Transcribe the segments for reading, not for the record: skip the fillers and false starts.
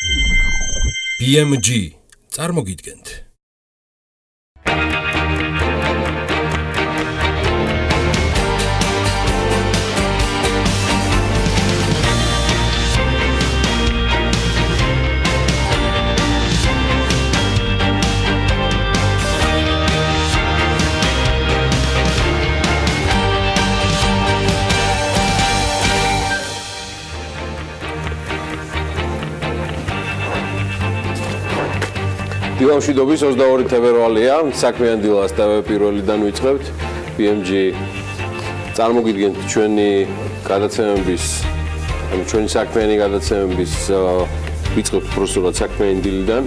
BMG წარმოგიდგენთ. დილა მშვიდობის 22 თებერვალია, საქმიანი დილას TV პირველიდან ვიწყებთ. BMG წარმოგიდგენთ ჩვენი გადაცემების, ჩვენი საქმიანი გადაცემების ვიწყებთ პროსტურად საქმიანი დილიდან.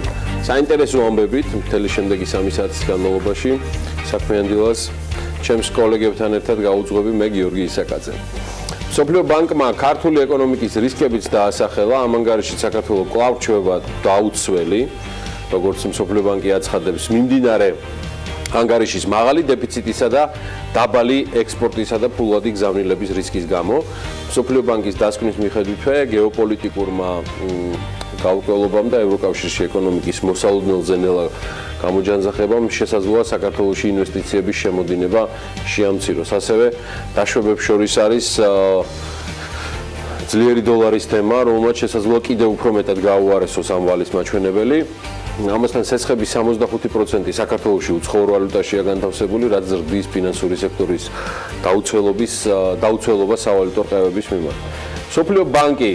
საინტერესო ამბებით მთელი შემდეგი 3 საათის განმავლობაში საქმიანი დილას ჩემს კოლეგებთან ერთად გაუძღვები მე გიორგი ისაკაძე. მსოფლიო ბანკმა ქართული ეკონომიკის რისკებიც დაასახელა, ამ ანგარიშით საქართველოს კვლავ რჩება დაუცველი. როგორც მსოფლიო ბანკი აცხადებს, მიმდინარე ანგარიშის მაღალი დეფიციტისა და დაბალი ექსპორტისა და ფულადი გზავნილების რისკის გამო, მსოფლიო ბანკის დასკვნის მიხედვითვე გეოპოლიტიკურმა გაურკვევლობამ და ევროკავშირში ეკონომიკის მოსალოდნელზე ნელა გამოჯანმრთელებამ შესაძლოა საქართველოში ინვესტიციების შემოდინება შეამციროს. ასევე დაშვებებს შორის არის ძლიერი დოლარის თემა, რომელმაც შესაძლოა კიდევ უფრო მეტად გაუარესოს ამ ვალის მაჩვენებელი. ამასთან სესხების 65% საქართველოში უცხოურ ვალუტაშია განთავსებული, რაც ზრდის ფინანსური სექტორის დაუცველობას სავალუტო რყევების მიმართ. მსოფლიო ბანკი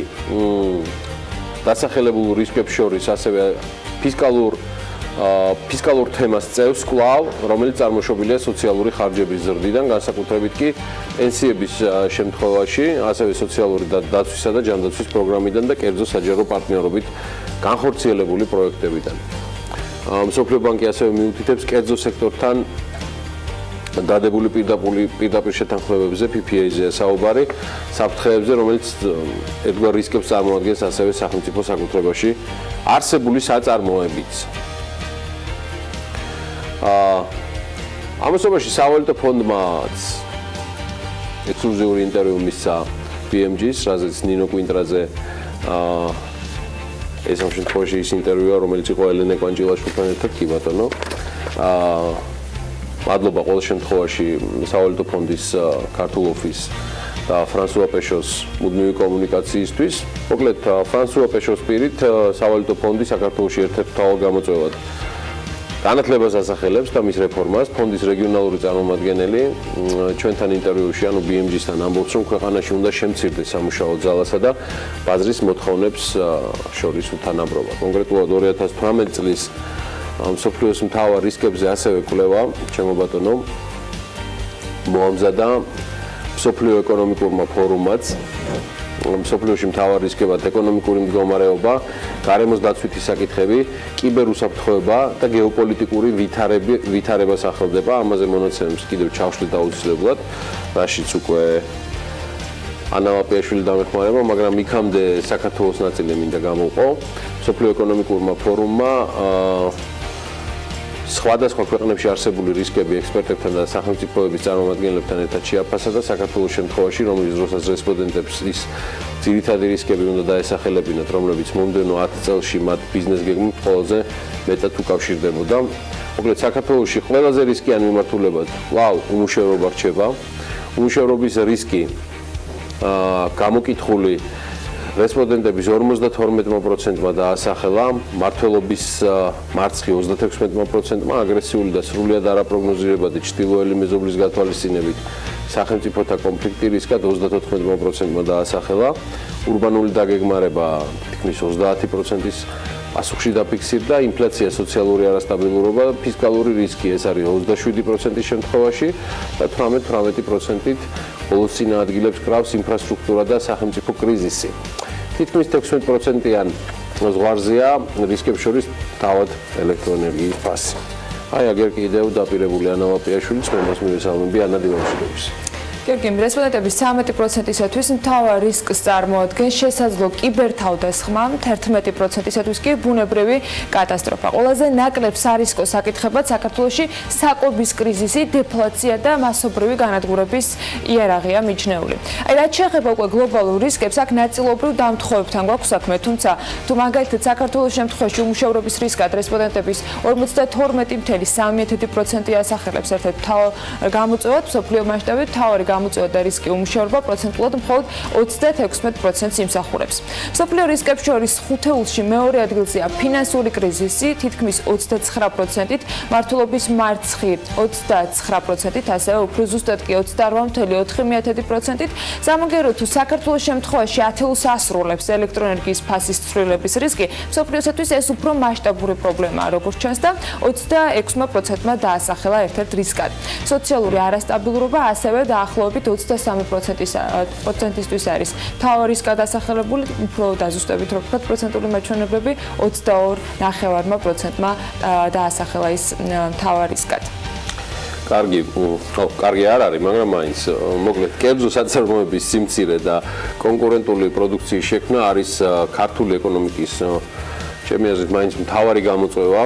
დასახელებულ რისკებს შორის ასევე ფისკალურ თემას წევს კვლავ, რომელიც წარმოშობილია სოციალური ხარჯების ზრდიდან, განსაკუთრებით კი პენსიების შემთხვევაში, ასევე სოციალური დაცვისა და ჯანდაცვის პროგრამიდან და კერძო საჯარო პარტნიორობით განხორციელებული პროექტებიდან. მსოფლიო ბანკი ასევე მიუთითებს კერძო სექტორთან დადებული პირდაპირ შეთანხმებებზე, PPA-ზე საუბარი, საფრთხეებზე, რომელიც ერთგვარ რისკებს წარმოადგენს ასევე სახელმწიფო საკუთრებაში არსებული საწარმოებიც. ამასობაში სავალუტო ფონდმაც ექსკლუზიური ინტერვიუ მისცა BMG-ს, რაზეც ნინო კვინტრაძე ეს ამ შემთხვევაში ის ინტერვიუა, რომელიც იყო ელენე კვანჯილაშვილთან ერთად, კი ბატონო. მადლობა ყოველ შემთხვევაში სავალუტო ფონდის ქართულ ოფისს და ფრანსუა პეშოს მუდმივი კომუნიკაციისთვის. მოკლედ, ფრანსუა პეშოს პირით სავალუტო ფონდი საქართველოში ერთ-ერთ მთავარ გამოწვევად განათლებას ასახელებს და მის რეფორმას. ფონდის რეგიონალური წარმომადგენელი ჩვენთან ინტერვიუში, ანუ BMG-სთან ამბობს, რომ ქვეყანაში უნდა შემცირდეს სამუშაო ძალასა და ბაზრის მოთხოვნებს შორის უთანაბრობა. კონკრეტულად 2018 წლის მსოფლიოს მთავარ რისკებზე ასევე კვლევა, ჩემო ბატონო, მოამზადა მსოფლიო ეკონომიკურმა ფორუმაც. მსოფლიოში მთავარ რისკებად ეკონომიკური მდგომარეობა, გარემოს დაცვითი საკითხები, კიბერუსაფრთხოება და გეოპოლიტიკური ვითარება სახელდება. ამაზე მონაცემებს კიდევ ჩავშლით აუცილებლად, რაშიც უკვე ანა ლაპიაშვილი დამეხმარება, მაგრამ იქამდე საქართველოს ნაწილი მინდა გამოვყო. მსოფლიო ეკონომიკურმა ფორუმმა სხვადასხვა ქვეყნებში არსებული რისკები ექსპერტებთან და სახელმწიფოების წარმომადგენლებთან ერთად შეაფასა და საქართველოს შემთხვევაში, რომლის დროსაც რესპონდენტებს ის ძირითადი რისკები უნდა დაესახელებინათ, რომლებიც მომდევნო 10 წელში მათ ბიზნეს გეგმით ყველაზე მეტად უკავშირდებოდა. მოკლედ, საქართველოში ყველაზე რისკიანი მიმართულებად კვლავ უმუშევრობა რჩება. უმუშევრობის რისკი გამოკითხული რესპონდენტების 52%-მა დაასახელა, მმართველობის მარცხი 36%-მა, აგრესიული და სრულიად არაპროგნოზირებადი ჩრდილოელი მეზობლის გათვალისწინებით სახელმწიფოთა კონფლიქტი რისკად 34%-მა დაასახელა, ურბანული დაგეგმარება თითქმის 30%-ის პასუხში დაფიქსირდა, ინფლაცია, სოციალური არასტაბილურობა, ფისკალური რისკი, ეს არის 27%-ის შემთხვევაში და 18%-ით ბოლოს წინა ადგილებს კრავს ინფრასტრუქტურა და სახელმწიფო კრიზისი. თითქმის 16%-იან ზღვარზეა რისკებს შორის თავად ელექტროენერგიის ფასი. აი, აგერ კიდევ დაპირებული ანა ლაპიაშვილის მომას მივესალმები ანა დილამშვიდობის. გიორგი, რესპონდენტების 13%-ისთვის მთავარ რისკს წარმოადგენს შესაძლო კიბერთავდასხმა, 11%-ისთვის კი ბუნებრივი კატასტროფა. ყველაზე ნაკლებ სარისკო საკითხებად საქართველოში საკვების კრიზისი, დეფლაცია და მასობრივი განადგურების იარაღია მიჩნეული. რაც შეეხება უკვე გლობალურ რისკებს, აქ ნაწილობრივ დამთხოვებთან გვაქვს საქმე, თუმცა თუ მაგალითად საქართველოს შემთხვევაში უმუშევრობის რისკად რესპონდენტების 52.3% ასახელებს ერთ-ერთ მთავარ გამოწვევად, მსოფლიო მასშტაბით მთავარი გამოწვევა და რისკი უმუშევრობა პროცენტულად მხოლოდ 36%-ს იმსახურებს. მსოფლიო რისკებს შორის ხუთეულში მეორე ადგილზეა ფინანსური კრიზისი, თითქმის 29%-ით, მართლობის მარცხი 29%-ით, ასევე უფრო ზუსტად კი 28.4%-ით. სამაგერო თუ საქართველოს შემთხვევაში ათეულს ასრულებს ელექტროენერგიის ფასის ცვლილების რისკი, მსოფლიოსათვის ეს უფრო მასშტაბური პრობლემაა, როგორც ჩანს და 26%-მა დაასახელა ერთ-ერთ რისკად. სოციალური არასტაბილურობა ასევე დაახლოებით 23%-ისთვის არის. მთავარ რისკად დასახელებული, უფრო დაზუსტებით რო ვთქვათ, პროცენტული მაჩვენებლები 22.9%-მა დაასახელა ის მთავარ რისკად. კარგი არ არის, მაგრამ მაინც მოკლედ კერძო საწარმოების სიმცირე და კონკურენტული პროდუქციის შექმნა არის ქართული ეკონომიკის ჩემი აზრით მაინც მთავარი გამოწვევა.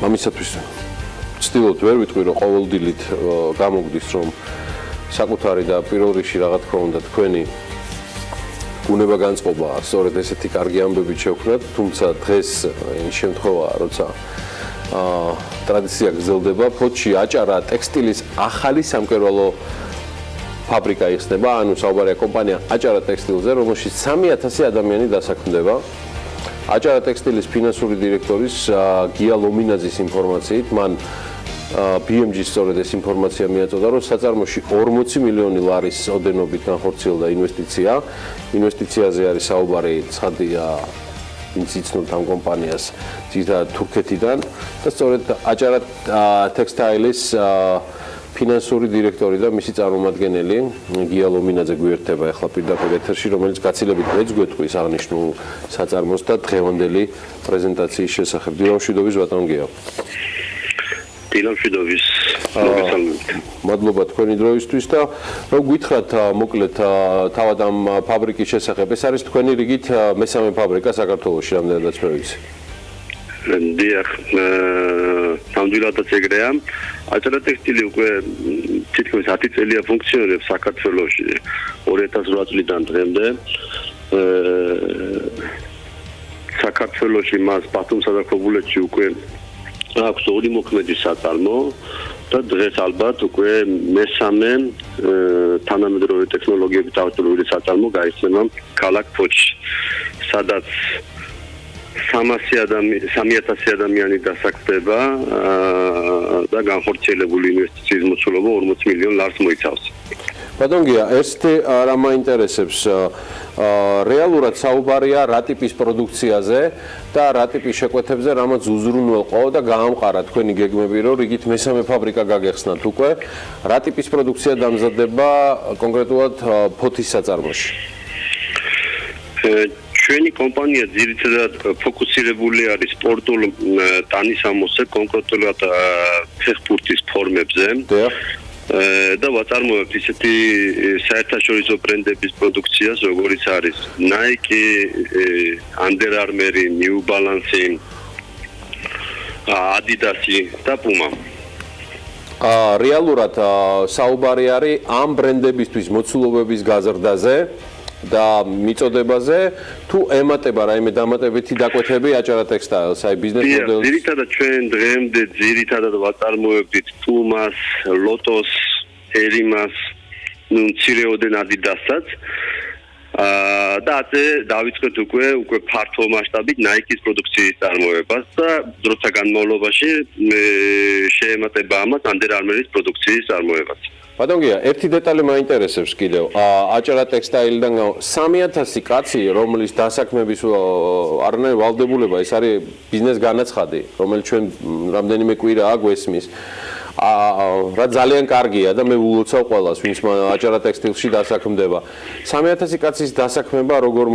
ამისათვის ვცდილობთ ვერ ვიტყვი რომ ყოველდილით გამოგდის რომ საკუთარი და პირველ რიგში რა თქმა უნდა თქვენი ბუნება განწყობა სწორედ ესეთი კარგი ამბებით შევქმნათ, თუმცა დღეს ის შემთხვევაა როცა ტრადიცია გრძელდება, ფოთში აჭარა ტექსტილის ახალი სამკერვალო ფაბრიკა იხსნება, ანუ საუბარია კომპანია აჭარა ტექსტილზე, რომელშიც 3000 ადამიანი დასაქმდება. აჭარა ტექსტილის ფინანსური დირექტორის გია ლომინაძის ინფორმაციით, მან BMG-ს სწორედ ეს ინფორმაცია მიაწოდა, რომ საწარმოში 40 მილიონი ლარის ოდენობით განხორციელდა ინვესტიცია. ინვესტიციაზე არის საუბარი ცხადია ვინც იცნობთ ამ კომპანიას ძირითადად თურქეთიდან და სწორედ აჭარა ტექსტაილის ფინანსური დირექტორი და მისი წარმომადგენელი გია ლომინაძე გვერდება ახლა პირდაპირ ეთერში, რომელიც გაცილებით მეც გვეტყვის აღნიშნულ საწარმოს და დღევანდელი პრეზენტაციის შესახებ. დილა მშვიდობის ბატონ გია. დილა მშვიდობის. მოგესალმებით. მადლობა თქვენი დროისთვის და რომ გითხრათ მოკლედ თავად ამ ფაბრიკის შესახებ. ეს არის თქვენი რიგით მესამე ფაბრიკა საქართველოში, რამდენადაც მე ვიცი. დიახ, ნამდვილადაც ეგრეა. აჭარა ტექსტილი უკვე თითქმის 10 წელია ფუნქციონირებს საქართველოში 2008 წლიდან დღემდე. საქართველოში მას ბათუმსა და ქობულეთში უკვე აქვს ორი მოქმედი საწარმო და დღეს ალბათ უკვე მესამე თანამედროვე ტექნოლოგიებით აღჭურვილი საწარმო გაიხსნება ქალაქ ფოთში, სადაც 3000 ადამიანი დასაქმდება და განხორციელებული ინვესტიციის მოცულობა 40 მილიონ ლარს მოიცავს. ბატონ გია, ერთი რა მაინტერესებს, რეალურად საუბარია რა ტიპის პროდუქციაზე და რა ტიპის შეკვეთებზე, რამაც უზრუნველყო და გაამყარა თქვენი გეგმები, რომ რიგით მესამე ფაბრიკა გაგეხსნათ უკვე. რა ტიპის პროდუქცია დამზადდება კონკრეტულად ფოთის საწარმოში? ჩვენი კომპანია ძირითადად ფოკუსირებული არის სპორტულ ტანისამოსზე, კონკრეტულად ფეხბურთის ფორმებზე. და ვაწარმოებთ ისეთი საერთაშორისო ბრენდების პროდუქციას, როგორიც არის Nike, Under Armour, New Balance, Adidas და Puma. რეალურად საუბარი არის ამ ბრენდებისთვის მოცულობების გაზრდაზე და მიწოდებაზე თუ ემატება რაიმე დამატებითი დაკვეთები აჭარა ტექსტაილს, აი ბიზნეს მოდელს. ძირითადად ჩვენ დღემდე ძირითადად ვაწარმოებთ Pumas, Lotos, Erimas, მცირეოდენ Adidas-საც. და ასე დავიწყეთ უკვე ფართო მასშტაბით Nike-ის პროდუქციის წარმოებას და დროთა განმავლობაში შეემატება ამას Under Armour-ის პროდუქციის წარმოებას. ბატონ გია, ერთი დეტალი მაინტერესებს კიდევ. აჭარა ტექსტაილიდან 3000 კაცი, რომლის დასაქმების არანაირი ვალდებულება, ეს არის ბიზნეს განაცხადი, რომელიც ჩვენ რამდენიმე კვირაა გვესმის. რა ძალიან კარგია და მე ულოცავ ყველას, ვინც აჭარა ტექსტილში დასაქმდება. 3000 კაცის დასაქმება როგორ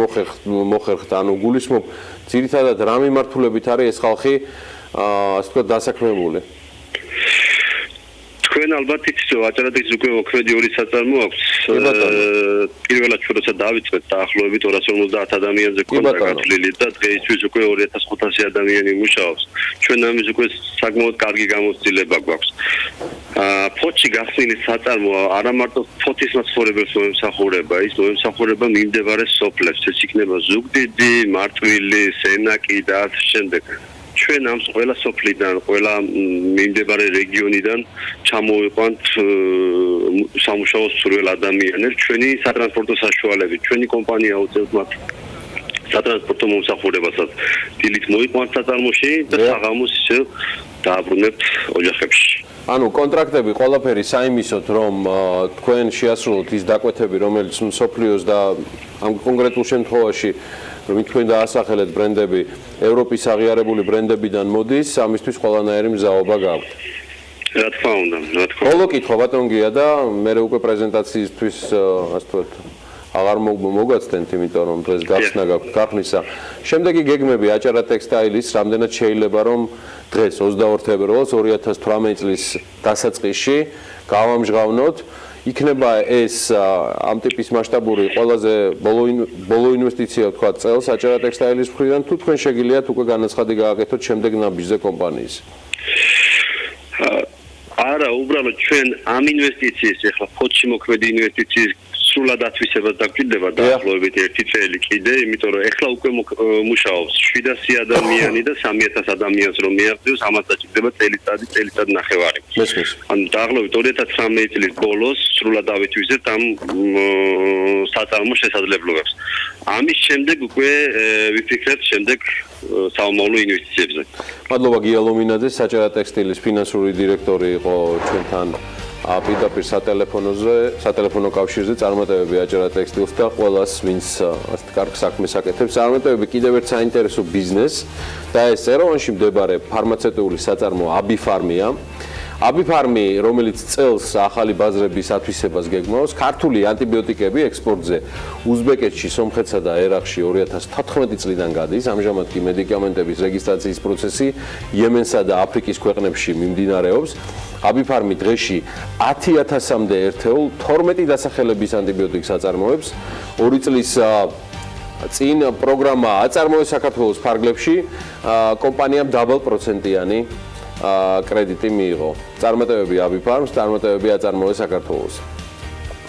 მოხერხდა? ანუ გულისხმობ, ძირითადად რა მიმართულებით არის ეს ხალხი ასე ვთქვათ დასაქმებული? თქვენ ალბათ იცით რომ აჭარატექის უკვე მოქმედი ორი საწარმო აქვს. პირველად ჩვენ როცა დავიწყეთ დაახლოებით 250 ადამიანზე ქონდა გათვლილი და დღეისთვის უკვე 2500 ადამიანი მუშაობს. ჩვენ ამის უკვე საკმაოდ კარგი გამოცდილება გვაქვს. ფოთში გახსნილი საწარმო არა მარტო ფოთის მაცხოვრებელს მოემსახურება, ის მოემსახურება მიმდებარე სოფლებს. ეს იქნება ზუგდიდი, მარტვილი, სენაკი და ასე შემდეგ. ჩვენ ამ ყველა სოფლიდან, ყველა მიმდებარე რეგიონიდან ჩამოვიყვანთ სამუშაო სრულ ადამიანებს, ჩვენი სატრანსპორტო საშუალებით, ჩვენი კომპანია უწევთ მათ სატრანსპორტო მომსახურებასაც. დილით მოიყვანთ საწარმოში და საღამოს ისევ დააბრუნებთ ოჯახებში. ანუ კონტრაქტები ყველაფერი საიმისოდ, რომ თქვენ შეასრულოთ ის დაკვეთები, რომელიც მსოფლიოს და ამ კონკრეტულ შემთხვევაში რომ თქვენ დაასახელეთ ბრენდები ევროპის აღიარებული ბრენდებიდან მოდის, ამისთვის ყველანაირი მზაობა გაქვთ. რა თქმა უნდა, რა თქმა უნდა. ხოლო კითხვა ბატონ გია და მე უკვე პრეზენტაციისთვის ასე ვთქვათ აღარ მოგაცდენთ, იმიტომ რომ დღეს გახსნა გაქვთ გახნისა. შემდეგი გეგმები აჭარა ტექსტაილის რამდენად შეიძლება რომ დღეს 21 თებერვალს 2018 წლის დასაწყისში გავამჟღავნოთ. იქნება ეს ამ ტიპის მასშტაბური ყველაზე ბოლო ინვესტიცია თქვა წელს აჭარა ტექსტაილის მხრიდან თუ თქვენ შეგიძლიათ უკვე განაცხადი გააკეთოთ შემდეგ ნაბიჯზე კომპანიის. არა, უბრალოდ ჩვენ ამ ინვესტიციის ახლა ფოთში მოქმედი ინვესტიციის სრულად ათვისებას დაგვიდება დაახლოებით 1 წელი კიდე, იმიტომ რომ ახლა უკვე მუშაობს 700 ადამიანი და 3000 ადამიანს რომ მიაღწევს, ამას დაჭირდება წელიწად ნახევარი. ანუ დაახლოებით 2019 წლის ბოლოს სრულად ავითვისებთ ამ საწარმო შესაძლებლობებს. ამის შემდეგ უკვე ვიფიქრებთ შემდეგ საომავლო ინვესტიციებზე. მადლობა გია ლომინაძე, საჭარა ტექსტილის ფინანსური დირექტორი იყო ჩვენთან პირდაპირ სატელეფონო კავშირზე წარმატებები აჭარა ტექსტილს და ყველას ვინც ასეთ კარგ საქმეს აკეთებს. წარმატებები კიდევ ერთ საინტერესო ბიზნესს და ეს ერევანში მდებარე ფარმაცევტული საწარმო აბიფარმია. აბიფარმი, რომელიც წელს ახალი ბაზრების ათვისებას გეგმავს, ქართული ანტიბიოტიკები ექსპორტზე უზბეკეთში, სომხეთსა და ერაყში 2014 წლიდან გადის. ამჟამად კი მედიკამენტების რეგისტრაციის პროცესი იემენსა და აფრიკის ქვეყნებში მიმდინარეობს. აბიფარმი დღეში 10000-მდე ერთეულ 12 დასახელების ანტიბიოტიკს აწარმოებს. 2 წლის წინ პროგრამა აწარმოეს საქართველოს ფარგლებში, კომპანიამ დაბალპროცენტიანი კრედიტი მიიღო. წარმატებები აბიფარმს, წარმატებები აწარმოეს საქართველოს.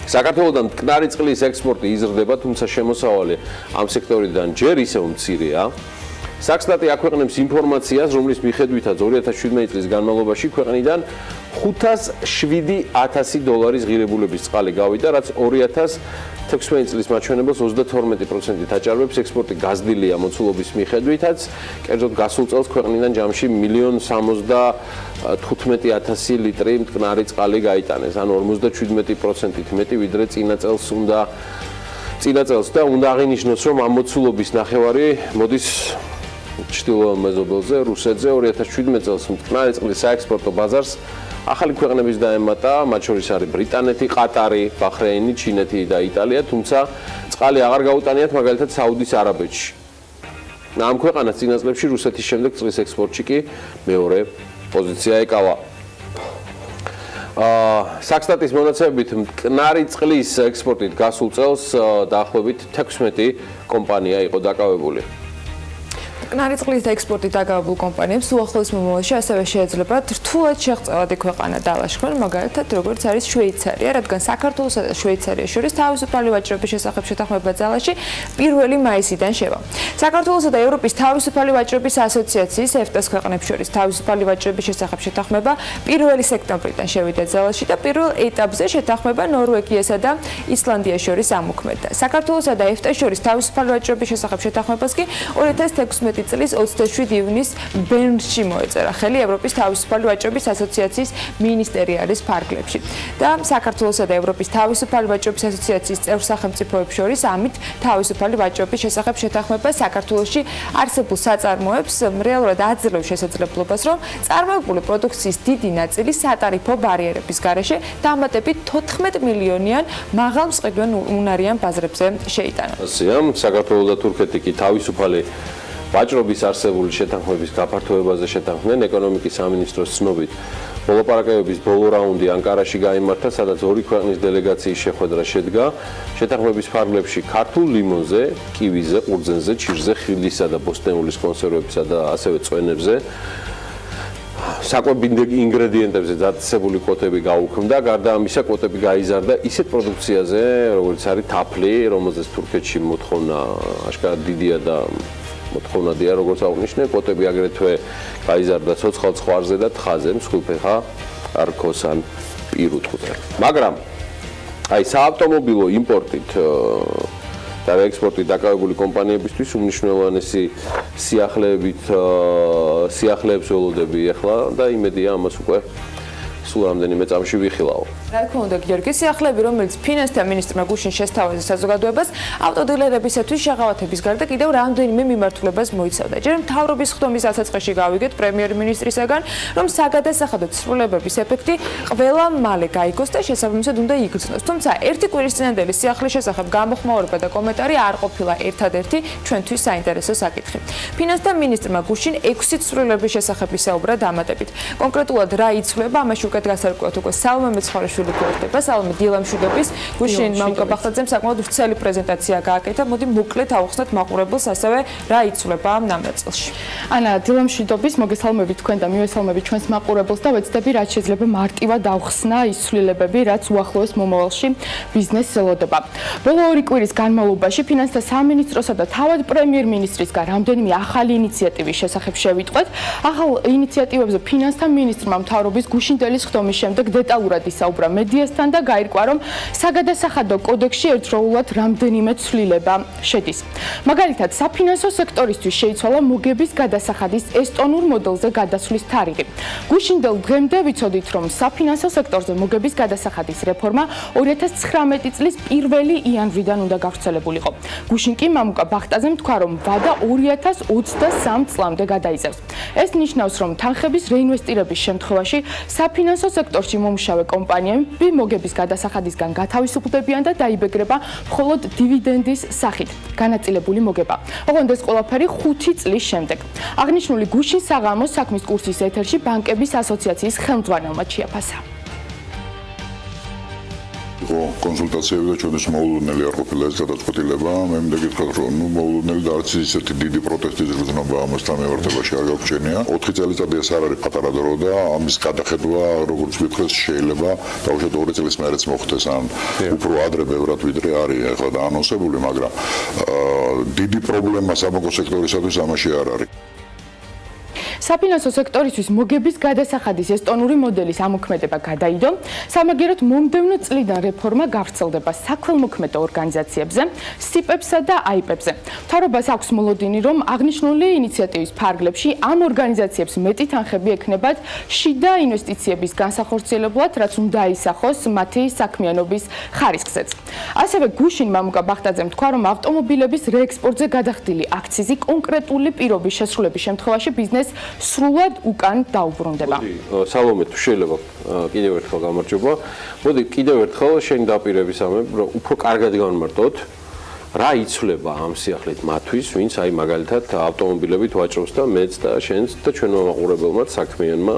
საქართველოსთან მტკნარი წყლის ექსპორტი იზრდება, თუმცა შემოსავალი ამ სექტორიდან ჯერ ისევ მცირეა. საქსტატი აქვეყნებს ინფორმაციას, რომლის მიხედვითაც 2017 წლის განმავლობაში ქვეყნიდან $507,000 ღირებულების წყალი გავიდა, რაც 2016 წლის მაჩვენებელს 32%-ით აჭარბებს. ექსპორტი გაზრდილია მოცულობის მიხედვითაც, კერძოდ გასულ წელს ქვეყნიდან ჯამში 1,075,000 ლიტრი მტკნარი წყალი გაიტანეს, ანუ 57%-ით მეტი ვიდრე წინა წელს და უნდა აღინიშნოს, რომ ამ მოცულობის ნახევარი მოდის ჩრდილოეთ მეზობელზე, რუსეთზე. 2017 წელს მტკნარი წყლის საექსპორტო ბაზარს ახალი ქვეყნების დაემატა, მათ შორის არის ბრიტანეთი, ყატარი, ბაჰრეინი, ჩინეთი და იტალია, თუმცა წყალი აღარ გაუტანიათ მაგალითად საუდის არაბეთში. ამ ქვეყანას წინა წლებში რუსეთის შემდეგ წყლის ექსპორტში კი მეორე პოზიცია ეკავა. საქსტატის მონაცემებით მტკნარი წყლის ექსპორტით გასულ წელს დაახლოებით 16 კომპანია იყო დაკავებული. მტკნარი წყლის და ექსპორტით დაკავებულ კომპანიებს უახლოეს მომავალში ასევე შეეძლებათ რთულად შეღწევადი ქვეყანა დაალაშქრონ, მაგალითად როგორც არის შვეიცარია, რადგან საქართველოსა და შვეიცარიას შორის თავისუფალი ვაჭრობის შესახებ შეთანხმება ძალაში 1 მაისიდან შევა. საქართველოსა და ევროპის თავისუფალი ვაჭრობის ასოციაციის EFTA-ს ქვეყნებს შორის თავისუფალი ვაჭრობის შესახებ შეთანხმება 1 სექტემბრიდან შევიდა ძალაში და პირველ ეტაპზე შეთანხმება ნორვეგიასა და ისლანდიას შორის ამოქმედდა. საქართველოსა და EFTA-ს შორის თავისუფალი ვაჭრობის შესახებ შეთანხმებას კი 2016 წლის 27 ივნის ბერნში მოეწერა ხელი ევროპის თავისუფალი ვაჭრობის ასოციაციის მინისტერიალის ფარგლებში და საქართველოსა და ევროპის თავისუფალი ვაჭრობის ასოციაციის წევრ სახელმწიფოებს შორის ამით თავისუფალი ვაჭრობის შესახებ შეთანხმება საქართველოში არსებულ საწარმოებს რეალურად აძლევს შესაძლებლობას, რომ წარმოებული პროდუქციის დიდი ნაწილი სატარიფო ბარიერების გარეშე დამატებით 14 მილიონიან მაღალ მწყებიან უნარიან ბაზრებზე შეიტანონ. ასეა, საქართველოს და თურქეთი კი თავისუფალი ვაჭრობის არსებული შეთანხმების გაფართოებაზე შეთანხმდნენ ეკონომიკის სამინისტროს ცნობით მოლაპარაკებების ბოლო რაუნდი ანკარაში გაიმართა, სადაც ორი ქვეყნის დელეგაციის შეხვედრა შედგა. შეთანხმების ფარგლებში ქართულ ლიმონზე, კივიზე, ყურძენზე, ჩირზე, ხილისა და ბოსტნეულის კონსერვებისა და ასევე წვენებზე საკვებ ინგრედიენტებზე დაწესებული კვოტები გაუქმდა. გარდა ამისა, კვოტები გაიზარდა ისეთ პროდუქციაზე, როგორც არის თაფლი, რომელზეც თურქეთში მოთხოვნა აშკარად დიდია და მოთხოვნადია, როგორც აღნიშნე, კვოტები აგრეთვე გაიზარდა ცოცხალ ცხვარზე და თხაზე, მსხვილფეხა არქოს ან პირუტყვზე. მაგრამ აი საავტომობილო იმპორტით და ექსპორტით დაკავებული კომპანიებისთვის უმნიშვნელოვანესი სიახლეებს ველოდები ახლა და იმედია ამას უკვე სულ რამდენიმე წამში ვიხილავ. რა თქმა უნდა, გიორგი, სიახლეები, რომელიც ფინანსთა მინისტრმა გუშინ შესთავაზა საზოგადოებას, ავტოდილერებისათვის შეღავათების გარდა კიდევ რამდენიმე მიმართულებას მოიცავდა. ჯერ მთავრობის ხდომის დასაწყისში გავიგეთ პრემიერ-მინისტრისაგან, რომ საგადასახადო ცვლილებების ეფექტი ყველა მალე გაიგოს და შესაბამისად უნდა იგრძნოს. თუმცა ერთი კვირის წინანდელი სიახლის შესახებ გამოხმაურება და კომენტარი არ ყოფილა ერთადერთი ჩვენთვის საინტერესო საკითხი. ფინანსთა მინისტრმა გუშინ 6 ცვლილების შესახებ ისაუბრა დამატებით. კონკრეტულად რა იცვლება, ამაში უკეთ გასარკვევად უკვე სალომე მეცხოველაშვილი გვერდება, სალომე დილა მშვიდობის. გუშინ მამუკა ბახტაძემ საკმაოდ ვრცელი პრეზენტაცია გააკეთა. მოდი მოკლედ ავხსნათ მაყურებელს ასევე რა იცვლება ამ ნამნაწილში. ანა, დილა მშვიდობის, მოგესალმებით თქვენ და მივესალმებით ჩვენს მაყურებელს და ვეცდები რაც შეიძლება მარტივად ავხსნა ის ცვლილებები, რაც უახლოეს მომავალში ბიზნესს ელოდება. ბოლო 2 კვირის განმავლობაში ფინანსთა სამინისტროსა და თავად პრემიერ-მინისტრისგან რამდენიმე ახალი ინიციატივის შესახებ შევიტყვეთ. ახალ ინიციატივებზე ფინანსთა მინისტრმა მთავრობის გუშინდელი ხდომის შემდეგ დეტალურად ისაუბრა მედიასთან და გაირკვა, რომ საგადასახადო კოდექსში ერთდროულად რამდენიმე ცვლილება შედის. მაგალითად, საფინანსო სექტორისთვის შეიცვალა მოგების გადასახადის ესტონურ მოდელზე გადასვლის თარიღი. გუშინდელ დღემდე ვიცოდით, რომ საფინანსო სექტორზე მოგების გადასახადის რეფორმა 2019 წლის 1 იანვრიდან უნდა გავრცელებულიყო. გუშინ კი მამუკა ბახტაძემ თქვა, რომ ვადა 2023 წლამდე გადაიზევს. ეს ნიშნავს, რომ თანხების რეინვესტირების შემთხვევაში საფინანსო სექტორში მომუშავე კომპანიები მოგების გადასახადისგან გათავისუფლდებიან და დაიბეგრება მხოლოდ დივიდენდის სახით განაწილებული მოგება. ოღონდ ეს ყველაფერი 5 წლის შემდეგ. აღნიშნული გუშინ საღამოს საქმის კურსის ეთერში ბანკების ასოციაციის ხელმძღვანელმა შეაფასა. კონსულტაციები და ჩვენთვის მოულოდნელი არ ყოფილა ეს გადაწყვეტილება. მე მინდა გითხრათ, რომ მოულოდნელი და არც ისეთი დიდი პროტესტის გზნობა ამასთან მიმართებაში არ გაგვჩენია. 4 წელიწადი ეს არ არის პატარა დრო და ამის გადახედვა, როგორც გითხრათ, შეიძლება დაუშვათ 2 წლის მერეც მოხდეს, ან უფრო ადრე ბევრად ვიდრე არის ახლა დაანონსებული, მაგრამ დიდი პრობლემა საბანკო სექტორისათვის ამაში არ არის. საფინანსო სექტორისთვის მოგების გადასახადის ესტონური მოდელის ამოქმედება გადაიდო. სამაგიეროდ მომდევნო წლიდან რეფორმა გავრცელდება საქველმოქმედო ორგანიზაციებზე, სიპებსა და აიპებზე. მთავრობას აქვს მოლოდინი, რომ აღნიშნული ინიციატივის ფარგლებში ამ ორგანიზაციებს მეტი თანხები ექნებათ შიდა ინვესტიციების განსახორციელებლად, რაც უნდა ისახოს მათი საქმიანობის ხარისხზეც. ასევე გუშინ მამუკა ბახტაძემ თქვა, რომ ავტომობილების რეექსპორტზე გადახდილი აქციზი კონკრეტული პირობის შესრულების შემთხვევაში ბიზნესს სრულად უკან დაუბრუნდება. სალომე, თუ შეიძლება კიდევ ერთხელ გამარჯობა. მოდი კიდევ ერთხელ შენ დაპირებისამე, რომ უფრო კარგად განმარტოთ, რა იცვლება ამ სიახლით მათთვის, ვინც აი მაგალითად ავტომობილებით ვაჭრობს და მეც და შენც და ჩვენმა მაყურებელმა საქმიანმა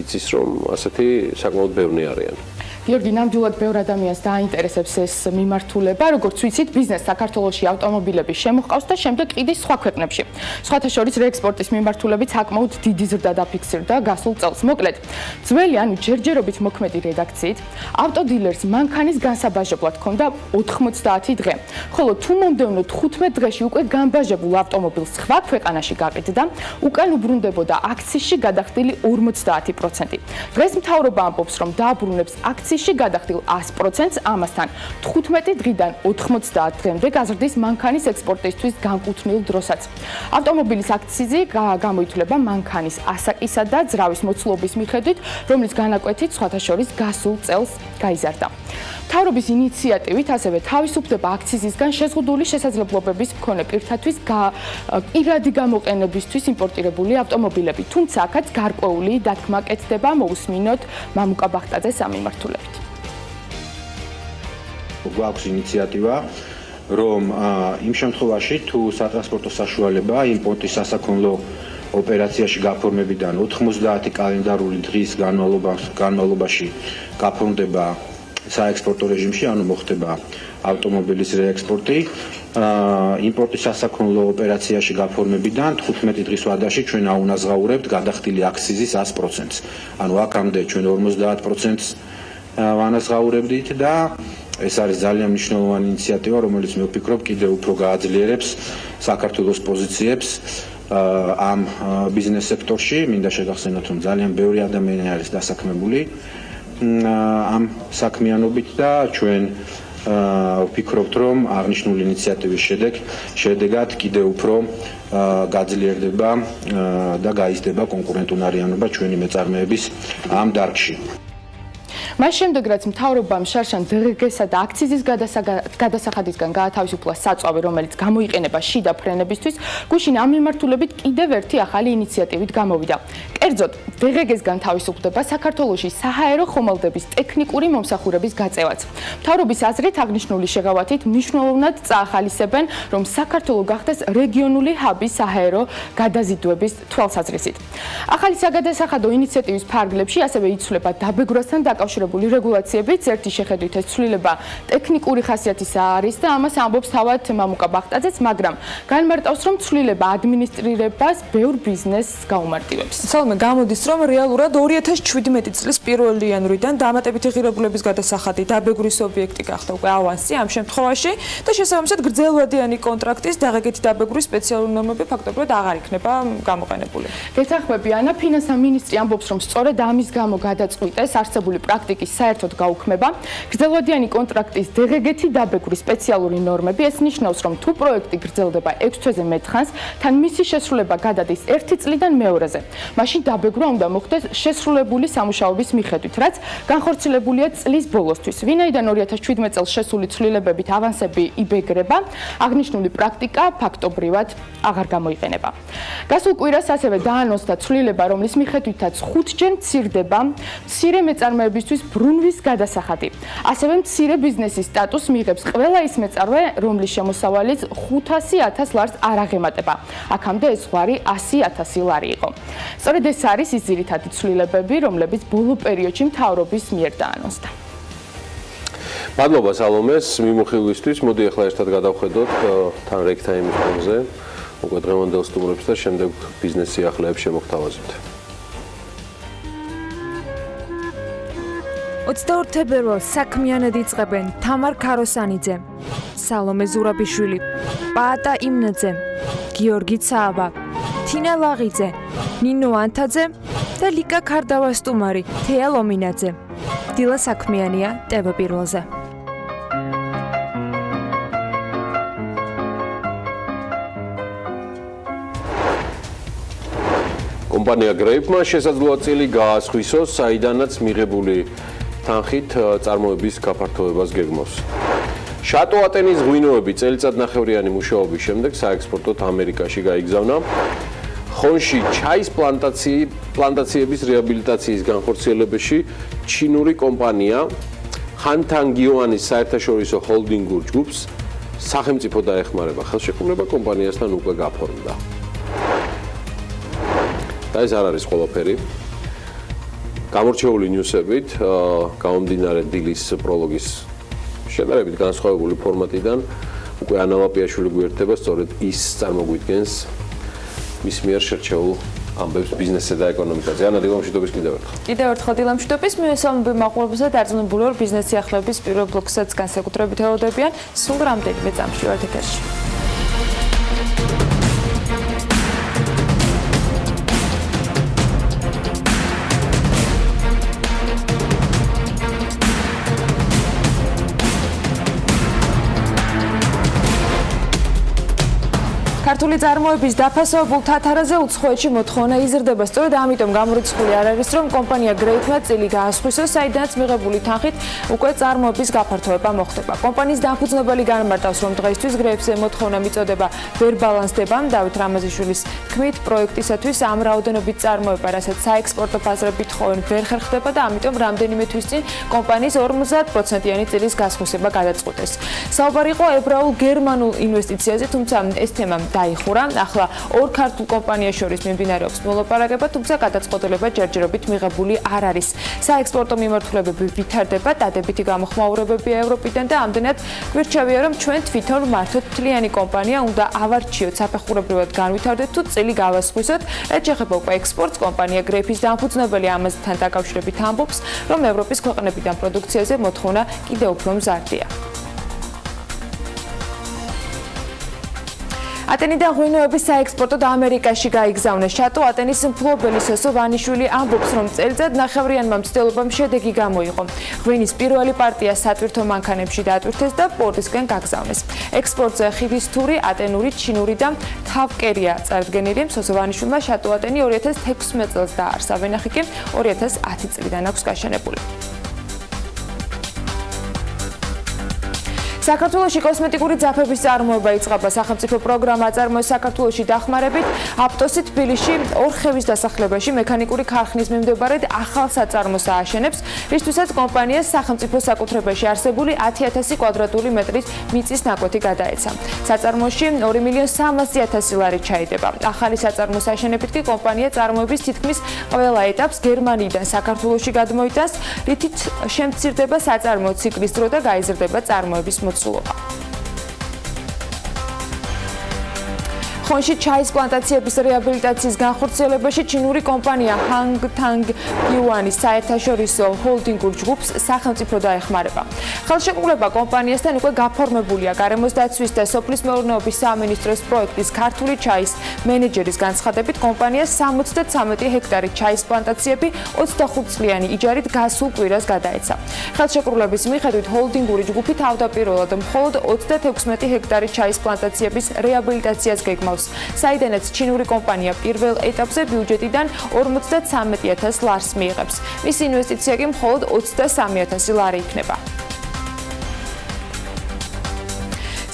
იცის, რომ ასეთი საკმაოდ ბევრი არიან. გიორგი, ნამდვილად ბევრ ადამიანს დაინტერესებს ეს მიმართულება. როგორც ვიცით, ბიზნესს საქართველოში ავტომობილები შემოჰყავს და შემდეგ კიდე სხვა ქვეყნებში. სხვათა შორის რეექსპორტის მიმართულებით საკმაოდ დიდი ზრდა დაფიქსირდა გასულ წელს. მოკლედ, ძველი, ანუ ჯერჯერობით მოქმედი რედაქციით, ავტოდილერს მანქანის განსაბაჟებლად ჰქონდა 90 დღე. ხოლო თუ მომდევნო 15 დღეში უკვე განბაჟებულ ავტომობილს სხვა ქვეყანაში გაყიდდა, უკან უბრუნდებოდა აქციზში გადახდილი 50%. დღეს მთავრობა ამბობს, რომ დააბრუნებს აქციზში გადახდილ 100%-ს, ამასთან 15 დღიდან 90 დღემდე გაზრდის მანქანის ექსპორტისთვის განკუთვნილ დროსაც. ავტომობილის აქციზი გამოითვლება მანქანის ასაკისა და ძრავის მოცულობის მიხედვით, რომლის განაკვეთით სხვათა შორის გასულ წელს გაიზარდა. მთავრობის ინიციატივით ასევე თავისუფლდება აქციზისგან შეზღუდული შესაძლებლობების მქონე პირთათვის პირადი გამოყენებისთვის იმპორტირებული ავტომობილები, თუმცა აქაც გარკვეული დათქმა კეთდება. მოусმინოთ მამუკა ბახტაძეს ამ მიმართულებით. გვაქვს ინიციატივა რომ იმ შემთხვევაში თუ სატრანსპორტო საშუალება იმპორტის სასაქონლო ოპერაციაში გაფორმებიდან 90 კალენდარული დღის განმავლობაში გაფორმდება საექსპორტო რეჟიმში, ანუ მოხდება ავტომობილის რეექსპორტი. იმპორტის სასაქონლო ოპერაციაში გაფორმებიდან 15 დღის ვადაში ჩვენ აუნაზღაურებთ გადახდილი აქციზის 100%-ს. ანუ აქამდე ჩვენ 50%-ს ვანაზღაურებდით და ეს არის ძალიან მნიშვნელოვანი ინიციატივა, რომელიც მე ვფიქრობ კიდევ უფრო გააძლიერებს საქართველოს პოზიციებს ამ ბიზნეს სექტორში. მინდა შეგახსენოთ, რომ ძალიან ბევრი ადამიანი არის დასაქმებული ამ საქმიანობით და ჩვენ ვფიქრობთ, რომ აღნიშნული ინიციატივის შედეგად კიდევ უფრო გაძლიერდება და გაიზრდება კონკურენტუნარიანობა ჩვენი მეწარმეების ამ დარგში. მას შემდეგ რაც მთავრობამ შარშან დღგ-სა და აქციზის გადასახადისგან გაათავისუფლა საწვავი, რომელიც გამოიყენება შიდა ფრენებისთვის, გუშინ ამ მიმართულებით კიდევ ერთი ახალი ინიციატივით გამოვიდა. კერძოდ, დღგ-სგან თავისუფლდება საქართველოში საჰაერო ხომალდების ტექნიკური მომსახურების გაწევაც. მთავრობის აზრით, აღნიშნული შეღავათით მნიშვნელოვნად წაახალისებენ, რომ საქართველო გახდეს რეგიონული ჰაბი საჰაერო გადაზიდვების თვალსაზრისით. ახალი საგადასახადო ინიციატივის ფარგლებში ასევე იცვლება დაბეგრვასთან დაკავშირებული რეგულაციებიც. ერთი შეხედვით ეს ცვლილება ტექნიკური ხასიათისა არის და ამას ამბობს თავად მამუკა ბახტაძეც, მაგრამ განმარტავს, რომ ცვლილება ადმინისტრირებას ბევრ ბიზნესს გაუმარტივებს. სალომე, გამოდის, რომ რეალურად 2017 წლის 1 იანვრიდან დამატებითი ღირებულების გადასახადი დაბეგრვის ობიექტი გახდა უკვე ავანსი ამ შემთხვევაში და შესაბამისად გრძელვადიანი კონტრაქტის დაღეგეთი დაბეგრვის სპეციალური ნორმები ფაქტობრივად აღარ იქნება გამოყენებული. გეთანხმები ანა, ფინანსთა მინისტრი ამბობს, რომ სწორედ ამის გამო გადაწყვიტეს არსებული პრაქტიკის საერთოდ გაუქმება. გრძელვადიანი კონტრაქტის დღგ-ეთი დაბეგრვის სპეციალური ნორმები ეს ნიშნავს, რომ თუ პროექტი გრძელდება 6 თვეზე მეტ ხანს, თან მისი შესრულება გადადის 1 წლიდან მეორეზე. მაშინ დაბეგრვა უნდა მოხდეს შესრულებული სამუშაოების მიხედვით, რაც განხორციელებულია წლის ბოლოსთვის. ვინაიდან 2017 წელს შესული ცვლილებებით ავანსები იბეგრება, აღნიშნული პრაქტიკა ფაქტობრივად აღარ გამოიყენება. გასულ კვირას ასევე დაანონსდა ცვლილება, რომლის მიხედვითაც 5-ჯერ მცირდება მცირე მეწარმეებისთვის ბრუნვის გადასახადი. ასევე მცირე ბიზნესის სტატუსს მიიღებს ყველა ის მეწარმე, რომლის შემოსავალიც 500.000 ლარს არ აღემატება. აქამდე ეს ზღვარი 100.000 ლარი იყო. სწორედ ეს არის ის ძირითადი ცვლილებები, რომლებიც ბოლო პერიოდში მთავრობის მიერ დაანონსდა. მადლობა სალომეს მიმოხილვისთვის. მოდი ახლა ერთად გადავხედოთ თან რეგ-თაიმის ფონზე უკვე დღევანდელ სტუმრებს და შემდეგ ბიზნეს სიახლეებს შემოგთავაზებთ. 22 თებერვალს საქმიანად იწყებენ თამარ ქაროსანიძე, სალომე ზურაბიშვილი, პაატა იმნაძე, გიორგი ცააბა, თინა ლაღიძე, ნინო ანთაძე და ლიკა ქარდავასტუმარი, თეა ლომინაძე. დილა საქმიანია TV პირველზე. კომპანია გრეიპმა შესაძლოა წილი გაასხვისოს, საიდანაც მიღებული თანხით წარმოების გაფართოებას გეგმავს. შატო ატენის ღვინოები წელიწადნახევრიანი მუშაობის შემდეგ საექსპორტოდ ამერიკაში გაიგზავნა. ხონში ჩაის პლანტაციების რეაბილიტაციის განხორციელებაში ჩინური კომპანია ხანთანგიოანის საერთაშორისო ჰოლდინგურ ჯგუფს სახელმწიფო დაეხმარება. ხელშეკრულება კომპანიასთან უკვე გაფორმდა. და ეს არ არის ყველაფერი. გამორჩეული ნიუსებით, გამომდინარე დილის პროლოგის შედარებით განსხვავებული ფორმატიდან, უკვე ანა ლაპიაშვილი გვერდება სწორედ ის წარმოგვიდგენს მის მიერ შერჩეულ ამბებს ბიზნესზე და ეკონომიკაზე. ანა, დილა მშვიდობის კიდევ ერთხელ. კიდევ ერთხელ დილა მშვიდობის, მივესალმები მაყურებელს და დარწმუნებული ვარ ბიზნეს სიახლეების პირველ ბლოკსაც განსაკუთრებით ელოდებიან. სულ რამდენიმე წამში ვართ ეთერში. ქართული მიღებული წარმოების დაფასებულ თათარაზე უცხოეთში მოთხოვნა იზრდება. სწორედ ამიტომ გამორიცხული არ არის, რომ კომპანია Great-მა წილი გაასხვისოს, საიდანაც მიღებული თანხით უკვე წარმოების გაფართოება მოხდება. კომპანიის დამფუძნებელი განმარტავს, რომ დღეისთვის Great-ზე მოთხოვნა მიწოდება ვერ ბალანსდება. დავით რამაზიშვილის თქმით, პროექტისათვის ამ რაოდენობით წარმოება, რასაც საექსპორტო ბაზრებით თხოვენ, ვერ ხერხდება და ამიტომ რამდენიმე თვის წინ კომპანიის 50%-იანი წილის გასხვისება გადაწყვეტეს. საუბარი იყო ებრაულ გერმანულ ინვესტიციაზე, თუმცა ეს თემა დაიხურა. ახლა ორ ქართულ კომპანიას შორის მიმდინარეობს მოლაპარაკება, თუმცა გადაწყვეტილება ჯერჯერობით მიღებული არ არის. საექსპორტო მიმართულებები ვითარდება, დადებითი გამოხმაურებებია ევროპიდან და ამდენად გვირჩევია, რომ ჩვენ თვითონ მართოთ მთლიანი კომპანია უნდა ავარჩიოთ, საფეხურებრივად განვითარდეთ თუ წილი გავასხვისოთ. რაც შეეხება უკვე ექსპორტს, კომპანია Great-ის დამფუძნებელი ამასთან დაკავშირებით ამბობს, რომ ევროპის ქვეყნებიდან პროდუქციაზე მოთხოვნა კიდევ უფრო მზარდია. ატენიდან ღვინოების საექსპორტოდ ამერიკაში გაიგზავნეს. შატო ატენის მფლობელი სოსო ვანიშვილი ამბობს, რომ წელიწად ნახევრიანმა მცდელობამ შედეგი გამოიღო. ღვინის პირველი პარტია სატვირთო მანქანებში დატვირთეს და პორტისკენ გაგზავნეს. ექსპორტზე ხიდის თური, ატენური, ჩინური და თავკერია წარდგენილი. სოსო ვანიშვილმა შატო ატენი 2016 წელს დაარსა. ვენახი კი 2010 წლიდან აქვს გაშენებული. საქართველოში კოსმეტიკური ძაფების წარმოება იწყება. სახელმწიფო პროგრამა აწარმოეს საქართველოში დახმარებით. აპტოსი თბილისში ორხევის დასახლებაში მექანიკური ქარხნის მიმდებარედ ახალ საწარმოს ააშენებს, რისთვისაც კომპანიას სახელმწიფო საკუთრებაში არსებული 10,000 კვადრატული მეტრის მიწის ნაკვეთი გადაეცა. საწარმოში 2,300,000 ლარი ჩაიდება. ახალი საწარმოს აშენებით კი კომპანია წარმოების თითქმის ყველა ეტაპს გერმანიიდან საქართველოში გადმოიტანს, რითიც შემცირდება საწარმო ციკლის დრო და გაიზრდება წარმოების მოცულობა. ხონში ჩაის პლანტაციების რეაბილიტაციის განხორციელებაში ჩინური კომპანია ჰანგთანგ იუანის საერთაშორისო ჰოლდინგურ ჯგუფს სახელმწიფო დაეხმარება. ხელშეკრულება კომპანიასთან უკვე გაფორმებულია. გარემოს დაცვის და სოფლის მეურნეობის სამინისტროს პროექტის ქართული ჩაის მენეჯერის განცხადებით, კომპანიას 73 ჰექტარი ჩაის პლანტაციები 25 წლიანი იჯარით გასულ კვირას გადაეცა. ხელშეკრულების მიხედვით ჰოლდინგური ჯგუფი თავდაპირველად მხოლოდ 36 ჰექტარი ჩაის პლანტაციების რეაბილიტაციას გეგმავს. საიდანაც ჩინური კომპანია პირველ ეტაპზე ბიუჯეტიდან 53,000 ლარს მიიღებს. მის ინვესტიცია კი მხოლოდ 23,000 ლარი იქნება.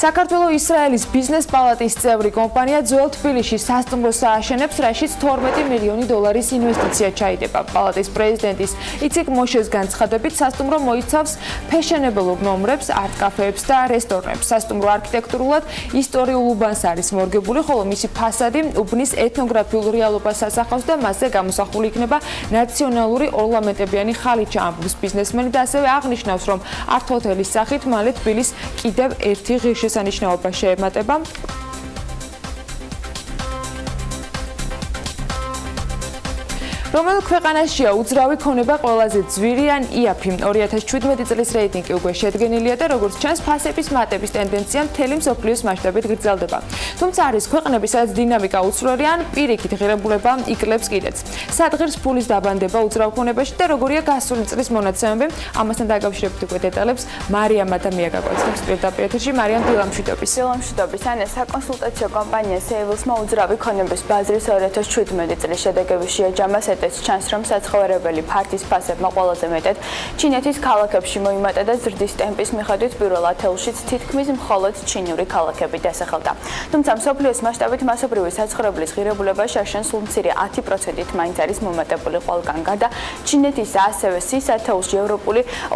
საქართველო-ისრაელის ბიზნეს პალატის წევრი კომპანია ძველ თბილისში სასტუმროს ააშენებს, რაშიც 12 მილიონი დოლარის ინვესტიცია ჩაიდება. პალატის პრეზიდენტის იციკ მოშეს განცხადებით, სასტუმრო მოიცავს ფეშენებელურ ნომრებს, არტ-კაფეებს და რესტორნებს. სასტუმრო არქიტექტურულად ისტორიულ უბანს არის მორგებული, ხოლო მისი ფასადი უბნის ეთნოგრაფიულ რეალობას ასახავს და მასზე გამოსახული იქნება ნაციონალური ორნამენტებიანი ხალიჩა. ამბობს ბიზნესმენი და ასევე აღნიშნავს, რომ არტ-ჰოთელის სახით მალე თბილის კიდევ ერთი ღირსშესანიშნაობა შეემატება. რომელ ქვეყანაშია უძრავი ქონება ყველაზე ძვირი ან იაფი? 2017 წლის რეიტინგი უკვე შედგენილია და როგორც ჩანს, ფასების მატების ტენდენცია მთელი მსოფლიოს მასშტაბით გრძელდება. თუმცა არის ქვეყნები, სადაც დინამიკა უცვლელი ან პირიქით ღირებულება იკლებს კიდეც. სადღირს ფულის დაბანდება უძრავ ქონებაში და როგორია გასული წლის მონაცემები? ამასთან დაკავშირებით უკვე დეტალებს მარიამ ადამია გაგვაცნობს პირდაპირ ეთერში. მარიამ, დილა მშვიდობის. დილა მშვიდობის. ანა საკონსულტაციო კომპანია Sales-მა უძრავი ქონების ბაზრის 2017 წლის შედეგები შეაჯამა. ჩანს, რომ საცხოვრებელი ფართის ფასებმა ყველაზე მეტად ჩინეთის ქალაქებში მოიმატა და ზრდის ტემპის მიხედვით პირველ ათეულშიც თითქმის მხოლოდ ჩინური ქალაქები დასახელდა. თუმცა მსოფლიოს მასშტაბით მასობრივი საცხოვრებლის ღირებულება შარშან სულ მცირე 10%-ით მაინც არის მომატებული ყველგან გარდა ჩინეთის ასევე სის ათეულში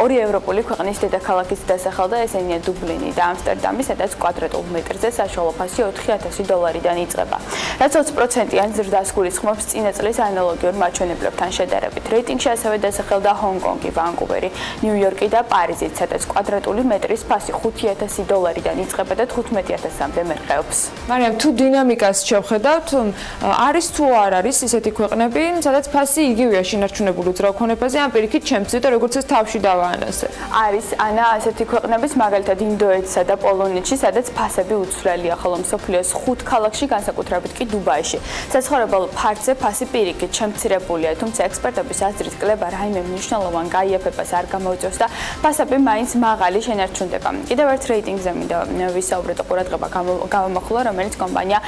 ორი ევროპული ქვეყნის დედაქალაქიც დასახელდა, ესენია დუბლინი და ამსტერდამი, სადაც კვადრატულ მეტრზე საშუალო ფასი 4,000 დოლარიდან იწყება. რაც 20%-იან ზრდას გულისხმობს წინა წლის ანალოგიურ მაჩვენებლებთან შედარებით. რეიტინგში ასევე დასახელდა ჰონგ-კონგი, ვანკუვერი, ნიუ-იორკი და პარიზიც, სადაც კვადრატული მეტრის ფასი 5,000 დოლარიდან იწყება და 15,000-მდე მერყეობს. მარიამ, თუ დინამიკას შევხედავთ, არის თუ არ არის ისეთი ქვეყნები, სადაც ფასი იგივეა შინარჩუნებული უძრავ ქონებაზე, ან პირიქით შემცირდა და როგორც ეს თავში დავაანონსე? არის ანა ასეთი ქვეყნების, მაგალითად ინდოეთსა და პოლონეთში, სადაც ფასები უცვლელია, ხოლო მსოფლიოს 5 ქალაქში, განსაკუთრებით კი დუბაიში. საცხოვრებელ ფართზე ფასი პირიქით შემცირებული მიღებულია, თუმცა ექსპერტების აზრით კლება რაიმე მნიშვნელოვან გაიაფებას არ გამოიწვევს და ფასები მაინც მაღალი შენარჩუნდება. კიდევ ერთ რეიტინგზე მინდა ვისაუბროთ ყურადღება გამომახვილა, რომელიც კომპანია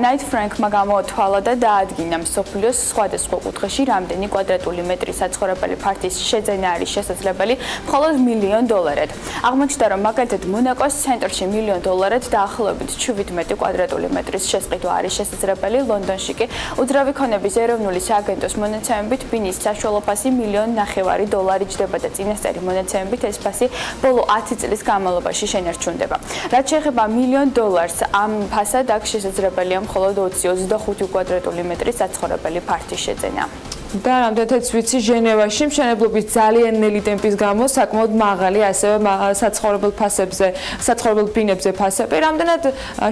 Knight Frank-მა გამოთვალა და დაადგინა მსოფლიოს სხვადასხვა კუთხეში რამდენი კვადრატული მეტრის საცხოვრებელი ფართის შეძენა არის შესაძლებელი მხოლოდ $1,000,000-ად. აღმოჩნდა, რომ მაგალითად მონაკოს ცენტრში $1,000,000-ად დაახლოებით 17 კვადრატული მეტრის შესყიდვა არის შესაძლებელი. ლონდონში კი უძრავი ქონების ეროვნული სააგენტოს მონაცემებით ბინის საშუალო ფასი $1,500,000 ჯდება და წინასწარი მონაცემებით ეს ფასი ბოლო 10 წლის განმავლობაში შენარჩუნდება. რაც შეეხება $1,000,000-ს, ამ ფასად აქ შესაძლებელია მხოლოდ 20-25 კვადრატული მეტრის საცხოვრებელი ფართის შეძენა. და რამდენადაც ვიცი, ჟენევაში მშენებლობის ძალიან ნელი ტემპის გამო საკმაოდ მაღალი ასევე საცხოვრებელ ფასებზე, საცხოვრებელ ბინებზე ფასები. რამდენად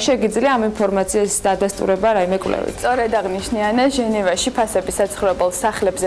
შეგიძლია ამ ინფორმაციის დადასტურება რაიმე კვლევით? სწორედ აღნიშნე ანა, ჟენევაში ფასები საცხოვრებელ სახლებზე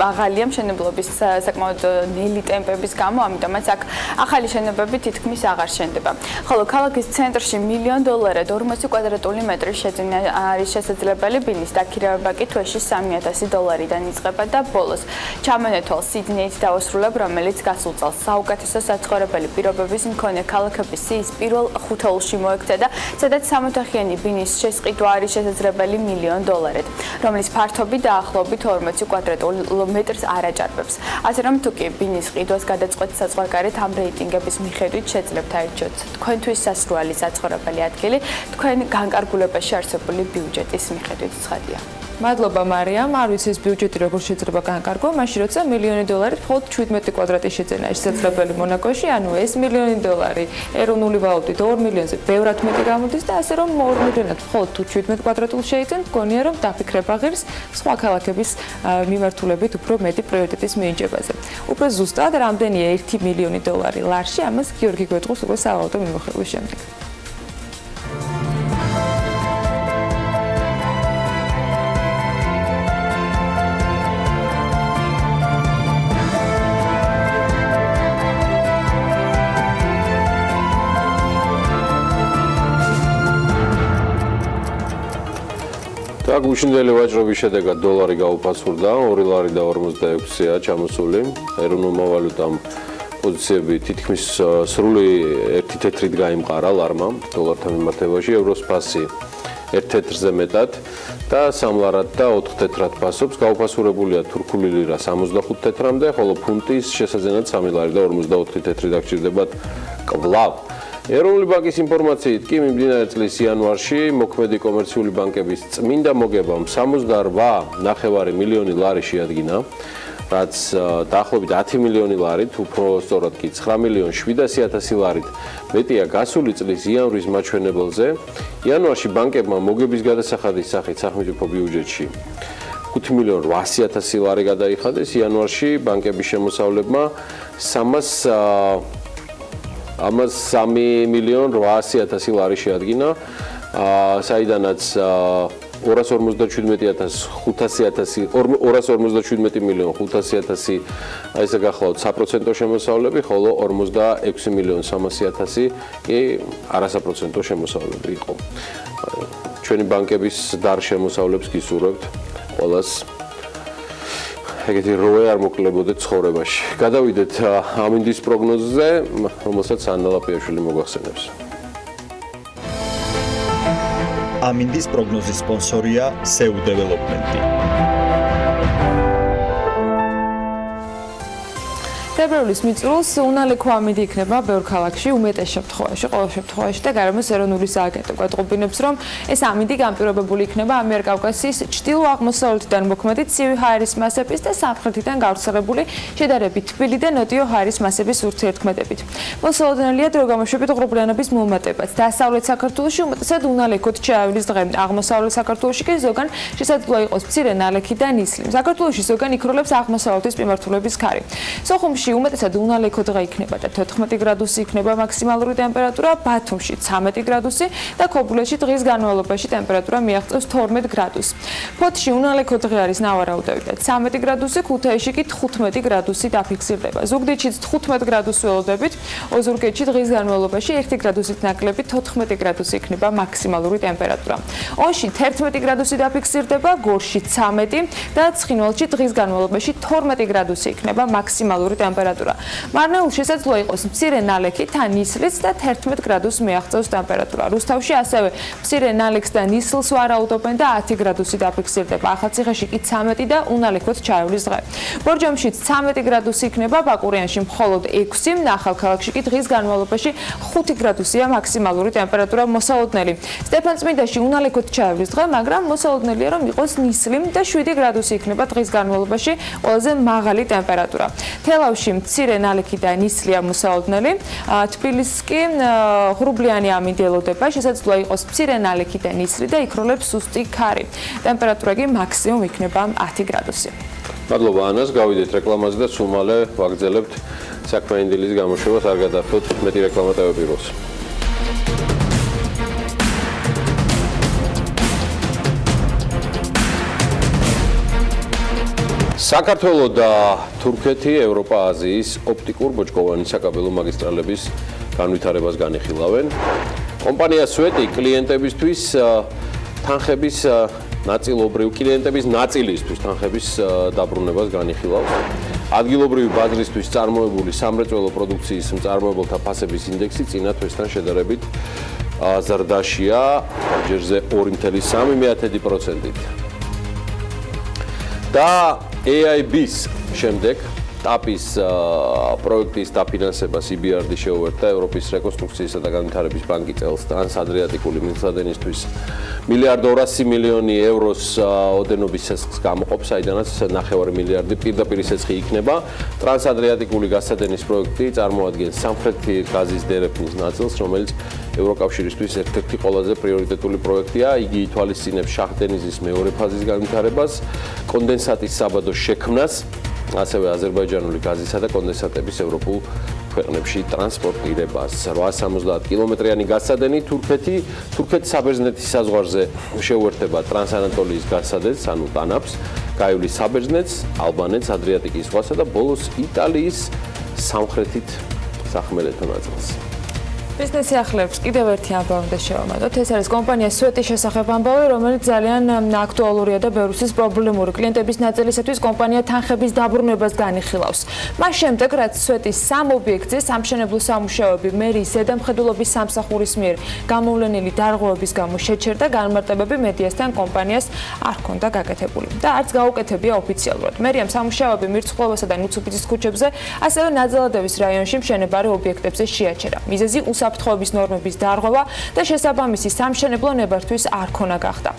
მაღალია მშენებლობის საკმაოდ ნელი ტემპების გამო, ამიტომაც აქ ახალი შენობები თითქმის აღარ შენდება. ხოლო ქალაქის ცენტრში $1,000,000-ად 40 კვადრატული მეტრის შეძენა არის შესაძლებელი, ბინის დაქირავება კი თვეში $3,000-დან იწყება და ბოლოს ჩამონეთვალ სიდნეით დავასრულებ, რომელიც გასულ წელს საუკეთესო საცხოვრებელი პირობების მქონე ქალაქების სიის პირველ ხუთეულში მოექცა და სადაც სამოთახიანი ბინის შესყიდვა არის შესაძლებელი $1,000,000-ად, რომლის ფართობი დაახლოებით 40 კვადრატულ მეტრს არ აჭარბებს. ასე რომ თუ კი ბინის ყიდვას გადაწყვეტთ საზღვარგარეთ, ამ რეიტინგების მიხედვით შეძლებთ აირჩიოთ თქვენთვის სასრული საცხოვრებელი ადგილი თქვენ განკარგულებაში არსებული ბიუჯეტის მიხედვით. ცხადია. მადლობა მარიამ, არ ვიცი ეს ბიუჯეტი როგორ შეიძლება განკარგო, მაშინ როცა $1,000,000 მხოლოდ 17 კვადრატი შეძენა შესაძლებელი მონაკოში, ანუ ეს $1,000,000 ეროვნული ვალუტით 2,000,000-ზე ბევრად მეტი გამოდის და ასე რომ 2,000,000-ად მხოლოდ თუ 17 კვადრატულ შეიძენთ, გონია რომ დაფიქრება ღირს სხვა ქალაქების მიმართულებით უფრო მეტი პრიორიტეტის მინიჭებაზე. უფრო ზუსტად რამდენია $1,000,000 ლარში, ამას გიორგი გვეტყვის უკვე საავადმყოფო მიმოხილვის შემდეგ. და გუშინდელი ვაჭრობის შედეგად დოლარი გაუფასურდა, $2.46-ია ჩამოსული. ეროვნულმა ვალუტამ პოზიციები თითქმის სრული 1 თეთრით გაიმყარა ლარმა დოლართან მიმართებაში, ევროს ფასი 1 თეთრზე მეტად და 3 ლარად და 4 თეთრად ფასობს. გაუფასურებულია თურქული ლირა 65 თეთრამდე, ხოლო ფუნტის შესაძენად 3 ლარი და 54 თეთრი დაგჭირდებათ კვლავ. ეროვნული ბანკის ინფორმაციით კი მიმდინარე წლის იანვარში მოქმედი კომერციული ბანკების წმინდა მოგებამ 68.9 მილიონი ლარი შეადგინა, რაც დაახლოებით 10 მილიონი ლარით, უფრო სწორად კი 9,700,000 ლარით მეტია გასული წლის იანვრის მაჩვენებელზე. იანვარში ბანკებმა მოგების გადასახადის სახით სახელმწიფო ბიუჯეტში 5,800,000 ლარი გადაიხადეს. იანვარში ბანკების შემოსავლებმა 3,800,000 ლარი შეადგინა, საიდანაც 247,500,000 ესე გახლავთ 3% შემოსავლები, ხოლო 46,300,000 კი არასაპროცენტო შემოსავლები იყო. ჩვენი ბანკების დარ შემოსავლებს გისურვებთ ყველას. ეგეთი როე არ მოკლებოდეთ ცხოვრებაში. გადავიდეთ ამინდის პროგნოზზე, რომელსაც ანნა ლაპიაშვილი მოგვახსენებს. ამინდის პროგნოზის სპონსორია SEU Development. თებერვლის მიწურულს უნალექო ამინდი იქნება ბევრ ქალაქში, უმეტეს შემთხვევაში, ყოველ შემთხვევაში და გარემოს ეროვნული სააგენტო გვატყობინებს, რომ ეს ამინდი განპირობებული იქნება ამიერკავკასიის ჩრდილო-აღმოსავლეთიდან მოქმედი ცივი ჰაერის მასების და სამხრეთიდან გავრცელებული შედარებით თბილი და ნოტიო ჰაერის მასების ურთიერთქმედებით. მოსალოდნელია დრო გამოშვებით ღრუბლიანობის მომატებაც. დასავლეთ საქართველოში უმეტესად უნალექოდ ჩაავლის დღე, აღმოსავლეთ საქართველოში კი ზოგან შესაძლოა იყოს მცირე ნალექი და ნისლი. საქართველოში ზოგან იქროლებს აღმოსავლეთის მიმართულების ქარი. სოხუმში გორში უმეტესად უნალექო დღე იქნება და 14 გრადუსი იქნება მაქსიმალური ტემპერატურა, ბათუმში 13 გრადუსი და ქობულეთში დღის განმავლობაში ტემპერატურა მიაღწევს 12 გრადუსს. ფოთში უნალექო დღე არის ნავარაუდევი და 13 გრადუსი, ქუთაისში კი 15 გრადუსი დაფიქსირდება. ზუგდიდშიც 15 გრადუსს ველოდებით, ოზურგეთში დღის განმავლობაში 1 გრადუსით ნაკლები 14 გრადუსი იქნება მაქსიმალური ტემპერატურა. ონში 11 გრადუსი დაფიქსირდება, გორში 13 და ცხინვალში დღის განმავლობაში 12 გრადუსი იქნება მაქსიმალური ტემპერატურა. მარნეულში შესაძლოა იყოს მცირე ნალექით ან ნისლიც და 11 გრადუსს მიაღწევს ტემპერატურა. რუსთავში ასევე მცირე ნალექს და ნისლს ვარაუდობენ და 10 გრადუსი დაფიქსირდება. ახალციხეში კი 13 და უნალექოდ ჩაევლის დღე. ბორჯომშიც 13 გრადუსი იქნება, ბაკურიანში მხოლოდ 6, ახალქალაქში კი დღის განმავლობაში 5 გრადუსია მაქსიმალური ტემპერატურა მოსალოდნელი. სტეფანწმინდაში უნალექოდ ჩაევლის დღე, მაგრამ მოსალოდნელია რომ იყოს ნისლი და 7 გრადუსი იქნება დღის განმავლობაში ყველაზე მაღალი ტემპერატურა. თელავში მცირე ნალექი და ნისლია მოსალოდნელი, თბილისს კი ღრუბლიანი ამინდი ელოდება, შესაძლოა იყოს მცირე ნალექი და ნისლი და იქროლებს სუსტი ქარი. ტემპერატურა კი მაქსიმუმ იქნება 10 გრადუსი. მადლობა ანას, გავიდეთ რეკლამაზე და სულ მალე ვაგრძელებთ საქმიანი დილის გამოშვებას, არ გადახვდეთ მეტი რეკლამა TV პიროს. საქართველო და თურქეთი ევროპა-აზიის ოპტიკურ-ბოჭკოვანი საკაბელო მაგისტრალების განვითარებას განიხილავენ. კომპანია სვეტი კლიენტებისთვის თანხების ნაწილობრივ კლიენტების ნაწილისთვის თანხების დაბრუნებას განიხილავს. ადგილობრივი ბაზრისთვის წარმოებული სამრეწველო პროდუქციის მწარმოებელთა ფასების ინდექსი წინა თვესთან შედარებით ზრდაშია ჯერზე 2.3%-ით. და AIB-ს შემდეგ ტაპის პროექტის დაფინანსებას EBRD შეუერთდა ევროპის რეკონსტრუქციისა და განვითარების ბანკი წელს ტრანსადრიატიკული მილსადენისთვის $1.2 მილიარდი ევროს ოდენობის ცეცხლს გამოყოფს, საიდანაც 9 მილიარდი პირდაპირ ცეცხლი იქნება. ტრანსადრიატიკული გასადენის პროექტი წარმოადგენს სამხრეთი გაზის დერეფნის ნაწილს, რომელიც ევროკავშირისთვის ერთ-ერთი ყველაზე პრიორიტეტული პროექტია. იგი ითვალისწინებს შაჰ-დენიზის მეორე ფაზის განვითარებას, კონდენსატის საბადოს შექმნას, ასევე აზერბაიჯანული გაზისა და კონდენსატების ევროპულ ქვეყნებში ტრანსპორტირებას. 870 კილომეტრიანი გასადენი თურქეთის საბერძნეთის საზღვარზე შეუერთდება ტრანსანატოლიის გასადენს, ანუ ტანაფს, გაივლის საბერძნეთს, ალბანეთს, ადრიატიკის ზღვასა და ბოლოს იტალიის სამხრეთით სახმელეთო ნაწილს. ბიზნესი ახლებს კიდევ ერთი ამბავი და შევამატოთ. ეს არის კომპანია სვეტის შესახებ ამბავი, რომელიც ძალიან აქტუალურია და ბევრისთვის პრობლემური. კლიენტების ნაწილისათვის კომპანია თანხების დაბრუნებას განიხილავს. მას შემდეგ, რაც სვეტის 3 ობიექტზე სამშენებლო სამუშაოები მერიის ზედამხედველობის სამსახურის მიერ გამოვლენილი დარღვევების გამო შეჩერდა, განმარტებები მედიასთან კომპანიას არ ჰქონდა გაკეთებული და არც გაუკეთებია ოფიციალურად. მერიამ სამუშაოები მირცხვილებასა და ნუცუბიძის ქუჩებზე, ასევე ნაძალადევის რაიონში მშენებარე ობიექტებზე შეაჩერა. მიზეზი უსაფრთხოების ნორმების დარღვევა და შესაბამისი სამშენებლო ნებართვის არ ქონა გახდა.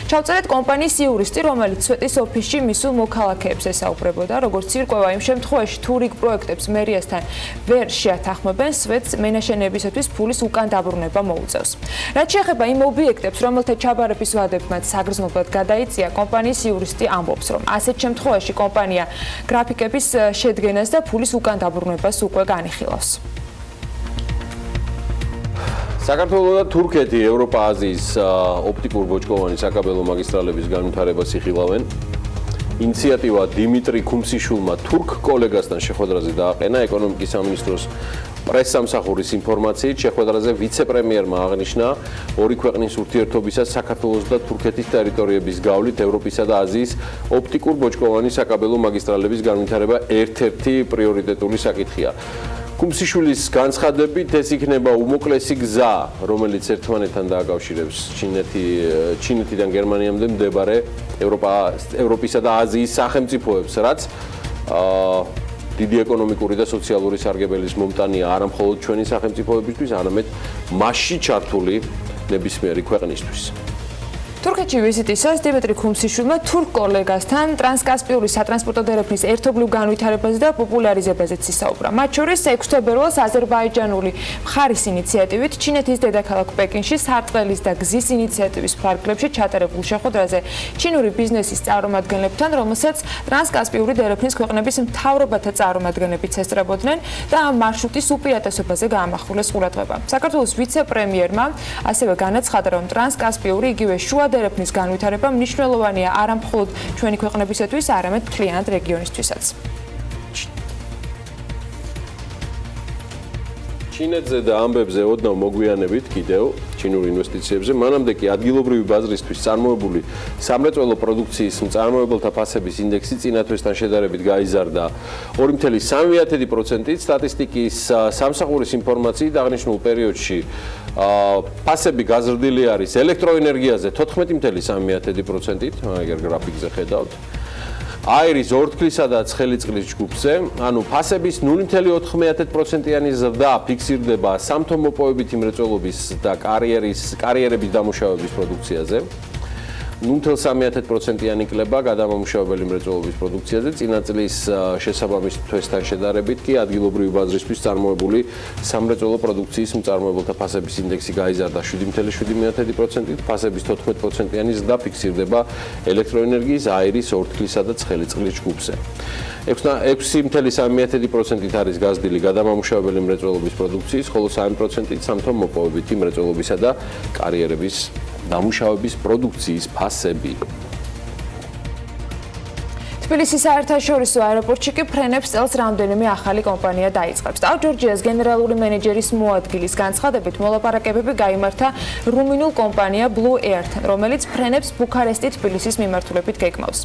ჩავწერეთ კომპანიის იურისტი, რომელიც სვეტის ოფისში მისულ მოქალაქეებს ესაუბრებოდა, როგორც ირკვევა იმ შემთხვევაში, თუ რიგ პროექტებს მერიასთან ვერ შეათანხმებენ, სვეტს მენაშენებისათვის ფულის უკან დაბრუნება მოუწევს. რაც შეეხება იმ ობიექტებს, რომელთა ჩაბარების ვადები მათ საგრძნობლად გადაიწია, კომპანიის იურისტი ამბობს, რომ ასეთ შემთხვევაში კომპანია გრაფიკების შედგენას და ფულის უკან დაბრუნებას უკვე განიხილავს. საქართველო და თურქეთი ევროპა-აზიის ოპტიკურ-ბოჭკოვანი საკაბელო მაგისტრალების განვითარებას იხილავენ. ინიციატივა დიმიტრი ქუმსიშვილმა თურქ კოლეგასთან შეხვედრაზე დააყენა. ეკონომიკის სამინისტროს პრესსამსახურის ინფორმაციით, შეხვედრაზე ვიცე-პრემიერმა აღნიშნა ორი ქვეყნის ურთიერთობისას საქართველოს და თურქეთის ტერიტორიების გავლით ევროპისა და აზიის ოპტიკურ-ბოჭკოვანი საკაბელო მაგისტრალების განვითარება ერთ-ერთი პრიორიტეტული საკითხია. ქუმსიშვილის განცხადებით, ეს იქნება უმოკლესი გზა, რომელიც ერთმანეთთან დააკავშირებს ჩინეთიდან გერმანიამდე მდებარე ევროპისა და აზიის სახელმწიფოებს, რაც დიდი ეკონომიკური და სოციალური სარგებელის მომტანია არა მხოლოდ ჩვენი სახელმწიფოებისთვის, არამედ მასში ჩართული ნებისმიერი ქვეყნისთვის. თურქეთში ვიზიტისას დიმიტრი ქუმსიშვილმა თურქ კოლეგასთან ტრანსკასპიური სატრანსპორტო დერეფნის ერთობლივ განვითარებაზე და პოპულარიზებაზე ისაუბრა. მათ შორის 6 თებერვალს აზერბაიჯანული მხარის ინიციატივით ჩინეთის დედაქალაქ პეკინში სარტყელის და გზის ინიციატივის ფარგლებში ჩატარებულ შეხვედრაზე ჩინური ბიზნესის წარმომადგენლებთან, რომელსაც ტრანსკასპიური დერეფნის ქვეყნების მთავრობათა წარმომადგენლებიც ესწრებოდნენ და ამ მარშრუტის უპირატესობაზე გაამახვილეს ყურადღება. საქართველოს ვიცე-პრემიერმა ასევე განაცხადა, რომ ტრანსკასპიური იგივე შუა დერეფნის განვითარება მნიშვნელოვანია არა მხოლოდ ჩვენი ქვეყნებისათვის, არამედ მთლიანად რეგიონისთვისაც. ჩინეთზე და ამბებზე ოდნავ მოგვიანებით კიდევ ჩინურ ინვესტიციებზე, მანამდე კი ადგილობრივი ბაზრისთვის წარმოებული სამრეწველო პროდუქციის მწარმოებელთა ფასების ინდექსი წინა თვესთან შედარებით გაიზარდა 2.3%-ით. სტატისტიკის სამსახურის ინფორმაციით აღნიშნულ პერიოდში ფასები გაზრდილი არის ელექტროენერგიაზე 14.3%-ით, ეგერ გრაფიკზე ხედავთ. აირის ორთქლისა და ცხელი წყლის ჯგუფზე, ანუ ფასების 0.4%-იანი ზრდა ფიქსირდება სამთო-მოპოვებითი მრეწველობის და კარიერების დამუშავების პროდუქციაზე. 0.3%-იანი კლება გადამამუშავებელი მრეწველობის პროდუქციაზე, წინა წლის შესაბამის თვესთან შედარებით კი ადგილობრივი ბაზრისთვის წარმოებული სამრეწველო პროდუქციის მწარმოებელთა ფასების ინდექსი გაიზარდა 7.7%-ით, ფასების 14%-იანი ზრდა ფიქსირდება ელექტროენერგიის, აირის, ორთქლისა და ცხელი წყლის ჯგუფზე. 6.3%-ით არის გაზრდილი გადამამუშავებელი მრეწველობის პროდუქციის, ხოლო 3%-ით სამთო-მოპოვებითი მრეწველობისა და კარიერების დამუშავების პროდუქციის ფასები. თბილისის საერთაშორისო აეროპორტში კი ფრენებს წელს რამდენიმე ახალი კომპანია დაიწყებს. Dow Georgia's გენერალური მენეჯერის მოადგილის განცხადებით, მოლაპარაკებები გაიმართა რუმინულ კომპანია Blue Air-თან, რომელიც ფრენებს ბუქარესტი-თბილისის მიმართულებით გეგმავს.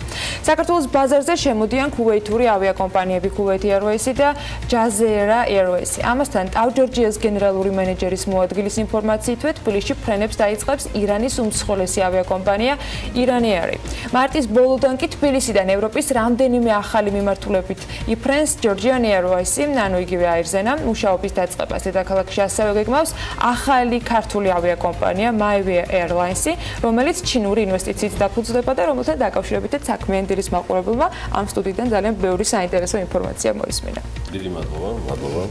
საქართველოს ბაზარზე შემოდიან ქუვეითური ავიაკომპანიები Kuwait Airways და Jazeera Airways. ამასთან Dow Georgia's გენერალური მენეჯერის მოადგილის ინფორმაციითვე თბილისში ფრენებს დაიწყებს ირანის უმსხვილესი ავიაკომპანია Iran Air. მარტის ბოლოდან კი თბილისიდან ევროპის რამდენიმე ახალი მიმართულებით იფრენს Georgian Airways-ი, ანუ იგივე აირზენა, მუშაობის დაწყებას დედაქალაქში ასევე გეგმავს ახალი ქართული ავიაკომპანია Maivia Airlines-ი, რომელიც ჩინური ინვესტიციით დაფუძნდება და რომელთან დაკავშირებითაც საქმიანი დილის მაყურებელმა ამ სტუდიიდან ძალიან ბევრი საინტერესო ინფორმაცია მოისმინა. დიდი მადლობა.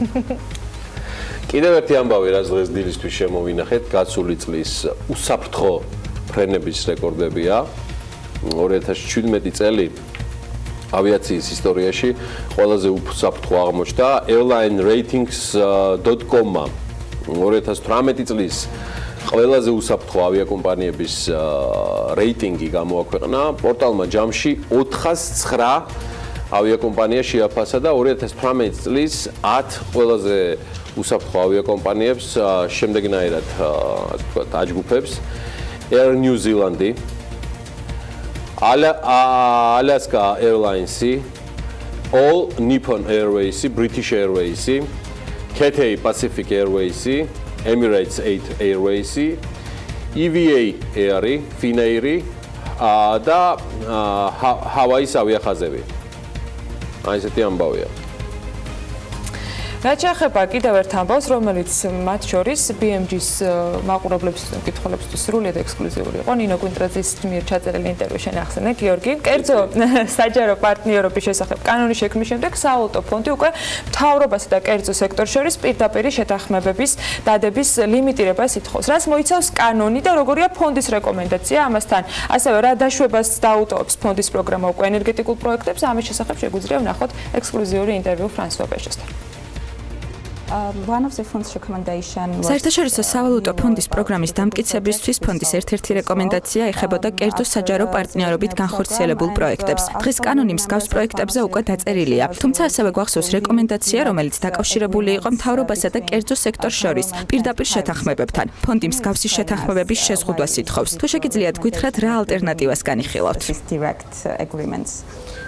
კიდევ ერთი ამბავი, რაც დღეს დილისთვის შემოვინახეთ, გასული წლის უსაფრთხო ფრენების რეკორდებია. 2017 წელი ავიაციის ისტორიაში ყველაზე უსაფრთხო აღმოჩნდა airlineratings.com-მა 2018 წლის ყველაზე უსაფრთხო ავიაკომპანიების რეიტინგი გამოაქვეყნა. პორტალმა ჯამში 409 ავიაკომპანია შეაფასა და 2018 წლის 10 ყველაზე უსაფრთხო ავიაკომპანიებს შემდეგნაირად აჯგუფებს: Air New Zealand, Alaska Airlines, All Nippon Airways, British Airways, Cathay Pacific Airways, Emirates Airways, EVA Air, Finnair და Hawaii's ავიახაზები. აი ესეთი ამბავია. რაც შეეხება კიდევ ერთ ამბავს, რომელიც მათ შორის BMG-ს მაყურებლებს კითხულებს სრულად ექსკლუზიური იყო. ნინო კვინტრაძის მიერ ჩაწერილი ინტერვიუ შენ ახსენე, გიორგი. კერძო საჯარო პარტნიორობის შესახებ კანონის შექმნის შემდეგ საავტო ფონდი უკვე მთავრობასა და კერძო სექტორს შორის პირდაპირ შეთანხმებების დადების ლიმიტირებას ითხოვს. რაც მოიცავს კანონი და როგორია ფონდის რეკომენდაცია ამასთან. ასევე რა დაშვებას დაუტოვებს ფონდის პროგრამა უკვე ენერგეტიკულ პროექტებს, ამის შესახებ შეგვიძლია ვნახოთ ექსკლუზიური ინტერვიუ ფრანსუა ბეჟესთან. საერთაშორისო სავალუტო ფონდის პროგრამის დამტკიცებისთვის ფონდის ერთ-ერთი რეკომენდაცია ეხებოდა კერძო საჯარო პარტნიორობით განხორციელებულ პროექტებს. დღეს კანონი მსგავს პროექტებზე უკვე დაწერილია, თუმცა ასევე გვახსოვს რეკომენდაცია, რომელიც დაკავშირებული იყო მთავრობასა და კერძო სექტორს შორის პირდაპირ შეთანხმებებთან. ფონდი მსგავსი შეთანხმებების შეზღუდვას ითხოვს. თუ შეგიძლიათ გითხრათ, რა ალტერნატივას განიხილავთ?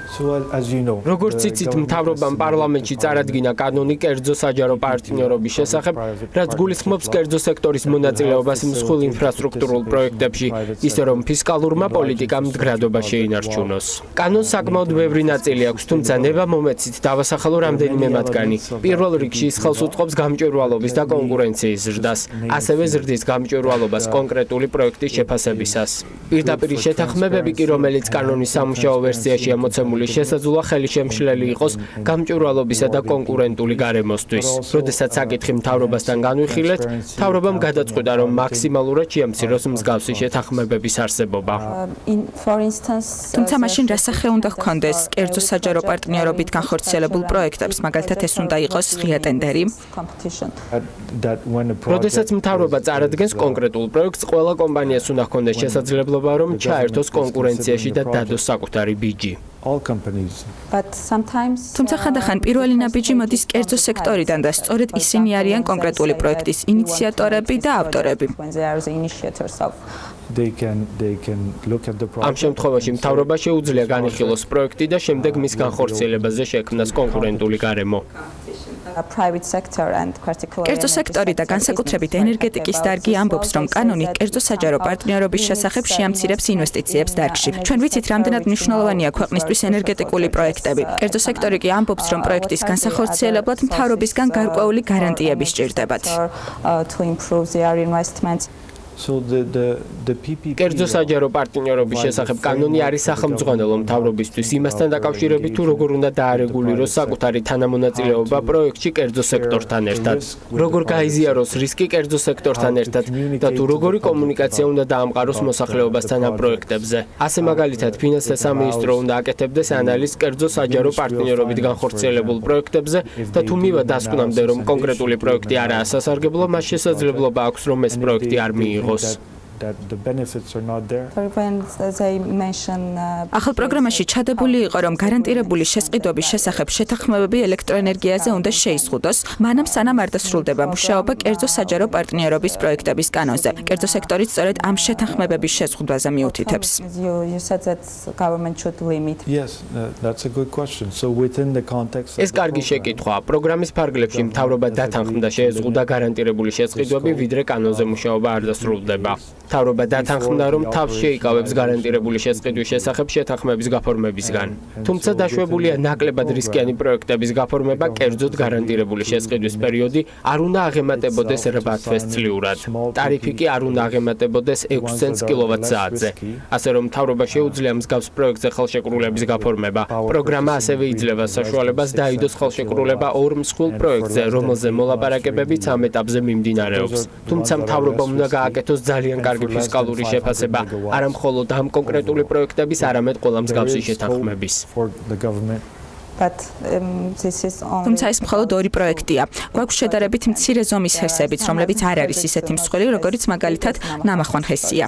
როგორც იცით, მთავრობამ პარლამენტში წარადგინა კანონი კერძო საჯარო პარტნიორობის შესახებ, რაც გულისხმობს კერძო სექტორის მონაწილეობას მსხვილ ინფრასტრუქტურულ პროექტებში, ისე რომ ფისკალურმა პოლიტიკამ მდგრადობა შეინარჩუნოს. კანონს საკმაოდ ბევრი ნაწილი აქვს, თუმცა ნება მომეცით დავასახელო რამდენიმე მათგანი. პირველ რიგში ის ხელს უწყობს გამჭვირვალობის და კონკურენციის ზრდას, ასევე ზრდის გამჭვირვალობას კონკრეტული პროექტის შეფასებისას. პირდაპირ შეთანხმებები კი, რომელიც კანონის სამუშაო ვერსიაშია მოცემული, შესაძლოა ხელშემშლელი იყოს გამჭვირვალობისა და კონკურენტული გარემოსთვის. როდესაც საკითხი მთავრობასთან განვიხილეთ, მთავრობამ გადაწყვიტა, რომ მაქსიმალურად შეამციროს მსგავსი შეთანხმებების არსებობა. თუმცა მაშინ რასახე უნდა ჰქონდეს კერძო საჯარო პარტნიორობით განხორციელებულ პროექტებს, მაგალითად ეს უნდა იყოს ღია ტენდერი. როდესაც მთავრობა წარადგენს კონკრეტულ პროექტს, ყველა კომპანიას უნდა ჰქონდეს შესაძლებლობა, რომ ჩაერთოს კონკურენციაში და დადოს საკუთარი ბიჯი. თუმცა ხანდახან პირველი ნაბიჯი მოდის კერძო სექტორიდან და სწორედ ისინი არიან კონკრეტული პროექტის ინიციატორები და ავტორები. ამ შემთხვევაში მთავრობა შეუძლია განიხილოს პროექტი და შემდეგ მის განხორციელებაზე შექმნას კონკურენტული გარემო. კერძო სექტორი და განსაკუთრებით ენერგეტიკის დარგი ამბობს, რომ კანონი კერძო საჯარო პარტნიორობის შესახებ შეამცირებს ინვესტიციებს დარგში. ჩვენ ვიცით, რამდენად მნიშვნელოვანია ქვეყნისთვის ენერგეტიკული პროექტები. კერძო სექტორი კი ამბობს, რომ პროექტის განსახორციელებლად მთავრობისგან გარკვეული გარანტიები სჭირდებათ. კერძო საჯარო პარტნიორობის შესახებ კანონი არის სახელმძღვანელო მთავრობისთვის იმასთან დაკავშირებით, თუ როგორ უნდა დაარეგულიროს საკუთარი თანამონაწილეობა პროექტში კერძო სექტორთან ერთად, როგორ გაიზიაროს რისკი კერძო სექტორთან ერთად და თუ როგორი კომუნიკაცია უნდა დაამყაროს მოსახლეობასთან ამ პროექტებზე. ასე მაგალითად, ფინანსთა სამინისტრო უნდა აკეთებდეს ანალიზს კერძო საჯარო პარტნიორობით განხორციელებულ პროექტებზე და თუ მივა დასკვნამდე, რომ კონკრეტული პროექტი არაა სასარგებლო, მას შესაძლებლობა აქვს, რომ ეს პროექტი არ მიიღოს. ახალ პროგრამაში ჩადებული იყო, რომ გარანტირებული შესყიდვების შესახებ შეთანხმებები ელექტროენერგიაზე უნდა შეიზღუდოს, მანამ სანამ არ დასრულდება მუშაობა კერძო საჯარო პარტნიორობის პროექტების კანონზე. კერძო სექტორი სწორედ ამ შეთანხმებების შეზღუდვაზე მიუთითებს. ეს კარგი შეკითხვაა. პროგრამის ფარგლებში მთავრობა დათანხმდა შეეზღუდა გარანტირებული შესყიდვები, ვიდრე კანონზე მუშაობა არ დასრულდება. მთავრობა დათანხმდა, რომ თავს შეიკავებს გარანტირებული შესყიდვის შესახებ შეთანხმების გაფორმებისგან. თუმცა დაშვებულია ნაკლებად რისკიანი პროექტების გაფორმება, კერძოდ გარანტირებული შესყიდვის პერიოდი არ უნდა აღემატებოდეს 8 თვეს წლიურად. ტარიფი კი არ უნდა აღემატებოდეს 6 ცენტს კილოვატ-საათზე. ასე რომ მთავრობა შეუძლია მსგავს პროექტზე ხელშეკრულების გაფორმება. პროგრამა ასევე იძლევა საშუალებას დაიდოს ხელშეკრულება ორ მსხვილ პროექტზე, რომელზე მოლაპარაკებებიც ამ ეტაპზე მიმდინარეობს. თუმცა მთავრობამ უნდა გააკეთოს ძალიან კარგი ფისკალური შეფასება, არა მხოლოდ ამ კონკრეტული პროექტების, არამედ ყველა მსგავსი შეთანხმების. თუმცა ეს მხოლოდ ორი პროექტია. გვაქვს შედარებით მცირე ზომის ჰესებიც, რომლებიც არ არის ისეთი მსხვილი, როგორიც მაგალითად ნამახვან ჰესია.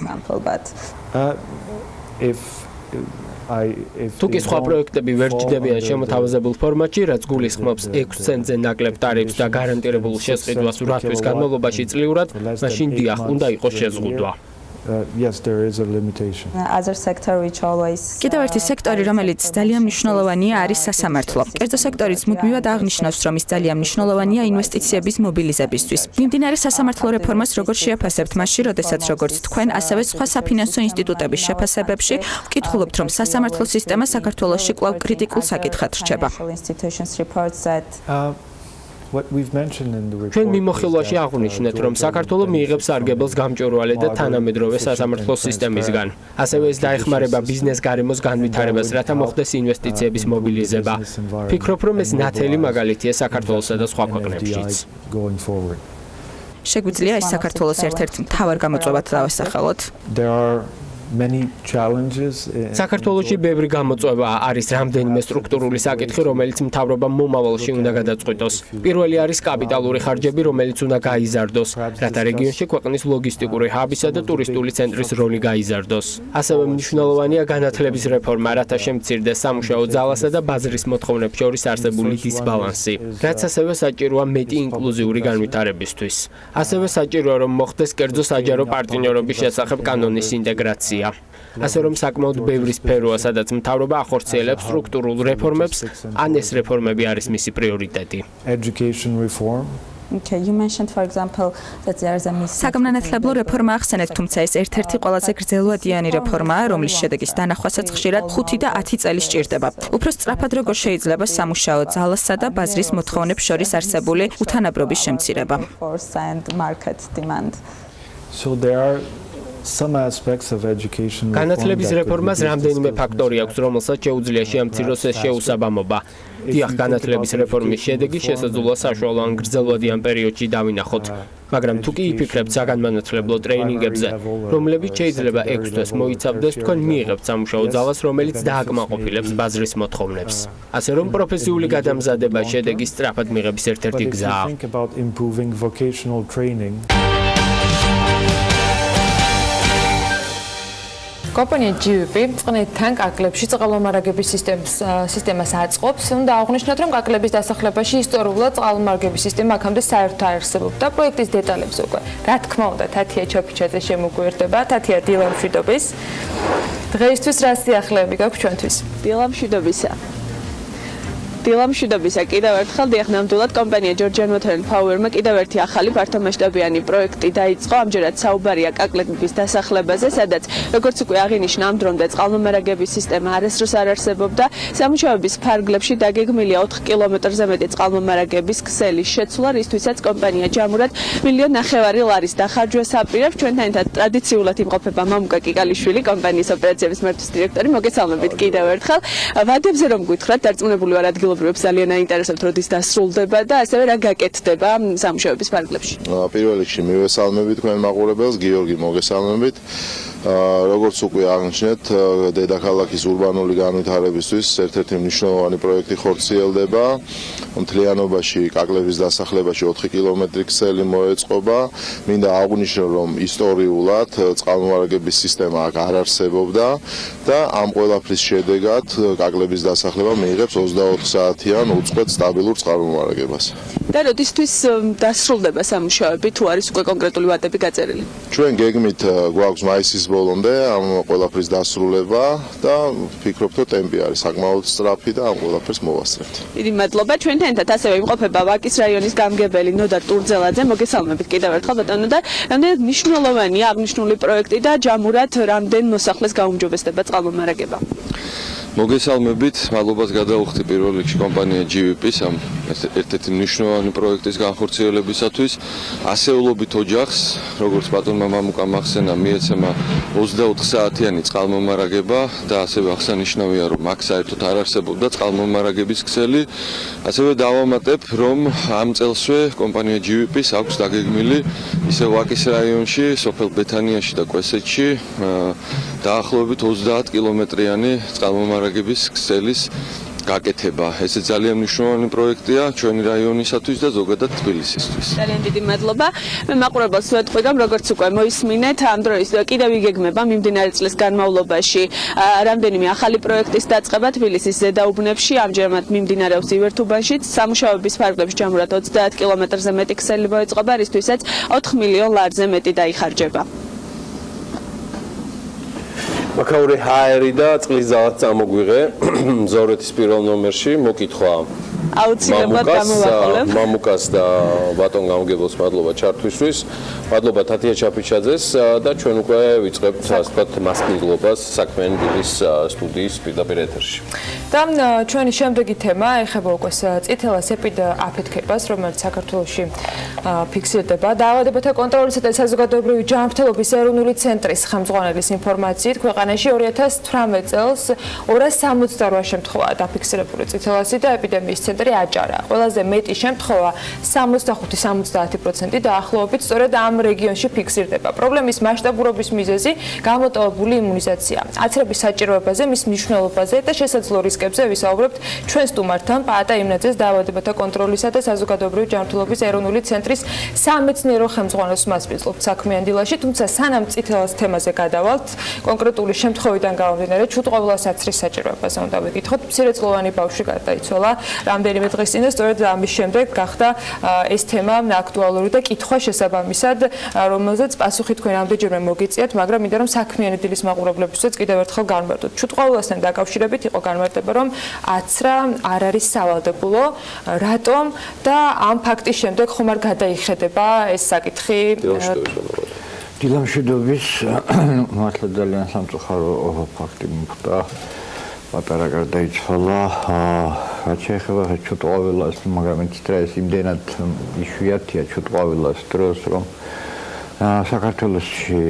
თუკი სხვა პროექტები ვერ ჯდებიან შემოთავაზებულ ფორმატში, რაც გულისხმობს 6 ცენტზე ნაკლებ ტარიფს და გარანტირებულ შესყიდვას 8 თვის განმავლობაში წლიურად, მაშინ დიახ, უნდა იყოს შეზღუდვა. კიდევ ერთი სექტორი, რომელიც ძალიან მნიშვნელოვანია, არის სასამართლო. კერძო სექტორიც მუდმივად აღნიშნავს, რომ ის ძალიან მნიშვნელოვანია ინვესტიციების მობილიზებისთვის. მიმდინარე სასამართლო რეფორმას როგორ შეაფასებთ მაშინ, როდესაც როგორც თქვენ, ასევე სხვა საფინანსო ინსტიტუტების შეფასებებში ვკითხულობთ, რომ სასამართლო სისტემა საქართველოში კვლავ კრიტიკულ საკითხად რჩება. ჩვენ მიმოხილვაში აღვნიშნეთ, რომ საქართველო მიიღებს სარგებელს გამჭვირვალე და თანამედროვე სასამართლო სისტემისგან. ასევე ეს დაეხმარება ბიზნეს გარემოს განვითარებას, რათა მოხდეს ინვესტიციების მობილიზება. ფიქრობ, რომ ეს ნათელი მაგალითია საქართველოსა და სხვა ქვეყნებშიც. შეგვიძლია ეს საქართველოს ერთ-ერთ მთავარ გამოწვევად დავასახელოთ. საქართველოში ბევრი გამოწვევა არის რამდენიმე სტრუქტურული საკითხი, რომელიც მთავრობამ მომავალში უნდა გადაწყვიტოს. პირველი არის კაპიტალური ხარჯები, რომელიც უნდა გაიზარდოს, რათა რეგიონში ქვეყნის ლოგისტიკური ჰაბისა და ტურისტული ცენტრის როლი გაიზარდოს. ასევე მნიშვნელოვანია განათლების რეფორმა, რათა შემცირდეს სამუშაო ძალასა და ბაზრის მოთხოვნებს შორის არსებული დისბალანსი, რაც ასევე საჭიროა მეტი ინკლუზიური განვითარებისთვის. ასევე საჭიროა, რომ მოხდეს კერძო საჯარო პარტნიორობის შესახებ კანონის ინტეგრაცია. ასე რომ საკმაოდ ბევრი სფეროა, სადაც მთავრობა ახორციელებს სტრუქტურულ რეფორმებს, ან ეს რეფორმები არის მისი პრიორიტეტი. საგანმანათლებლო რეფორმა ახსენეთ, თუმცა ეს ერთ-ერთი ყველაზე გრძელვადიანი რეფორმაა, რომლის შედეგის დანახვასაც ხშირად 5 და 10 წელი სჭირდება. უფრო სწრაფად როგორ შეიძლება სამუშაო ძალასა და ბაზრის მოთხოვნებს შორის არსებული უთანაბრობის შემცირება. განათლების რეფორმას რამდენიმე ფაქტორი აქვს, რომელსაც შეუძლია შეამციროს ეს შეუსაბამობა. დიახ, განათლების რეფორმის შედეგი შესაძლოა საშუალო ან გრძელვადიან პერიოდში დავინახოთ, მაგრამ თუ კი იფიქრებთ საგანმანათლებლო ტრეინინგებზე, რომლებიც შეიძლება 6 თვეს მოიცავდეს, თქვენ მიიღებთ სამუშაო ძალას, რომელიც დააკმაყოფილებს ბაზრის მოთხოვნებს. ასე რომ პროფესიული გადამზადება შედეგის სწრაფად მიღების ერთ-ერთი გზაა. კომპანია GVP წყნეთთან კაკლებში წყალმომარაგების სისტემას აწყობს. უნდა აღვნიშნოთ, რომ კაკლების დასახლებაში ისტორიულად წყალმომარაგების სისტემა აქამდე საერთოდ არ არსებობდა. პროექტის დეტალებზე უკვე, რა თქმა უნდა, თათია ჩოფიჩაძე შემოგვიერთდება. თათია, დილა მშვიდობის. დღეისთვის რა სიახლეები გაქვს ჩვენთვის? დილა მშვიდობისა. დილა მშვიდობისა, კიდევ ერთხელ დიახ, ნამდვილად კომპანია Georgian Water and Power-მა კიდევ ერთი ახალი ფართომასშტაბიანი პროექტი დაიწყო. ამჯერად საუბარია კაკლების დასახლებაზე, სადაც როგორც უკვე აღინიშნა, ამ დრომდე წყალმომარაგების სისტემა არასდროს არ არსებობდა. სამუშაოების ფარგლებში დაგეგმილია 4 კილომეტრზე მეტი წყალმომარაგების ქსელის შეცვლა, რისთვისაც კომპანია ჯამურად 1,5 მილიონ ლარის დახარჯვას აპირებს. ჩვენთან ერთად ტრადიციულად იმყოფება მამუკა კიკალიშვილი, კომპანიის ოპერაციების მართვის დირექტორი. მოგესალმებით კიდევ ერთხელ. ვადებზე რომ გითხრათ, დარწმუნებული ვარ ადგილობრივებს ძალიან აინტერესებთ, როდის დასრულდება და ასევე რა გაკეთდება სამუშაოების ფარგლებში. პირველ რიგში მივესალმებით თქვენ მაყურებელს, გიორგი მოგესალმებით. როგორც უკვე აღნიშნეთ, დედაქალაქის ურბანული განვითარებისთვის ერთ-ერთი მნიშვნელოვანი პროექტი ხორციელდება. მთლიანობაში კაკლების დასახლებაში 4 კილომეტრი ქსელი მოეწყობა. მინდა აღვნიშნო, რომ ისტორიულად წყალმომარაგების სისტემა აქ არ არსებობდა და ამ ყველაფრის შედეგად კაკლების დასახლება მიიღებს 24 საათიან უწყვეტ სტაბილურ წყალმომარაგებას. და როდისთვის დასრულდება სამუშაოები, თუ არის უკვე კონკრეტული ვადები გაწერილი? ჩვენ გეგმით გვაქვს მაისის ბოლომდე ამ ყველაფრის დასრულება და ვფიქრობთ, რომ ტემპი არის საკმაოდ სწრაფი და ამ ყველაფერს მოვასწრებთ. დიდი მადლობა. ჩვენთან ერთად ასევე იმყოფება ვაკის რაიონის გამგებელი ნოდარ ტურძელაძე. მოგესალმებით კიდევ ერთხელ ბატონო და რამდენად მნიშვნელოვანია აღნიშნული პროექტი და ჯამურად რამდენ მოსახლეს გაუმჯობესდება წყალმომარაგება? მოგესალმებით, მადლობას გადავუხდი პირველ რიგში კომპანია GVP-ს ამ ერთ-ერთი მნიშვნელოვანი პროექტის განხორციელებისათვის. ასეულობით ოჯახს, როგორც ბატონმა მამუკამ ახსენა, მიეცემა 24 საათიანი წყალმომარაგება და ასევე აღსანიშნავია, რომ აქ საერთოდ არ არსებობდა წყალმომარაგების ქსელი. ასევე დავამატებ, რომ ამ წელსვე კომპანია GVP-ს აქვს დაგეგმილი ისე ვაკის რაიონში, სოფელ ბეთანიაში და კვესეთში დაახლოებით 30 კილომეტრიანი წყალმომარაგების ქსელის გაკეთება. ეს ძალიან მნიშვნელოვანი პროექტია ჩვენი რაიონისათვის და ზოგადად თბილისისთვის. ძალიან დიდი მადლობა. მე მაყურებელს ვეთქვი, რომ როგორც უკვე მოისმინეთ, ამ დროის კიდევ იგეგმება მიმდინარე წლის განმავლობაში რამდენიმე ახალი პროექტის დაწყება თბილისის ზედაუბნებში, ამჯერად მიმდინარეობს ივერთუბანშიც. სამუშაოების ფარგლებში ჯამურად 30 კილომეტრზე მეტი ქსელი მოეწყობა, რისთვისაც 4 მილიონ ლარზე მეტი დაიხარჯება. მაქაური ჰაერი და წყლის ძალაც წამოგვიღე ზორეთის პირველ ნომერში მოკითხვა აუცილებლად გამოვაყოლებ. მამუკას და ბატონ გამგებელს მადლობა ჩართვისთვის. მადლობა თათია ჩაფიჩაძეს და ჩვენ უკვე ვიწყებთ ასე ვთქვათ მასპინძლობას საქმიანი დილის სტუდიის პირდაპირ ეთერში. და ჩვენი შემდეგი თემა ეხება უკვე წითელას აფეთქებას, რომელიც საქართველოში ფიქსირდება. დაავადებათა კონტროლისა და საზოგადოებრივი ჯანმრთელობის ეროვნული ცენტრის ხელმძღვანელის ინფორმაციით, ქვეყანაში 2018 წელს 268 შემთხვევაა დაფიქსირებული წითელასი და ეპიდემიის ცენტრი აჭარა. ყველაზე მეტი შემთხვევა 65-70% დაახლოებით სწორედ ამ რეგიონში ფიქსირდება. პრობლემის მასშტაბურობის მიზეზი გამოტოვებული იმუნიზაცია. აცრების საჭიროებაზე, მის მნიშვნელობაზე და შესაძლო რისკებზე ვისაუბრებთ ჩვენ სტუმართან პაატა იმნაძეს დაავადებათა კონტროლისა და საზოგადოებრივი ჯანმრთელობის ეროვნული ცენტრის სამეცნიერო ხელმძღვანელს მასპინძლობთ საქმიან დილაში, თუმცა სანამ წითელას თემაზე გადავალთ, კონკრეტული შემთხვევიდან გამომდინარე, ჩუტყოვილას აცრის საჭიროებაზე უნდა ვიკითხოთ. მცირეწლოვანი ბავშვი გარდაიცვალა. რამდენიმე დღის წინ და სწორედ ამის შემდეგ გახდა ეს თემა აქტუალური და კითხვა შესაბამისად, რომელზეც პასუხი თქვენ ამდენჯერმე მოგიწიათ, მაგრამ მინდა რომ საქმიანი დილის მაყურებლებისთვის კიდევ ერთხელ განმარტოთ. ჩუტყავილასთან დაკავშირებით იყო განმარტება, რომ აცრა არ არის სავალდებულო, რატომ და ამ ფაქტის შემდეგ ხომ არ გადაიხედება ეს საკითხი? დილა მშვიდობის, მართლა ძალიან სამწუხარო ფაქტი მოხდა. პატარა გარდაიცვალა. რაც შეეხება ჩუტყავილას, მაგრამ ეს იმდენად იშვიათია ჩუტყავილას დროს, რომ საქართველოში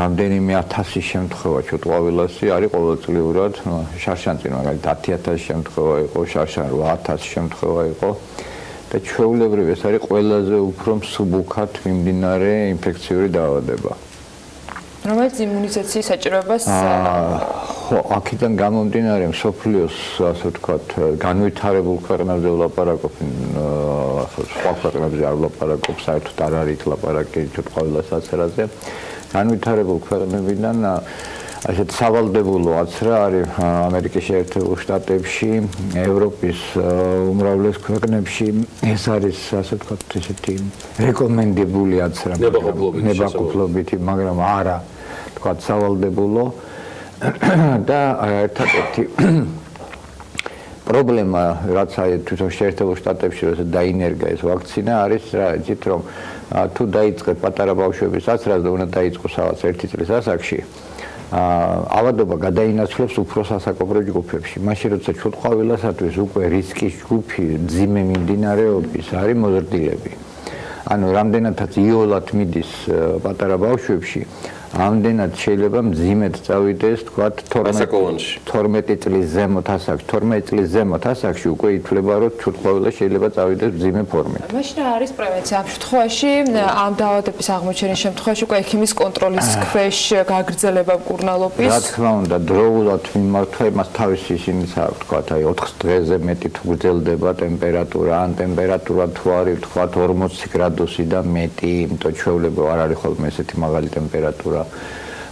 რამდენიმე 1000 შემთხვევა ჩუტყავილასი არის ყოველწლიურად. შარშანწინ მაგალითად 10000 შემთხვევა იყო, შარშან 8000 შემთხვევა იყო. და ჩვეულებრივ ეს არის ყველაზე უფრო მსუბუქად მიმდინარე ინფექციური დაავადება. რომელიც იმუნიზაციის საჭიროებას ხო, აქედან გამომდინარე მსოფლიოს, ასე ვთქვათ, განვითარებულ ქვეყნებზე ვლაპარაკობ, სხვა ქვეყნებზე არ ვლაპარაკობ, საერთოდ არ არის ლაპარაკი ჩუტყავილას აცრაზე. განვითარებულ ქვეყნებიდან ასეთ სავალდებულო აცრა არის ამერიკის შეერთებულ შტატებში, ევროპის უმრავლეს ქვეყნებში. ეს არის, ასე ვთქვათ, ესეთი რეკომენდებული აცრა, ნებაყოფლობითი, მაგრამ არა, ვთქვათ, სავალდებულო. და ერთადერთი პრობლემა, რაც აი თვითონ შეერთებულ შტატებში როცა დაინერგა ეს ვაქცინა, არის რა, იცით, რომ თუ დაიწყეთ პატარა ბავშვების აცრას და უნდა დაიწყოს რაღაც 1 წლის ასაკში, ავადობა გადაინაცვლებს უფრო სასაკობრო ჯგუფებში. მაშინ როცა ჩუტყავილასათვის უკვე რისკის ჯგუფი მძიმე მიმდინარეობის არის მოზრდილები. ანუ რამდენადაც იოლად მიდის პატარა ბავშვებში, ამდენად შეიძლება მძიმედ წავიდეს, თქვათ, 12 წლის ზემოთ ასაკში. 12 წლის ზემოთ ასაკში უკვე ითვლება, რომ ჩუტყავილა შეიძლება წავიდეს მძიმე ფორმით. მაშინ რა არის პრევენცია ამ შემთხვევაში, ამ დაავადების აღმოჩენის შემთხვევაში უკვე ექიმის კონტროლის ქვეშ გაგრძელება მკურნალობის? რა თქმა უნდა, დროულად მიმართვა იმას თავისი ისინიც აქვს, თქვათ, აი 4 დღეზე მეტი თუ გრძელდება ტემპერატურა, ან ტემპერატურა თუ არის, თქვათ, 40 გრადუსი და მეტი, იმიტომ ჩვეულებრივ არ არის ხოლმე ესეთი მაღალი ტემპერატურა.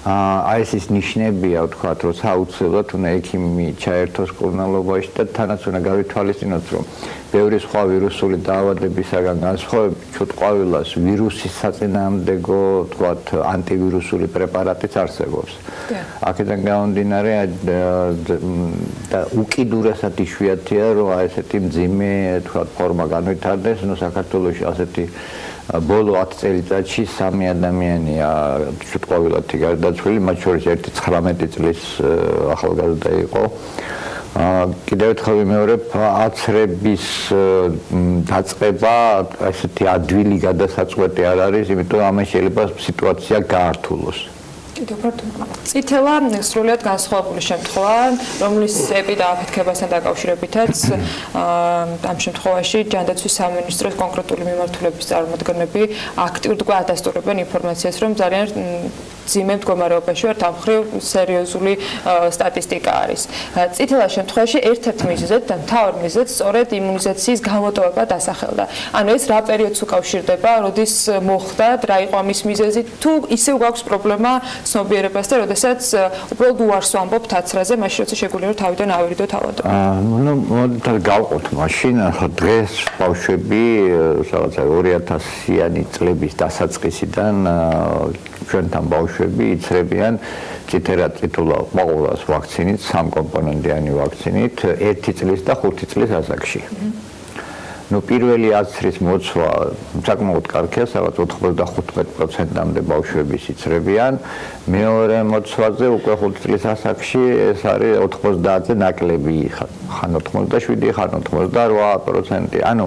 აი ეს ნიშნებია, ვთქვათ, რომ საუცებლად უნდა ექიმი ჩაერთოს მკურნალობაში და თანაც უნდა გავითვალისწინოთ, რომ ბევრი სხვა ვირუსული დაავადებისაგან განსხვავებით, ჩუტყავილას ვირუსის საწინააღმდეგო, ვთქვათ, ანტივირუსული პრეპარატიც არსებობს. აქედან გამომდინარე და უკიდურესად იშვიათია, რომ აი ესეთი მძიმე, ვთქვათ, ფორმა განვითარდეს, ნუ საქართველოში ასეთი ბოლო 10 წელიწადში 3 ადამიანია ჩუტყავილათი გარდაცვლილი, მათ შორის ერთი 19 წლის ახალგაზრდა იყო. კიდევ ერთხელ ვიმეორებ, აცრების დაწყება ესეთი ადვილი გადასაწყვეტი არ არის, იმიტომ ამას შეიძლება სიტუაცია გაართულოს. წითელა სრულად განსხვავებული შემთხვევა, რომლის ეპიდაფეთქებასთან დაკავშირებითაც ამ შემთხვევაში ჯანდაცვის სამინისტროს კონკრეტული მიმართულების წარმომადგენლები აქტიურად ადასტურებენ ინფორმაციას, რომ ძალიან მძიმე მდგომარეობაში ვართ, ამ მხრივ სერიოზული სტატისტიკა არის. წითელა შემთხვევაში ერთ-ერთ მიზეზად და მთავარ მიზეზად სწორედ იმუნიზაციის გამოტოვება დასახელდა. ანუ ეს რა პერიოდს უკავშირდება, როდის მოხდა, რა იყო ამის მიზეზი, თუ ისევ გვაქვს პრობლემა ცნობიერებას და როდესაც უბრალოდ უარს ვამბობთ აცრაზე, მაშინ როცა შეგვიძლია რომ თავიდან ავირიდოთ ავადობა. ნუ მოდით გავყოთ მაშინ, ახლა დღეს ბავშვები, რაღაცა 2000-იანი წლების დასაწყისიდან ჩვენთან ბავშვები იცრებიან წითელა მაყურას ვაქცინით, 3 კომპონენტიანი ვაქცინით 1 წლის და 5 წლის ასაკში. ნუ პირველი აცრის მოცვა საკმაოდ კარგია, სადაც 95%-მდე ბავშვების იცრებიან. მეორე მოცვაზე უკვე 5 წლის ასაკში ეს არის 90-ზე ნაკლები, ხან 87, ხან 88%. ანუ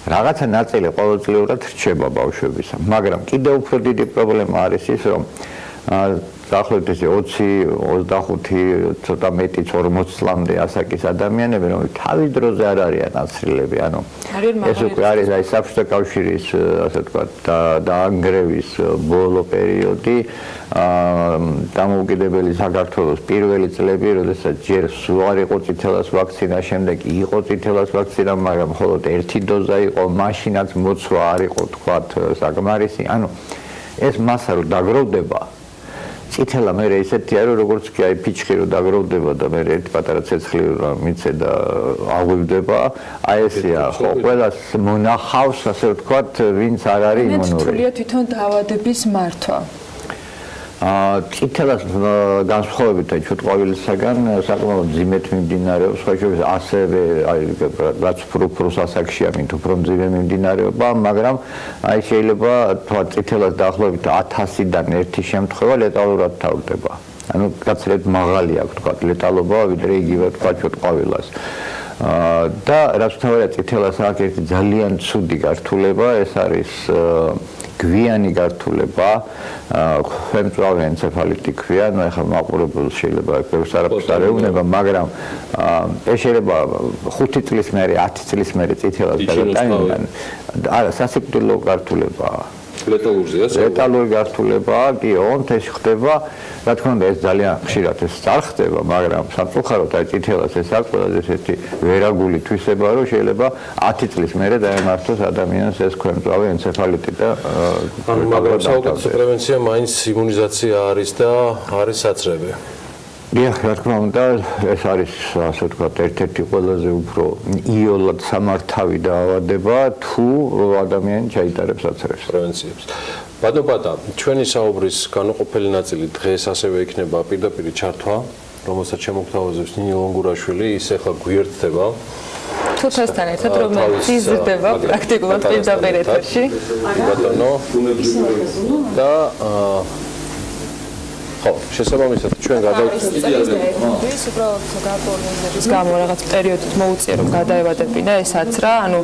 რაღაცა ნაწილი ყოველწლიურად რჩება ბავშვებისა, მაგრამ კიდევ უფრო დიდი პრობლემა არის ის, რომ დაახლოებით 20-25, ცოტა მეტიც 40 წლამდე ასაკის ადამიანები, რომლებიც თავის დროზე არ არიან აცრილები, ანუ ეს უკვე არის აი საბჭოთა კავშირის, ასე ვთქვათ, დაანგრევის ბოლო პერიოდი, დამოუკიდებელი საქართველოს პირველი წლები, როდესაც ჯერ სულ არ იყო წითელას ვაქცინა, შემდეგ იყო წითელას ვაქცინა, მაგრამ მხოლოდ 1 დოზა იყო, მაშინაც მოცვა არ იყო, თქვათ, საკმარისი, ანუ ეს მასა რომ დაგროვდება წითელა მე ისეთია რომ როგორც კი აი ფიჩხი რო დაგროვდება და მე ერთ პატარა ცეცხლი რა მიცე და აღვივდება აი ესეა ხო ყველას მონახავს ასე ვთქვათ ვინც არ არის იმუნური თულია თვითონ დაავადების მართვა წითელას განსხვავებით აი ჩუტყვავილისაგან საკმაოდ ძიმეთ მიმდინარეობს სხვა შორის ასევე აი რაც უფრო სასაქშია მით უფრო ძიმე მიმდინარეობა მაგრამ აი შეიძლება თქვა წითელას დაახლოებით 1000-დან ერთი შემთხვევა ლეტალურად თავდება ანუ გაცილებით მაღალი აქვს თქვა ლეტალობა ვიდრე იგივე თქვა ჩუტყვავილას და რაც თავია წითელას აქვს ერთი ძალიან ცუდი გართულება ეს არის გვიანი გართულება, ხემწვავე ენცეფალიტი ქვია, ну ახლა მაყურებელს შეიძლება ეს არაფერს არ ეუბნება, მაგრამ ეს შეიძლება 5 წლის მერე, 10 წლის მერე წითელას გადატანიდან არა, სასიკვდილო გართულებაა. ლეტალური გართულებაა, კი, ონთეში ხდება, რა თქმა უნდა, ეს ძალიან ხშირად ეს არ ხდება, მაგრამ სამწუხაროდ აი წითელას ეს აქვს ყველაზე ესეთი ვერაგული თვისება, რომ შეიძლება 10 წლის მერე დაემართოს ადამიანს ეს ქვემწვავე ენცეფალიტი და მაგრამ საუკეთესო პრევენცია მაინც იმუნიზაცია არის და არის საცრები. დიახ, რა თქმა უნდა, ეს არის ასე ვთქვათ, ერთ-ერთი ყველაზე უფრო იოლად სამართავი დაავადება, თუ ადამიანი ჩაიტარებს საცრებს. პრევენციებს. ბატონო, ჩვენი საუბრის განუყოფელი ნაწილი დღეს ასევე იქნება პირდაპირ ჩართვა, რომელსაც შემოგთავაზებს ნინი ლონგურაშვილი, ის ახლა გვიერთდება. თუთასთან ერთად რომელიც იზრდება პრაქტიკულად პირდაპირ ეთერში. ბატონო და ხო, შესაბამისად ჩვენ გადავწყვეტს უბრალოდ გაპორნიზების გამო რაღაც პერიოდით მოუწია რომ გადაევადებინა ეს აცრა, ანუ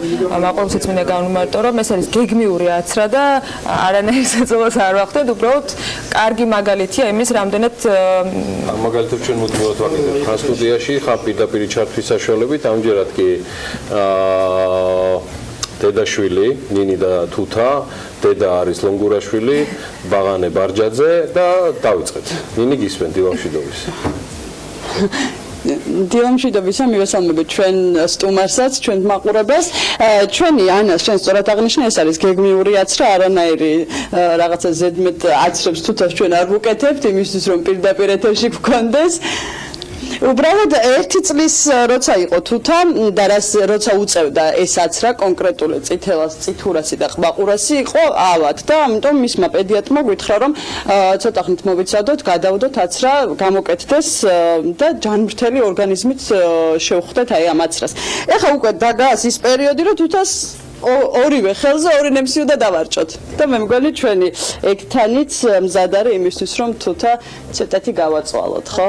მაყურებელს მინდა განვმარტო რომ ეს არის გეგმიური აცრა და არანაირ საძოვას არ ვახდეთ, უბრალოდ კარგი მაგალითია იმის რამდენად მაგალითად ჩვენ მუდმივად ვაკეთებთ ხან სტუდიაში, ხან პირდაპირ ჩართვის საშუალებით, ამჯერად კი დედაშვილი, ნინი და თუთა, დედა არის ლონგურაშვილი, ბაღანე ბარჯაძე და დავიწყეთ. ნინი გისმენთ დილამშვიდობის. დილამშვიდობისა მივესალმებით ჩვენ სტუმარსაც, ჩვენ მაყურებელს. ჩვენი ანას ჩვენ სწორად აღნიშნა ეს არის გეგმიური აცრა, არანაირი რაღაცა ზედმეტ აცრებს თუთას ჩვენ არ ვუკეთებთ იმისთვის რომ პირდაპირ ეთერში გქონდეს. უბრალოდ 1 წლის როცა იყო თუთა და როცა უწევდა ეს აცრა კონკრეტული წითელას, წითურასი და ყბაყურასი იყო ავად და ამიტომ მისმა პედიატრმა გითხრა რომ ცოტა ხნით მოვიცადოთ, გადავდოთ აცრა, გამოკეთდეს და ჯანმრთელი ორგანიზმით შევხვდეთ აი ამ აცრას. ეხლა უკვე დაგას ის პერიოდი რომ თუთას ორივე ხელზე ორი ნემსი უნდა დავარჭოთ და მე მგონი ჩვენი ეგთანიც მზად არის იმისთვის რომ თუთა ცოტათი გავაწვალოთ, ხო?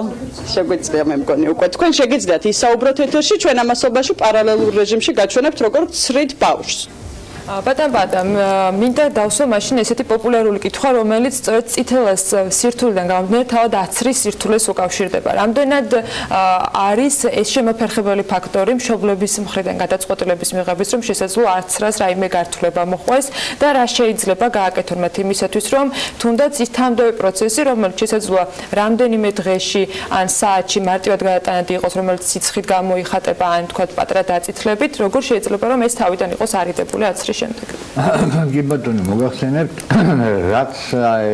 შეგვიძლია მე მგონი უკვე თქვენ შეგიძლიათ ისაუბროთ ეთერში, ჩვენ ამასობაში პარალელურ რეჟიმში გაჩვენებთ როგორც ცრით ბავშვს. ბატონო, მინდა დავსვა მაშინ ესეთი პოპულარული კითხვა, რომელიც სწორედ წითელას სირთულიდან გამომდინარე თავად აცრის სირთულეს უკავშირდება. რამდენად არის ეს შემოფერხებელი ფაქტორი მშობლების მხრიდან გადაწყვეტილების მიღების, რომ შესაძლოა აცრას რაიმე გართულება მოხდეს და რა შეიძლება გააკეთონ მათ იმისათვის, რომ თუნდაც ის თამდავი პროცესი, რომელიც შესაძლოა რამდენიმე დღეში ან საათში მარტივად გადატანადი იყოს, რომელიც სიცხით გამოიხატება ან თქვათ პატარა დაწითლებით, როგორ შეიძლება რომ ეს თავიდან იყოს არიდებული აცრის კი ბატონო, მოგახსენებთ, რაც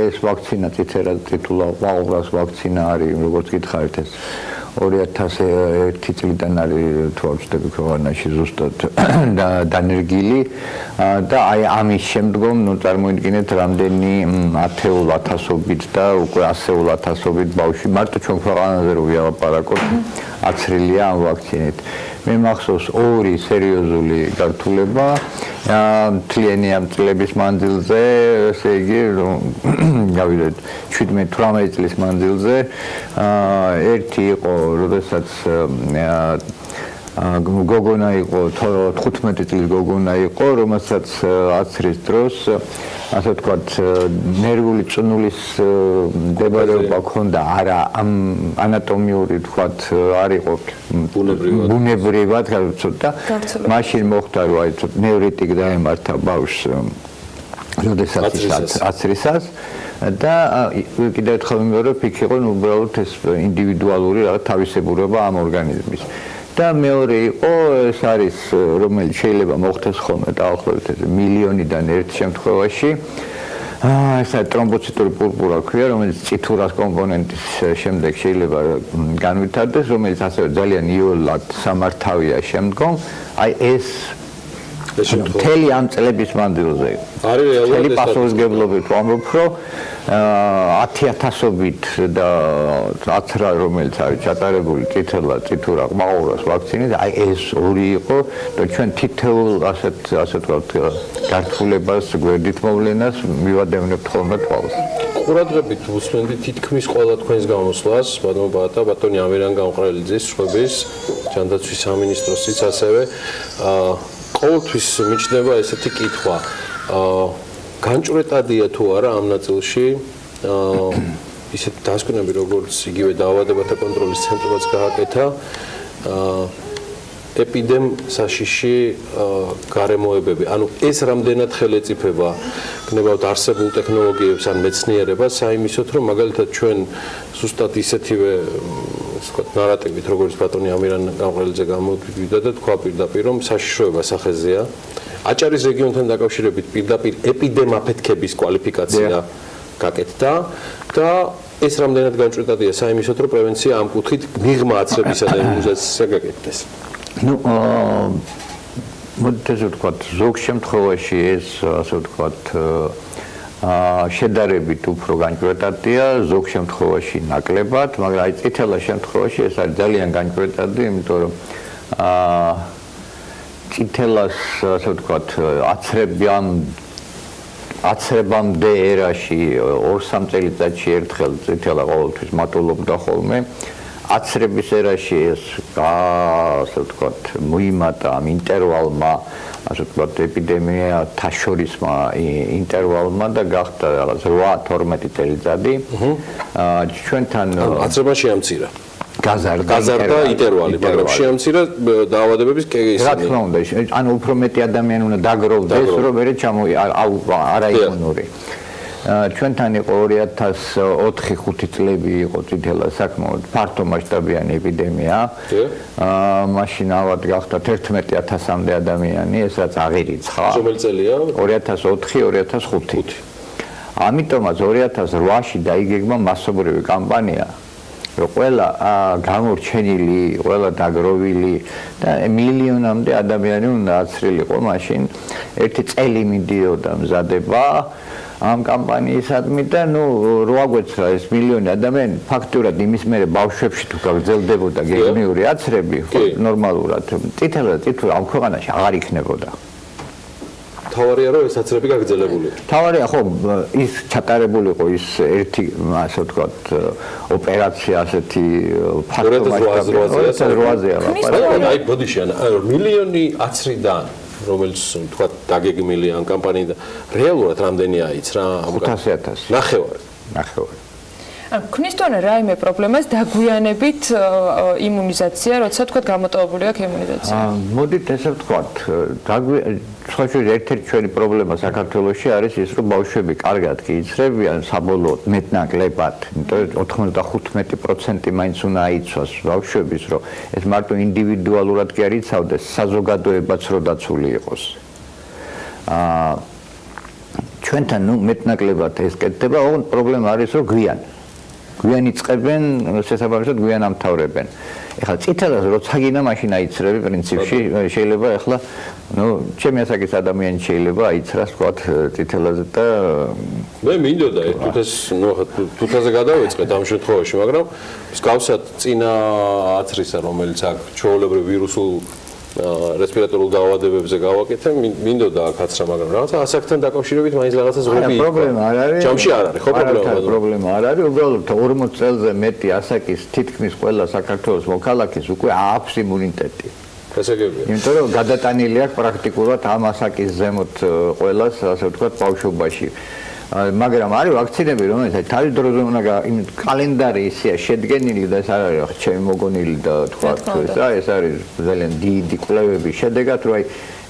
ეს ვაქცინა წითელა ყბაყურას ვაქცინა არის, როგორც გითხარით ეს 2001 წლიდან არის თუ არ ვცდები ქვეყანაში ზუსტად დანერგილი და აი ამის შემდგომ ნუ წარმოიდგინეთ რამდენი ათეულ ათასობით და უკვე ასეულ ათასობით ბავშვი მარტო ჩვენ ქვეყანაზე რო ვიალაპარაკოთ აცრილია ამ ვაქცინით. მე მახსოვს ორი სერიოზული გართულება მთლიანი ამ წლების მანძილზე, ესე იგი, გავიდეთ 17-18 წლის მანძილზე. ერთი იყო, როდესაც გოგონა იყო, 15 წლის გოგონა იყო, რომელსაც აცრის დროს ასე ვთქვათ, ნერვული წნულის მდებარეობა ჰქონდა, არა ამ ანატომიური ვთქვათ, არ იყო ბუნებრივად, ცოტა. მაშინ მოხდა, რომ აი ცოტა ნევრიტიკ დაემართა ბავშვს, როდესაც აცრისას და კიდევ ერთხელ ვიმეორებ, იქ იყო უბრალოდ ეს ინდივიდუალური რაღაც თავისებურება ამ ორგანიზმის. და მეორე იყო ეს არის რომელიც შეიძლება მოხდეს ხოლმე დაახლოებით 1,000,000-დან ერთ შემთხვევაში ესა ტრომბოციტური პურპურა ქვია, რომელიც წითურას კომპონენტის შემდეგ შეიძლება განვითარდეს, რომელიც ასევე ძალიან იოლად სამართავია შემდგომ. აი ეს მთელი ამ წლების მანძილზე მთელი პასუხისმგებლობით ვამბობ, რომ 10,000-ობით და 10 რა რომელიც არის ჩატარებული წითურა ყმაყურას ვაქცინით, აი ეს ორი იყო და ჩვენ თითოეულ ასეთ ვთქვათ გართულებას, გვერდით მოვლენას მივადევნებთ ხოლმე თვალს. ყურადღებით უსმენთ თითქმის ყველა თქვენს გამოსვლას, ბატონი ამირან გამყრელიძის სხვების ჯანდაცვის სამინისტროსიც ასევე ყოველთვის მიჩნდება ესეთი კითხვა. განჭვრეტადია თუ არა ამ ნაწილში ისეთი დასკვნები, როგორც იგივე დაავადებათა კონტროლის ცენტრებაც გააკეთა, ეპიდემ საშიში გარემოებები. ანუ ეს რამდენად ხელეწიფება გნებავთ არსებულ ტექნოლოგიებს ან მეცნიერებას, საიმისოთ, რომ მაგალითად ჩვენ ზუსტად ისეთივე ნარატივით, როგორც ბატონი ამირან გამყრელიძე გამოვიდა და თქვა პირდაპირ, რომ საშიშროება სახეზეა. აჭარის რეგიონთან დაკავშირებით პირდაპირ ეპიდემ აფეთქების კვალიფიკაცია გაკეთდა და ეს რამდენად განჭვრეტადია საიმისოთ, რომ პრევენცია ამ კუთხით მიღმა აცრებისა და იმუნიზაცია გაკეთდეს. Ну, მოდით ესე ვთქვათ, ზოგ შემთხვევაში ეს ასე ვთქვათ შედარებით უფრო განჭვრეტადია, ზოგ შემთხვევაში ნაკლებად, მაგრამ აი წითელა შემთხვევაში ეს არის ძალიან განჭვრეტადი, იმიტომ რომ წითელას ასე ვთქვათ აცრებამდე ერაში 2-3 წელიწადში ერთხელ წითელა ყოველთვის მატულობდა ხოლმე. აცრების ერაში ეს ასე ვთქვათ მოიმატა ამ ინტერვალმა, ასე ვთქვათ ეპიდემიათა შორისმა ინტერვალმა და გახდა რაღაც 8-12 წელიწადი. ჩვენთან აცრება შეამცირა. გაზარდა ინტერვალი, მაგრამ შეამცირა დაავადებების რა თქმა უნდა, ანუ უფრო მეტი ადამიანი უნდა დაგროვდეს, რომ მე არაიმუნური. ჩვენთან იყო 2004-5 წლები იყო წითელა საკმაოდ ფართო მასშტაბიანი ეპიდემია. მაშინ ავად გახდა 11,000-მდე ადამიანი, ეს რაც აღირიცხა. რომელი წელია? 2004-2005. ამიტომაც 2008-ში დაიგეგმა მასობრივი კამპანია, რომ ყველა გამორჩენილი, ყველა დაგროვილი და მილიონამდე ადამიანი უნდა აცრილიყო. მაშინ ერთი წელი მიდიოდა მზადება ამ კამპანიისადმი და რო აგვეცრა ეს მილიონი ადამიანი ფაქტურად იმის მერე ბავშვებში თუ გაგრძელდებოდა გეგმიური აცრები, ნორმალურად წითურ ამ ქვეყანაში აღარ იქნებოდა. თავარია რომ ეს აცრები გაგრძელებული. თავარია ხო ის ჩატარებული იყო ის ერთი ასე ვთქვათ ოპერაცია ასეთი ფაქტო მასშტაბია. აი ბოდიში მილიონი აცრიდან რომელიც თქვა დაგეგმილი ამ კამპანიიდან რეალურად რამდენი აიცრა? 500,000. ნახევარი. ქნის თორე რაიმე პრობლემას დაგვიანებით იმუნიზაცია, როცა თქვა გამოტოვებული აქვს იმუნიზაცია. მოდით ესე ვთქვათ, სხვაგვარი ერთ-ერთი ჩვენი პრობლემა საქართველოში არის ის, რომ ბავშვები კარგად კი იცრებიან საბოლოოდ მეტნაკლებად, იმიტომ 95% მაინც უნდა აიცვას ბავშვების, რომ ეს მარტო ინდივიდუალურად კი არ იცავდეს, საზოგადოებაც რო დაცული იყოს. ჩვენთან მეტნაკლებად ეს კეთდება, ოღონდ პრობლემა არის, რომ გვიან იწყებენ, შესაბამისად გვიან ამთავრებენ. ეხლა წითელას როცა გინდა მაშინ აიცრები პრინციპში შეიძლება ეხლა ჩემი ასაკის ადამიანი შეიძლება აიცრას თქვათ წითელაზე და მე მინდოდა თუთაზე გადავეწყეთ ამ შემთხვევაში, მაგრამ მსგავსად წინა აცრისა, რომელიც აქ ჩვეულებრივ ვირუსულ რესპირატორულ დაავადებებზე გავაკეთე, მინდოდა აქ აცრა, მაგრამ რაღაცა ასაკთან დაკავშირებით მაინც რაღაცა ზღები იყო. პრობლემა არ არის. ჯამში არ არის, ხო პრობლემა არ არის, უბრალოდ 40 წელზე მეტი ასაკის თითქმის ყველა საქართველოს მოქალაქეს უკვე აქვს იმუნიტეტი. ესე იგი. იმიტომ რომ გადატანილი აქვს პრაქტიკულად ამ ასაკის ზემოთ ყველას, ასე ვთქვათ, ბავშვობაში. მაგრამ არის ვაქცინები, რომელსაც თავის დროზე უნდა კალენდარი ისეა შედგენილი და ეს არ არის ჩემი მოგონილი და თქვა ეს არის ძალიან დიდი კვლევების შედეგად, რომ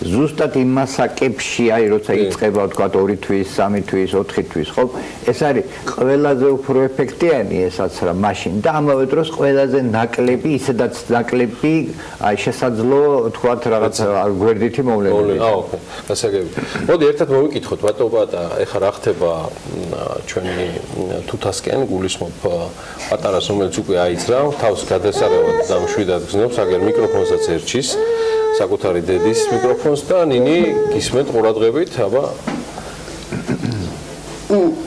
ზუსტად იმ მასაკებში, აი როცა იწყება თქვა 2 თვის, 3 თვის, 4 თვის, ხო? ეს არის ყველაზე უფრო ეფექტიანი ესაც რა მაშინ და ამავე დროს ყველაზე ნაკლები, ისედაც ნაკლები, აი შესაძლო თქვა რაღაც გვერდითი მოვლენები. ოკეი, გასაგები. მოდი ერთად მოვიკითხოთ, ბატონო პატა, ეხლა რა ხდება ჩვენი თუთასკენ გულისხმობ პატარას, რომელიც უკვე აიძრა, თავს გადასარევად და მშვიდად გზნობს, აგერ მიკროფონსაც ერჩის, საკუთარი დედის მიკროფონს და ნინი გისმენთ ყურადღებით, აბა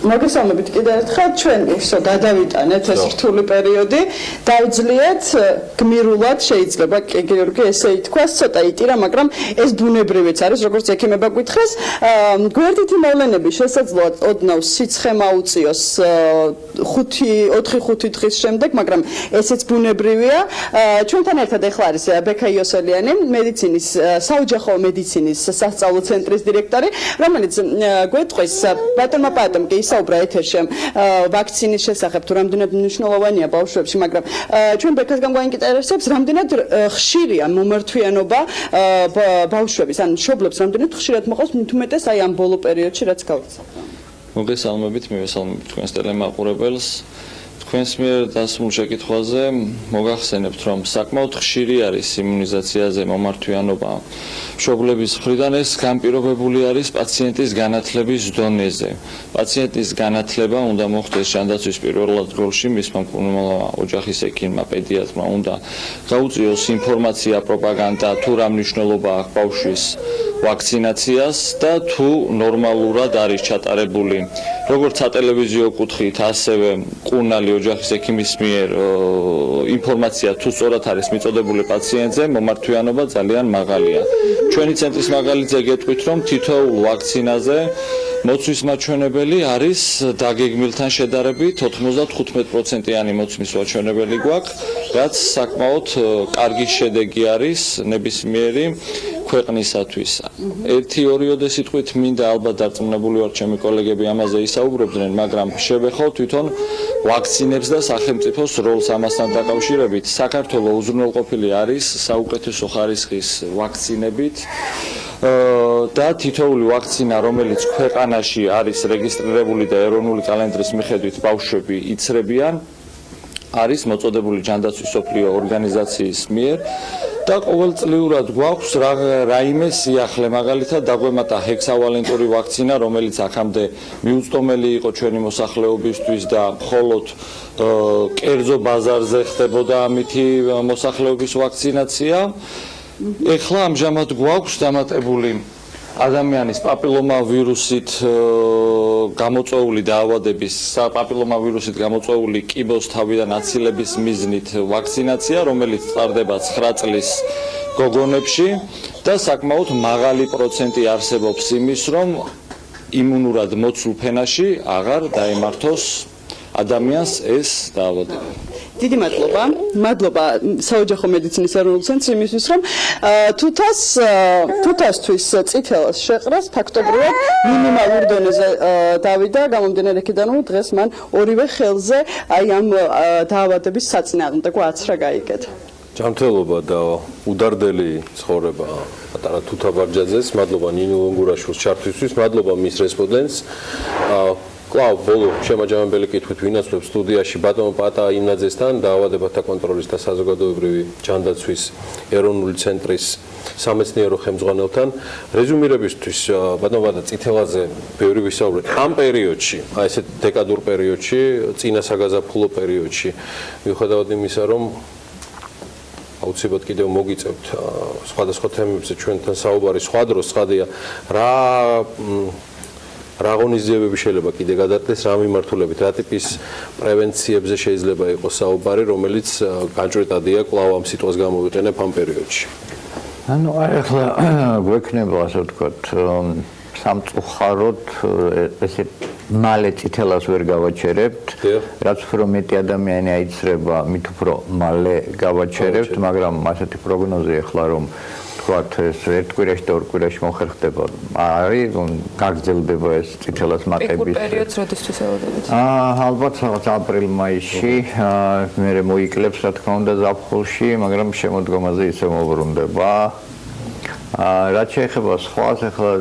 მოგესალმებით კიდევ ერთხელ, ჩვენ უსო გადავიტანეთ ეს რთული პერიოდი, დავძლიეთ გმირულად შეიძლება გიორგი ესე ითქვას, ცოტა იტირა, მაგრამ ეს ბუნებრივიც არის, როგორც ექიმება გვითხრეს, გვერდითი მოვლენები შესაძლოა ოდნავ სიცხე მაუწიოს 4-5 დღის შემდეგ, მაგრამ ესეც ბუნებრივია. ჩვენთან ერთად ეხლა არის ბექა იოსელიანი, მედიცინის საოჯახო მედიცინის სასწავლო ცენტრის დირექტორი, რომელიც გვეტყვის ბატონმა პატომ კი ისაუბრა ეთერში ვაქცინის შესახებ, თუ რამდენად მნიშვნელოვანია ბავშვებში, მაგრამ ჩვენ ბექასგან გვაინტერესებს, რამდენად ხშირია მომართვიანობა ბავშვების, ან მშობლებს რამდენად ხშირად მოყავს, მით უმეტეს აი ამ ბოლო პერიოდში, რაც გავიქცა. მოგესალმებით, მივესალმებით თქვენს ტელემაყურებელს. თქვენს მიერ დასმულ შეკითხვაზე მოგახსენებთ, რომ საკმაოდ ხშირი არის იმუნიზაციაზე მომართვიანობა. მშობლების მხრიდან ეს განპირობებული არის პაციენტის განათლების დონეზე. პაციენტის განათლება უნდა მოხდეს ჯანდაცვის პირველად როლში, მისმა მკურნალმა ოჯახის ექიმმა, პედიატრმა უნდა გაუწიოს ინფორმაცია, პროპაგანდა, თუ რა მნიშვნელობა აქვს ბავშვის ვაქცინაციას და თუ ნორმალურად არის ჩატარებული როგორც სატელევიზიო კუთხით, ასევე მკურნალი ოჯახის ექიმის მიერ ინფორმაცია თუ სწორად არის მიწოდებული პაციენტზე, მომართვიანობა ძალიან მაღალია. ჩვენი ცენტრის მაგალითზე გეტყვით, რომ თითოეულ ვაქცინაზე მოცვის მაჩვენებელი არის დაგეგმილთან შედარებით 95%-იანი მოცვის მაჩვენებელი გვაქვს, რაც საკმაოდ კარგი შედეგი არის ნებისმიერი ქვეყნისათვის. 1-2 სიტყვით მინდა ალბათ დარწმუნებული ვარ ჩემი კოლეგები ამაზე ისაუბრებდნენ, მაგრამ შევეხო თვითონ ვაქცინებს და სახელმწიფოს როლს ამასთან დაკავშირებით. საქართველოს უზრუნველყოფილი არის საუკეთესო ხარისხის ვაქცინებით და თითოეული ვაქცინა, რომელიც ქვეყანაში არის რეგისტრირებული და ეროვნული კალენდრის მიხედვით ბავშვები იცრებიან, არის მოწოდებული ჯანდაცვის მსოფლიო ორგანიზაციის მიერ და ყოველწლიურად გვაქვს რაიმე სიახლე, მაგალითად დაგვემატა ჰექსავალენტური ვაქცინა, რომელიც აქამდე მიუწვდომელი იყო ჩვენი მოსახლეობისთვის და მხოლოდ კერძო ბაზარზე ხდებოდა ამითი მოსახლეობის ვაქცინაცია. ეხლა ამჟამად გვაქვს დამატებული ადამიანის პაპილომავირუსით გამოწვეული დაავადების, პაპილომავირუსით გამოწვეული კიბოს თავიდან აცილების მიზნით ვაქცინაცია, რომელიც ტარდება 9 წლის გოგონებში და საკმაოდ მაღალი პროცენტი არსებობს იმის, რომ იმუნურად მოცულ ფენაში აღარ დაემართოს ადამიანს ეს დაავადება. დიდი მადლობა. მადლობა საოჯახო მედიცინის ეროვნულ ცენტრს იმისთვის, რომ თუთასთვის წითელას შეყრას ფაქტობრივად მინიმალურ დონეზე დავიდა, გამომდინარე იქიდან, რომ დღეს მან ორივე ხელზე აი ამ დაავადების საწინააღმდეგო აცრა გაიგეთა. ჯანმრთელობა და უდარდელი ცხოვრება პატარა თუთაბარჯაძეს, მადლობა ნინო ლონგურაშვილს ჩართვისთვის, მადლობა მის რესპონდენტს. კლავ ბოლო შემაჯამებელი კითხვით ვინაცვლებ სტუდიაში ბატონ პატა იმნაძესთან დაავადებათა კონტროლის და საზოგადოებრივი ჯანდაცვის ეროვნული ცენტრის სამეცნიერო ხელმძღვანელთან რეზუმირებისთვის ბატონ პატა წითელაზე ბევრი ვისაუბრეთ ამ პერიოდში, აი ესეთ დეკადურ პერიოდში, წინა საგაზაფხულო პერიოდში, მიუხედავად იმისა, რომ აუცილებლად კიდევ მოგიწევთ სხვადასხვა თემებზე ჩვენთან საუბარი, სხვა დროს ცხადია, რა ღონისძიებები შეიძლება კიდე გადადგეს, რა მიმართულებით, რა ტიპის პრევენციებზე შეიძლება იყოს საუბარი, რომელიც განჭვრეტადია კვლავ ამ სიტყვას გამოვიყენებ ამ პერიოდში. ანუ ახლა გვექნება ასე ვთქვათ, სამწუხაროდ ესე მალე წითელას ვერ გავაჩერებთ, რაც უფრო მეტი ადამიანი აიცრება, მით უფრო მალე გავაჩერებთ, მაგრამ ასეთი პროგნოზი ახლა რომ ვთქვათ, ეს ერთ კვირაში და ორ კვირაში მოხერხდება, არის გაგრძელდება ეს წითელას მატების პერიოდს როდესაც ელოდებით? ალბათ რაღაც აპრილ-მაისში, მერე მოიკლებს, რა თქმა უნდა, ზაფხულში, მაგრამ შემოდგომაზე ისე მოbrunდება. რაც შეეხება სხვას, ახლა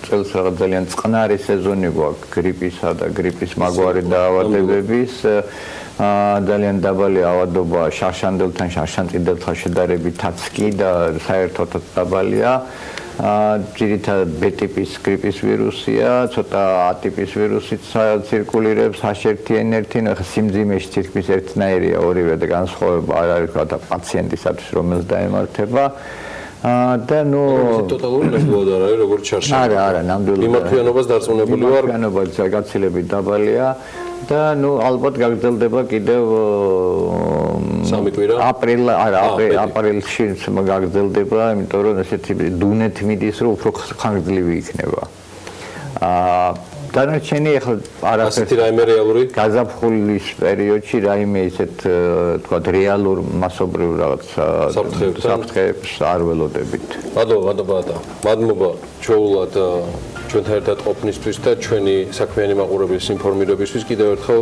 წელს რაღაც ძალიან წყნარი სეზონი გვაქვს გრიპისა და გრიპის მაგვარი დაავადებების. ძალიან დაბალი ავადობა შარშანდილთან, შარშანწიდებთან შედარებითაც კი და საერთოდაც დაბალია. ძირითადად B ტიპის გრიპის ვირუსია, ცოტა A ტიპის ვირუსიც ცირკულირებს H1N1, ახლა სიმძიმეში თითქმის ერთნაირია ორივე და განსხვავება არ არის და პაციენტისათვის რომელს დაემართება. და ტოტალური ნებულად არ არის როგორც შარშანი. არა, ნამდვილად. იმართვიანობას დარწმუნებული ვარ. იმართვიანობა გაცილებით დაბალია და ალბათ გაგრძელდება კიდევ 3 კვირა. აპრილში გაგრძელდება, იმიტომ რომ ესეთი დუნეთ მიდის, რომ უფრო ხანგრძლივი იქნება. დანარჩენი ახლა არასეთი რაიმე რეალური გაზაფხულის პერიოდში რაიმე ისეთ თქვა რეალურ მასობრივ რაღაც საფრთხეებს არ ველოდებით. მადლობა ჩვეულად ჩვენთან ერთად ყოფნისთვის და ჩვენი საქმიანი მაყურებლის ინფორმირებისთვის კიდევ ერთხელ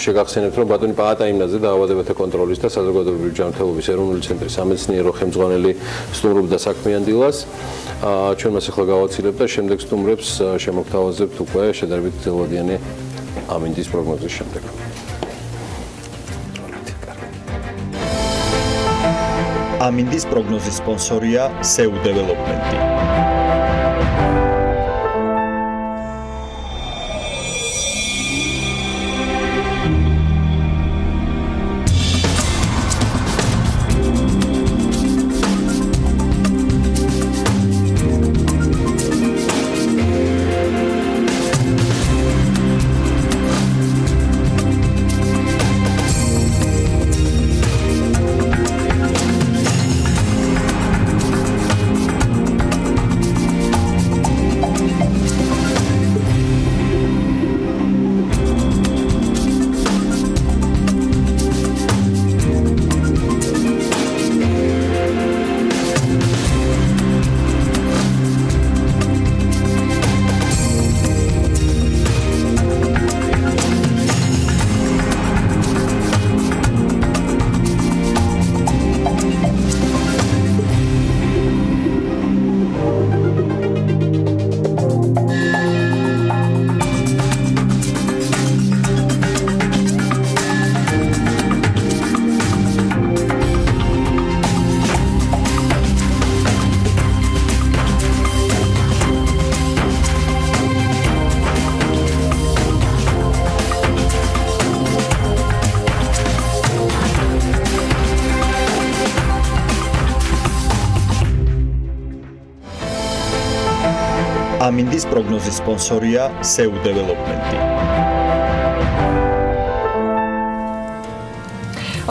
შეგახსენებთ, რომ ბატონი პაატა იმნაძე დაავადებათა კონტროლის და საზოგადოებრივი ჯანმრთელობის ეროვნული ცენტრის სამეცნიერო ხელმძღვანელი სტუმრობდა საქმიან დილას. ჩვენ მას ახლა გავაცილებ და შემდეგ სტუმრებს შემოგთავაზებთ უკვე შედარებით ძელვადიანი ამინდის პროგნოზის შემდეგ. ამინდის პროგნოზის სპონსორია SEU დეველოპმენტი. ამინდის პროგნოზის სპონსორია SEU დეველოპმენტი.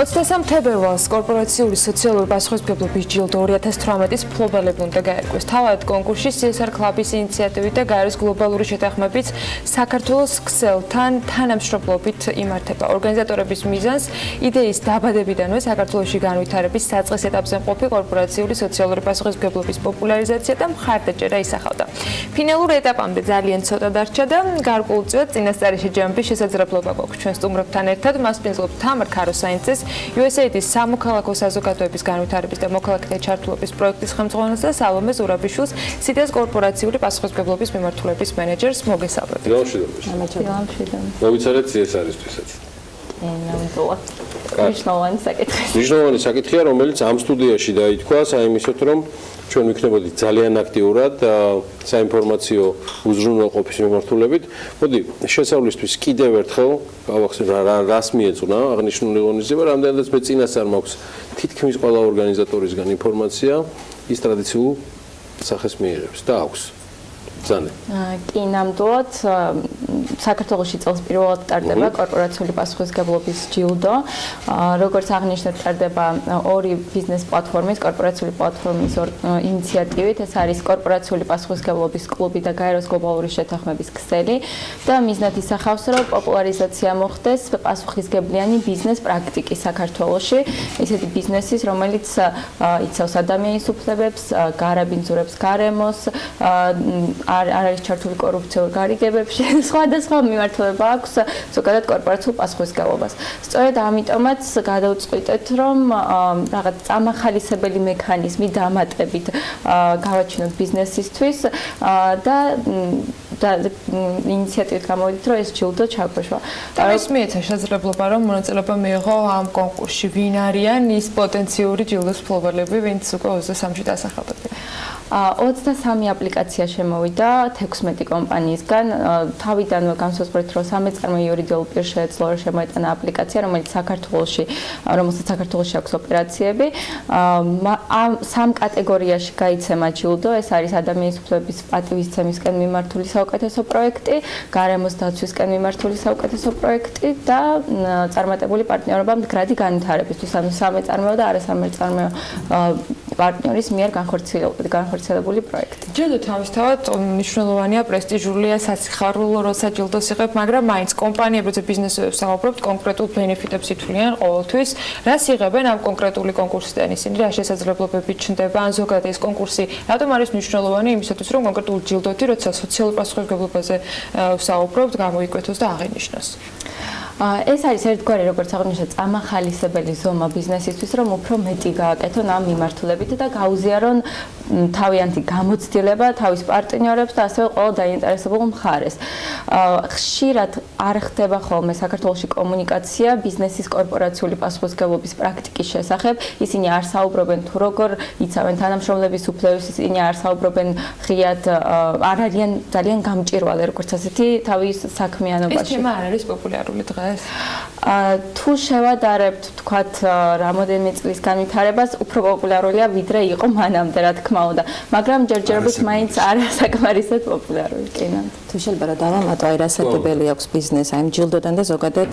23 თებერვალს კორპორაციული სოციალური პასუხისმგებლობის ჯილდო 2018-ის მფლობელები უნდა გაერკვეს. თავად კონკურსში CSR კლუბის ინიციატივით და გაეროს გლობალური შეთანხმებით საქართველოს ქსელთან თანამშრომლობით იმართება. ორგანიზატორების მიზანს იდეის დაბადებიდანვე საქართველოში განვითარების საწყის ეტაპზე მყოფი კორპორაციული სოციალური პასუხისმგებლობის პოპულარიზაცია და მხარდაჭერა ისახავდა. ფინალურ ეტაპამდე ძალიან ცოტა დარჩა და გარკვეულწილად წინასწარი შეჯამების შესაძლებლობა გვაქვს. ჩვენ სტუმრებთან ერთად მასპინძლობთ თამარ ქაროსაინძეს, USAID-ის სამოქალაქო საზოგადოების განვითარების და მოქალაქეთა ჩართულობის პროექტის ხელმძღვანელს და სალომე ზურაბიშვილს, სიტეს კორპორაციული პასუხისმგებლობის მიმართულების მენეჯერს მოგესალმებით. მოგიცადეთ CSR-ისთვისაც. ნამდვილად. მნიშვნელოვანი საკითხია, რომელიც ამ სტუდიაში დაითქვა საიმისოთ, რომ ჩვენ ვიქნებოდით ძალიან აქტიურად საინფორმაციო უზრუნველყოფის მიმართულებით. მოდი, შესავლისთვის კიდევ ერთხელ გავახსენო რას მიეწუნა აღნიშნული ღონისძიება, რამდენადაც მე წინასწარ მაქვს თითქმის ყველა ორგანიზატორისგან ინფორმაცია ის ტრადიციულ სახეს მიიღებს და აქვს. ძანე. კი, ნამდვილად საქართველოში წელს პირველად ტარდება კორპორაციული პასუხისმგებლობის ჯილდო. როგორც აღნიშნეთ, ტარდება ორი ბიზნეს პლატფორმის, კორპორაციული პლატფორმის ინიციატივით. ეს არის კორპორაციული პასუხისმგებლობის კლუბი და გაეროს გლობალური შეთანხმების ქსელი და მიზნად ისახავს, რომ პოპულარიზაცია მოხდეს პასუხისმგებლიანი ბიზნეს პრაქტიკის საქართველოში. ესეთი ბიზნესის, რომელიც იცავს ადამიანის უფლებებს, გარაბინძურებს გარემოს, არ არის ჩართული კორუფციულ გარიგებებში, სხვა და სხვადასხვა მიმართულება აქვს ზოგადად კორპორაციულ პასუხისმგებლობას. სწორედ ამიტომაც გადავწყვიტეთ, რომ რაღაც წამახალისებელი მექანიზმი დამატებით გავაჩინოთ ბიზნესისთვის და ინიციატივით გამოვიდით, რომ ეს ჯილდო ჩაგვეშვა. ის მიეცა შესაძლებლობა, რომ მონაწილეობა მიიღო ამ კონკურსში. ვინ არიან ის პოტენციური ჯილდოს მფლობელები, ვინც უკვე 23-ში დასახელდებიან? 23 აპლიკაცია შემოვიდა 16 კომპანიისგან. თავიდანვე განსაზღვრეთ, რომ 13 წარმოი იურიდიულ პირს შეეძლო რომ შემოეტანა აპლიკაცია, რომელსაც საქართველოში აქვს ოპერაციები. ამ სამ კატეგორიაში გაიცემა ჯილდო, ეს არის ადამიანის უფლებების პატივისცემისკენ მიმართული საუკეთესო პროექტი, გარემოს დაცვისკენ მიმართული საუკეთესო პროექტი და წარმატებული პარტნიორობა მდგრადი განვითარებისთვის, ანუ სამეწარმეო და არასამეწარმეო პარტნიორის მიერ განხორციელებული პროექტი. ჯილდო თავისთავად მნიშვნელოვანია, პრესტიჟულია, სასიხარულო როცა ჯილდოს იღებ, მაგრამ მაინც კომპანიები, როცა ბიზნესებს საუბრობთ, კონკრეტულ ბენეფიტებს ითვლიან ყოველთვის. რას იღებენ ამ კონკრეტული კონკურსიდან ისინი? რა შესაძლებლობები ჩნდება? ან ზოგადად ეს კონკურსი რატომ არის მნიშვნელოვანი იმისათვის, რომ კონკრეტულ ჯილდოთი, როცა სოციალურ პასუხისმგებლობაზე საუბრობთ, გამოიკვეთოს და აღინიშნოს? ეს არის ერთგვარი, როგორც აღნიშნე, წამახალისებელი ზომა ბიზნესისთვის, რომ უფრო მეტი გააკეთონ ამ მიმართულებით და გაუზიარონ თავიანთი გამოცდილება თავის პარტნიორებს და ასევე ყოველ დაინტერესებულ მხარეს. ხშირად არ ხდება ხოლმე საქართველოში კომუნიკაცია ბიზნესის კორპორაციული პასუხისმგებლობის პრაქტიკის შესახებ. ისინი არ საუბრობენ თუ როგორ იცავენ თანამშრომლების უფლებებს, ისინი არ საუბრობენ ღიად, არ არიან ძალიან გამჭვირვალე, როგორც ასეთი თავის საქმიანობაში. ეს თემა არ არის პოპულარული დღეს? თუ შევადარებთ, თქვათ, რამოდენიმე წლის განვითარებას, უფრო პოპულარულია ვიდრე იყო მანამდე, რა თქმა უნდა, მაგრამ ჯერჯერობით მაინც არასაკმარისად პოპულარული. თუ შეიძლება რა დავამატო, აი რასაკვირველი აქვს ბიზნესს, აი ჯილდოდან და ზოგადად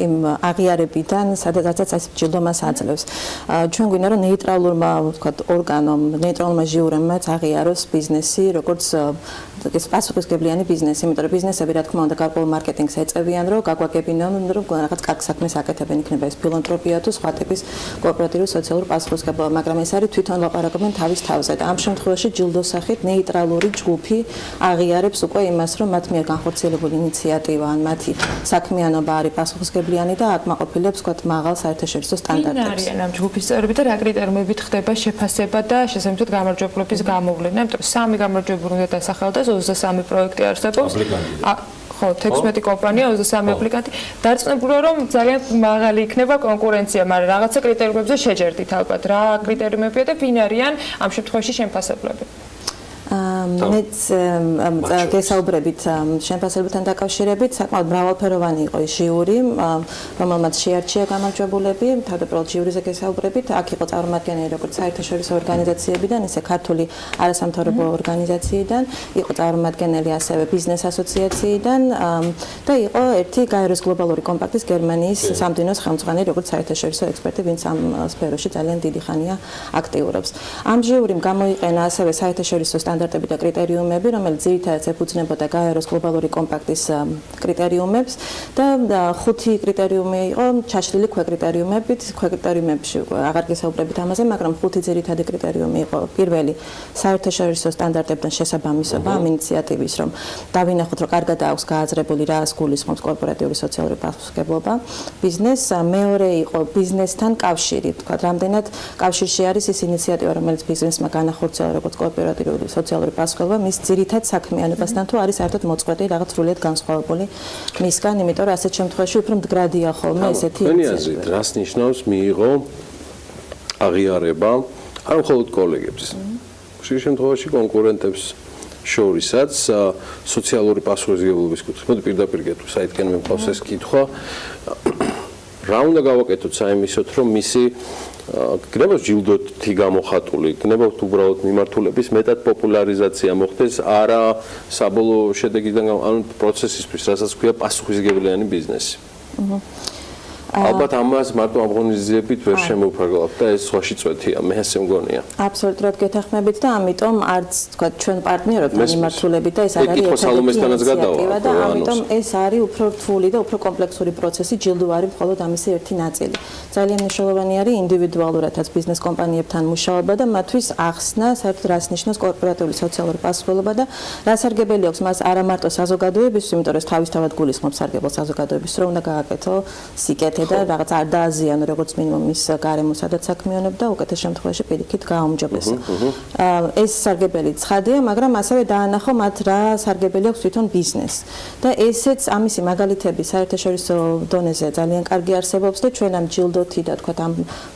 იმ აღიარებიდან, სადაც ეს ჯილდო მას აძლევს. ჩვენ გვინდა რომ ნეიტრალურმა, ვთქვათ, ორგანომ, ნეიტრალურმა ჟიურემაც აღიაროს ბიზნესი, როგორც ეს პასუხისმგებლიანი ბიზნესი, იმიტომ რომ ბიზნესები რა თქმა უნდა გარკვეულ მარკეტინგს ეწევიან, რომ გაგვაგებინონ, რომ რაღაც კარგ საქმეს აკეთებენ, იქნება ეს ფილანთროპია თუ სხვა ტიპის კორპორატიული სოციალური პასუხისმგებლობა, მაგრამ ეს არის თვითონ ლაპარაკობენ თავის თავზე და ამ შემთხვევაში ჯილდოს სახით ნეიტრალური ჯგუფი აღიარებს უკვე იმას, რომ მათ მიერ განხორციელებული ინიციატივა ან მათი საქმიანობა არის პასუხისმგებლიანი და აკმაყოფილებს, ვთქვათ, მაღალ საერთაშორისო სტანდარტებს. ვინ არიან ამ ჯგუფის წევრები და რა კრიტერიუმებით ხდება შეფასება და შესაბამისად გამარჯვებლობის გამოვლენა? იმიტომ რომ 3 გამარჯვებული უნდა დასახელდეს, 23 პროექტი არსებობს. ხო, 16 კომპანია, 23 აპლიკანტი. დარწმუნებულია, რომ ძალიან მაღალი იქნება კონკურენცია, მაგრამ რაღაცა კრიტერიუმებზე შეჯერდით ალბათ. რა კრიტერიუმებია და ვინ არიან ამ შემთხვევაში შემფასებლები? მეც გესაუბრებით შემფასებლებთან დაკავშირებით, საკმაოდ მრავალფეროვანი იყო ის ჟიური, რომელმაც შეარჩია გამარჯვებულები, თავდაპირველად ჟიურიზე გესაუბრებით, აქ იყო წარმომადგენელი როგორც საერთაშორისო ორგანიზაციებიდან, ისე ქართული არასამთავრობო ორგანიზაციიდან, იყო წარმომადგენელი ასევე ბიზნეს ასოციაციიდან და იყო ერთი გაეროს გლობალური კომპაქტის გერმანიის სამდივნოს ხელმძღვანელი, როგორც საერთაშორისო ექსპერტი, ვინც ამ სფეროში ძალიან დიდი ხანია აქტიურობს. ამ ჟიურიმ გამოიყენა ასევე საერთაშორისო სტანდარტები და კრიტერიუმები, რომელიც ძირითადად ეფუძნებოდა გაეროს გლობალური კომპაქტის კრიტერიუმებს და 5 კრიტერიუმი იყო ჩაშლილი ქვეკრიტერიუმებით. ქვეკრიტერიუმებში აღარ გესაუბრებით ამაზე, მაგრამ 5 ძირითადი კრიტერიუმი იყო. პირველი, საერთაშორისო სტანდარტებთან შესაბამისობა ამ ინიციატივის, რომ დავინახოთ, რომ კარგად აქვს გააზრებული რა გულისხმობს კორპორატიული სოციალური პასუხისმგებლობა ბიზნესს. მეორე იყო ბიზნესთან კავშირი, თქვა, რამდენად კავშირში არის ის ინიციატივა, რომელიც ბიზნესმა განახორციელა როგორც კორპორატიული სოციალური პასუხისმგებლობა მის ძირითად საქმიანობასთან თუ არის საერთოდ მოწყვეტილი რაღაც სრულიად განსხვავებული მისგან, იმიტომ რომ ასეთ შემთხვევაში უფრო მდგრადია ხოლმე ესეთი ინიციატივა. რას ნიშნავს მიიღო აღიარება არ მხოლოდ კოლეგებს, ხშირ შემთხვევაში კონკურენტებს შორისაც სოციალური პასუხისმგებლობის კუთხით. მოდი პირდაპირ გეტყვი, საითკენ მე მყავს ეს კითხვა. რა უნდა გავაკეთოთ საიმისოთ, რომ მისი გნებავთ ჯილდოთი გამოხატული, გნებავთ უბრალოდ მიმართულების მეტად პოპულარიზაცია მოხდეს არა საბოლოო შედეგიდან, ანუ პროცესისთვის, რასაც ქვია პასუხისმგებლიანი ბიზნესი. ალბათ ამას მარტო ამღონიზებით ვერ შემოვფარგლავთ და ეს სხვაში წვეთია, მე ასე მგონია. აბსოლუტურად გეთანხმებით და ამიტომ არც თქვა ჩვენ პარტნიორებთან მიმართულებით და ეს არ არის ერთადერთი და ამიტომ ეს არის უფრო რთული და უფრო კომპლექსური პროცესი, ჯილდო არის მხოლოდ ამისი ერთი ნაწილი. ძალიან მნიშვნელოვანი არის ინდივიდუალურადაც ბიზნეს კომპანიებთან მუშაობა და მათთვის ახსნა, საერთოდ რას ნიშნავს კორპორატიული სოციალური პასუხისმგებლობა და რა სარგებელი აქვს მას არა მარტო საზოგადოებისთვის, იმიტომ რომ თავისთავად გულისხმობს სარგებელ საზოგადოებისთვის, რომ უნდა გააკეთო სიკეთე და რაღაც არ დააზიანო როგორც მინიმუმ ის გარემო, სადაც საქმიანობ და უკეთეს შემთხვევაში პირიქით გააუმჯობესო. ეს სარგებელი ცხადია, მაგრამ ასევე დაანახო მათ რა სარგებელი აქვს თვითონ ბიზნესს. და ესეც ამისი მაგალითები საერთაშორისო დონეზე ძალიან კარგი არსებობს და ჩვენ ამ ჯილდოთი და თქვა ამ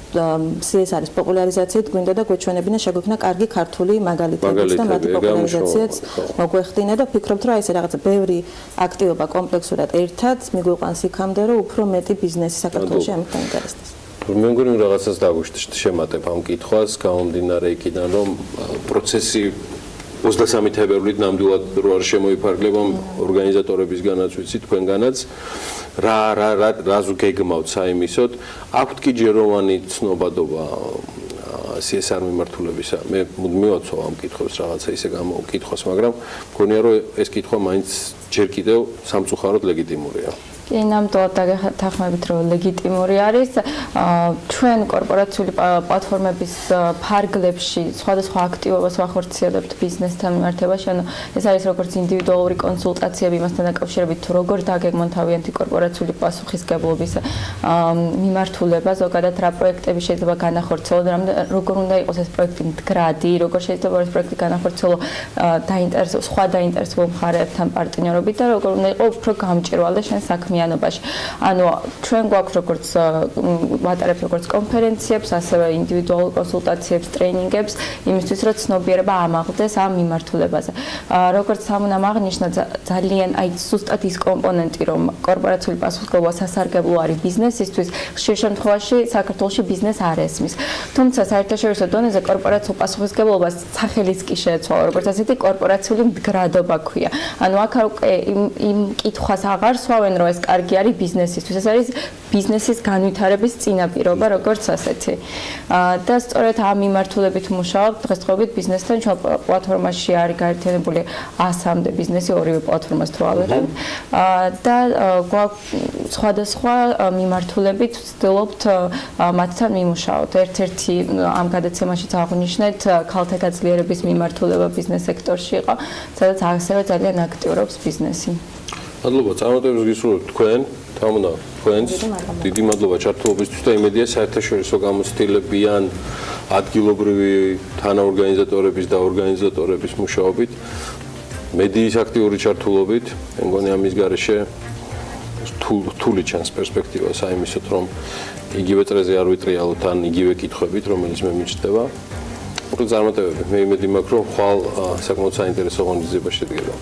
CSR-ის პოპულარიზაციით გვინდა და გვეჩვენებინა შეგვექნა კარგი ქართული მაგალითებიც და მათი პოპულარიზაციაც მოგვეხდინა და ვფიქრობთ რომ ეს რაღაცა ბევრი აქტივობა კომპლექსურად ერთად მიგვიყვანს იქამდე რომ უფრო მეტი ბიზნესი საქართველოში ამით დაინტერესდეს. მე მგონი რაღაცას დაგვიშთ შემატებ ამ კითხვას გამომდინარე იქიდან რომ პროცესი 23 თებერვლით ნამდვილად რო არ შემოიფარგლება ორგანიზატორებისგანაც ვიცი თქვენგანაც რას გეგმავთ საიმისოდ აქვთ კი ჯეროვანი ცნობადობა CSR მიმართულებისა მე მუდმივად ვცვავ ამ კითხვებს რაღაცა ისე გამოკითხვას მაგრამ მგონია რომ ეს კითხვა მაინც ჯერ კიდევ სამწუხაროდ ლეგიტიმურია კი, ნამდვილად დაგეთანხმებით, რომ ლეგიტიმური არის. ჩვენ კორპორაციული პლატფორმების ფარგლებში სხვადასხვა აქტივობას ვახორციელებთ ბიზნესთან მიმართებაში, ანუ ეს არის როგორც ინდივიდუალური კონსულტაციები იმასთან დაკავშირებით, თუ როგორ დაგეგმონ თავიანთი კორპორაციული პასუხისმგებლობის მიმართულება, ზოგადად რა პროექტები შეიძლება განახორციელონ, როგორ უნდა იყოს ეს პროექტი მდგრადი, როგორ შეიძლება ეს პროექტი განახორციელო სხვა დაინტერესებულ მხარეებთან პარტნიორობით და როგორ უნდა იყოს უფრო გამჭირვალე შენ საქმე ანუ ჩვენ გვაქვს როგორც ვატარებთ როგორც კონფერენციებს, ასევე ინდივიდუალურ კონსულტაციებს, ტრეინინგებს, იმისთვის რომ ცნობიერება ამაღლდეს ამ მიმართულებაზე. როგორც სამუნამ აღნიშნა, ძალიან ზუსტად ის კომპონენტი, რომ კორპორაციული პასუხისმგებლობა სასარგებლო არის ბიზნესისთვის, ხშირ შემთხვევაში საქართველოში ბიზნეს არ ესმის. თუმცა საერთაშორისო დონეზე კორპორაციულ პასუხისმგებლობას სახელიც კი შეეცვალა, როგორც ასეთი კორპორაციული მდგრადობა ქვია. ანუ აქ იმ კითხვას აღარ სვავენ, რომ ეს კარგი არის ბიზნესისთვის. ეს არის ბიზნესის განვითარების წინაპირობა, როგორც ასეთი. და სწორედ ამ მიმართულებით მუშაობთ დღესდღეობით ბიზნესთან. ჩვენ პლატფორმაში არის გაერთიანებული 100-მდე ბიზნესი, ორივე პლატფორმას თუ ავიღებთ. და სხვადასხვა მიმართულებით ვცდილობთ მათთან მიმუშაოთ. ერთ-ერთი ამ გადაცემაშიც აღვნიშნეთ ქალთა გაძლიერების მიმართულება ბიზნეს სექტორში იყო, სადაც ასევე ძალიან აქტიურობს ბიზნესი. მადლობა, წარმატებებს გისურვებთ თქვენ, თამუნა, თქვენს. დიდი მადლობა ჩართულობისთვის და იმედია საერთაშორისო გამოცდილებიან ადგილობრივი თანაორგანიზატორების და ორგანიზატორების მუშაობით, მედიის აქტიური ჩართულობით, მე მგონი ამის გარეშე რთული ჩანს პერსპექტივა საიმისოდ, რომ იგივე წრეზე არ ვიტრიალოთ ან იგივე კითხვებით, რომელიც მე მიჩნდება. მოკლედ წარმატებები. მე იმედი მაქვს, რომ ხვალ საკმაოდ საინტერესო ღონისძიება შედგება.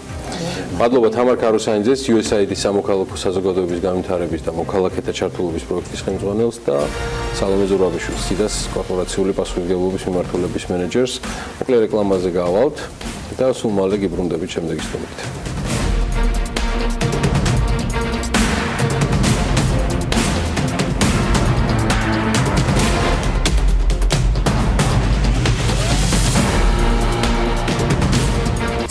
მადლობა თამარ ქაროსანიძეს, USAID-ის სამოქალაქო საზოგადოების განვითარების და მოქალაქეთა ჩართულობის პროექტის ხელმძღვანელს და სალომე ზურაბიშვილს, სიდას კორპორაციული პასუხისმგებლობის მიმართულების მენეჯერს. მოკლედ რეკლამაზე გავალთ და სულ მალე გიბრუნდებით შემდეგი სტუმრით.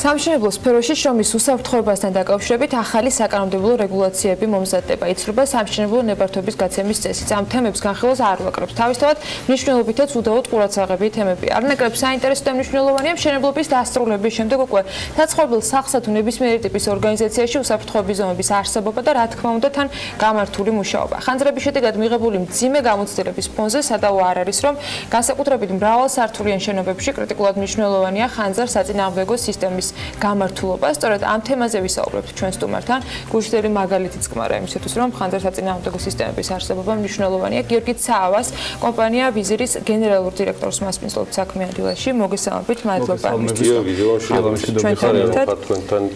სამშენებლო სფეროში შრომის უსაფრთხოებასთან დაკავშირებით ახალი საკანონმდებლო რეგულაციები მომზადდება. იცვლება სამშენებლო ნებართვების გაცემის წესიც. ამ თემებს განხილვას არ ვაკრებთ. თავისთავად მნიშვნელობითაც უდავოდ ყურადსაღები თემები. არნაკლებ საინტერესო და მნიშვნელოვანია მშენებლობის დასრულების შემდეგ უკვე დაწყობილ სახსა თუ ნებისმიერი ტიპის ორგანიზაციაში უსაფრთხოების ზომების არსებობა და რა თქმა უნდა თან გამართული მუშაობა. ხანძრების შედეგად მიღებული მძიმე გამოცდილების ფონზე სადავო არ არის, რომ განსაკუთრებით მრავალსართულიან შენობებში კრიტიკულად მნიშვნელოვანია ხანძარ საწინააღმდეგო სისტემის გამართულობა. სწორედ ამ თემაზე ვისაუბრებთ ჩვენ სტუმართან. გუშინდელი მაგალითიც გმარა იმისათვის, რომ ხანძარ საწინააღმდეგო სისტემების არსებობა მნიშვნელოვანია. გიორგი ცაავას კომპანია ვიზირის გენერალურ დირექტორს მასპინძლობთ საქმიანი დილაში. მოგესალმებით, მადლობა.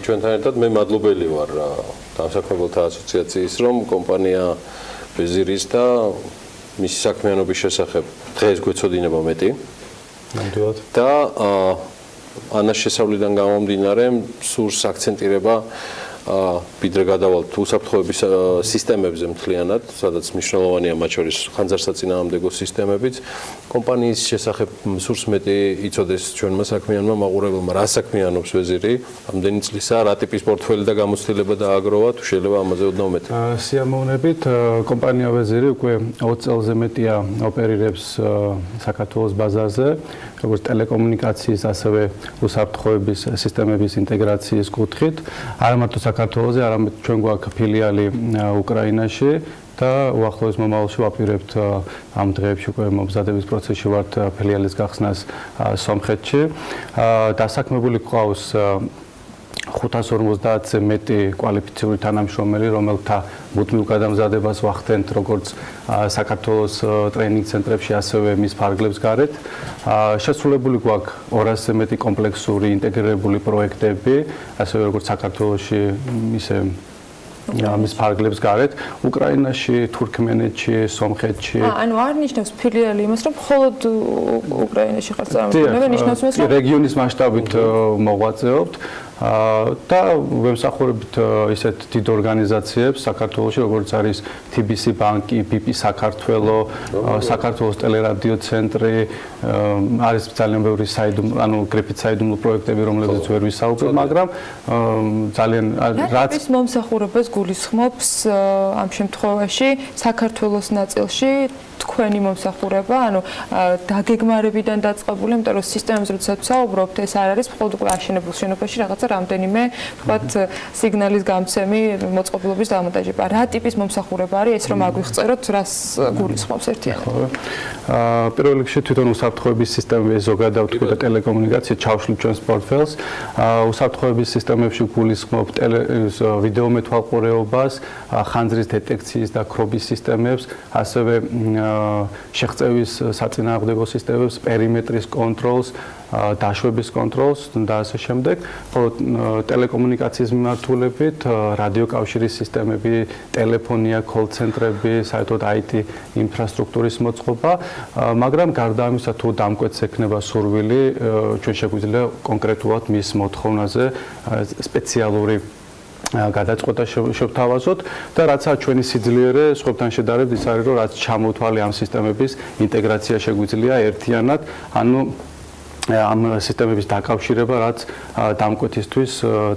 ჩვენთან ერთად მე მადლობელი ვარ დამსაქმებელთა ასოციაციის, რომ კომპანია ვიზირის და მისი საქმიანობის შესახებ დღეს გვეცოდინება მეტი. ნამდვილად. და ანას შესავლიდან გამომდინარე სურს აქცენტირება ვიდრე გადავალთ უსაფრთხოების სისტემებზე მთლიანად, სადაც მნიშვნელოვანია მათ შორის ხანძარსაწინააღმდეგო სისტემებიც. კომპანიის შესახებ სურს მეტი იცოდეს ჩვენმა საქმიანმა მაყურებელმა, რა საქმიანობს ვეზირი, ამდენი წლისა, რა ტიპის პორტფელი და გამოცდილება დააგროვა, თუ შეიძლება ამაზე ოდნავ მეტი. სიამოვნებით, კომპანია ვეზირი უკვე 20 წელზე მეტია ოპერირებს საქართველოს ბაზარზე, როგორც ტელეკომუნიკაციის, ასევე უსაფრთხოების სისტემების ინტეგრაციის კუთხით. არა მარტო საქართველოზე, არამედ ჩვენ გვაქვს ფილიალი უკრაინაში და უახლოეს მომავალში ვაპირებთ ამ დღეებში უკვე მომზადების პროცესში ვართ ფილიალის გახსნას სომხეთში. დასაქმებული გვყავს 550-ზე მეტი კვალიფიციური თანამშრომელი, რომელთა მუდმივ გადამზადებას ვახდენთ როგორც საქართველოს ტრეინინგ ცენტრებში, ასევე მის ფარგლებს გარეთ. შესრულებული გვაქვს 200-ზე მეტი კომპლექსური ინტეგრირებული პროექტები, ასევე როგორც საქართველოში, ისე მის ფარგლებს გარეთ, უკრაინაში, თურქმენეთში, სომხეთში. ანუ არ ნიშნავს ფილიალი იმას, რომ მხოლოდ უკრაინაში ხარ წარმოქმნილი, ნიშნავს იმას, რომ რეგიონის მასშტაბით მოღვაწეობთ. და ვემსახურებთ ისეთ დიდ ორგანიზაციებს საქართველოში, როგორც არის TBC ბანკი, BP საქართველო, საქართველოს ტელერადიო ცენტრი, არის ძალიან ბევრი ანუ გრიფით საიდუმლო პროექტები, რომლებზეც ვერ ვისაუბრებ, მაგრამ ძალიან რაც მომსახურებას გულისხმობს ამ შემთხვევაში საქართველოს ნაწილში თქვენი მომსახურება, ანუ დაგეგმარებიდან დაწყებული, იმიტომ რომ სისტემებზე როდესაც ვსაუბრობთ, ეს არ არის მხოლოდ უკვე აშენებულ შენობაში რაღაცა რამდენიმე, ვთქვათ, სიგნალის გამცემი, მოწყობილობის დამონტაჟება. რა ტიპის მომსახურება არის ეს, რომ აგვიღწეროთ, რას გულისხმობს ერთიანად? პირველ რიგში თვითონ უსაფრთხოების სისტემები ზოგადად ვთქვი და ტელეკომუნიკაცია ჩავშლით ჩვენს პორტფელს. უსაფრთხოების სისტემებში გულისხმობთ ვიდეო მეთვალყურეობას, ხანძრის დეტექციის და ქრობის სისტემებს, ასევე შეღწევის საწინააღმდეგო სისტემებს, პერიმეტრის კონტროლს, დაშვების კონტროლს და ასე შემდეგ. ხოლო ტელეკომუნიკაციის მიმართულებით რადიოკავშირის სისტემები, ტელეფონია, კოლ-ცენტრები, საერთოდ IT ინფრასტრუქტურის მოწყობა, მაგრამ გარდა ამისა, თუ დამკვეთს ექნება სურვილი, ჩვენ შეგვიძლია კონკრეტულად მის მოთხოვნაზე სპეციალური გადაწყვეტა შევთავაზოთ და რაცაა ჩვენი სიძლიერე სხვებთან შედარებით ის არის, რომ რაც ჩამოთვალე ამ სისტემების ინტეგრაცია შეგვიძლია ერთიანად, ანუ ამ სისტემების დაკავშირება, რაც დამკვეთისთვის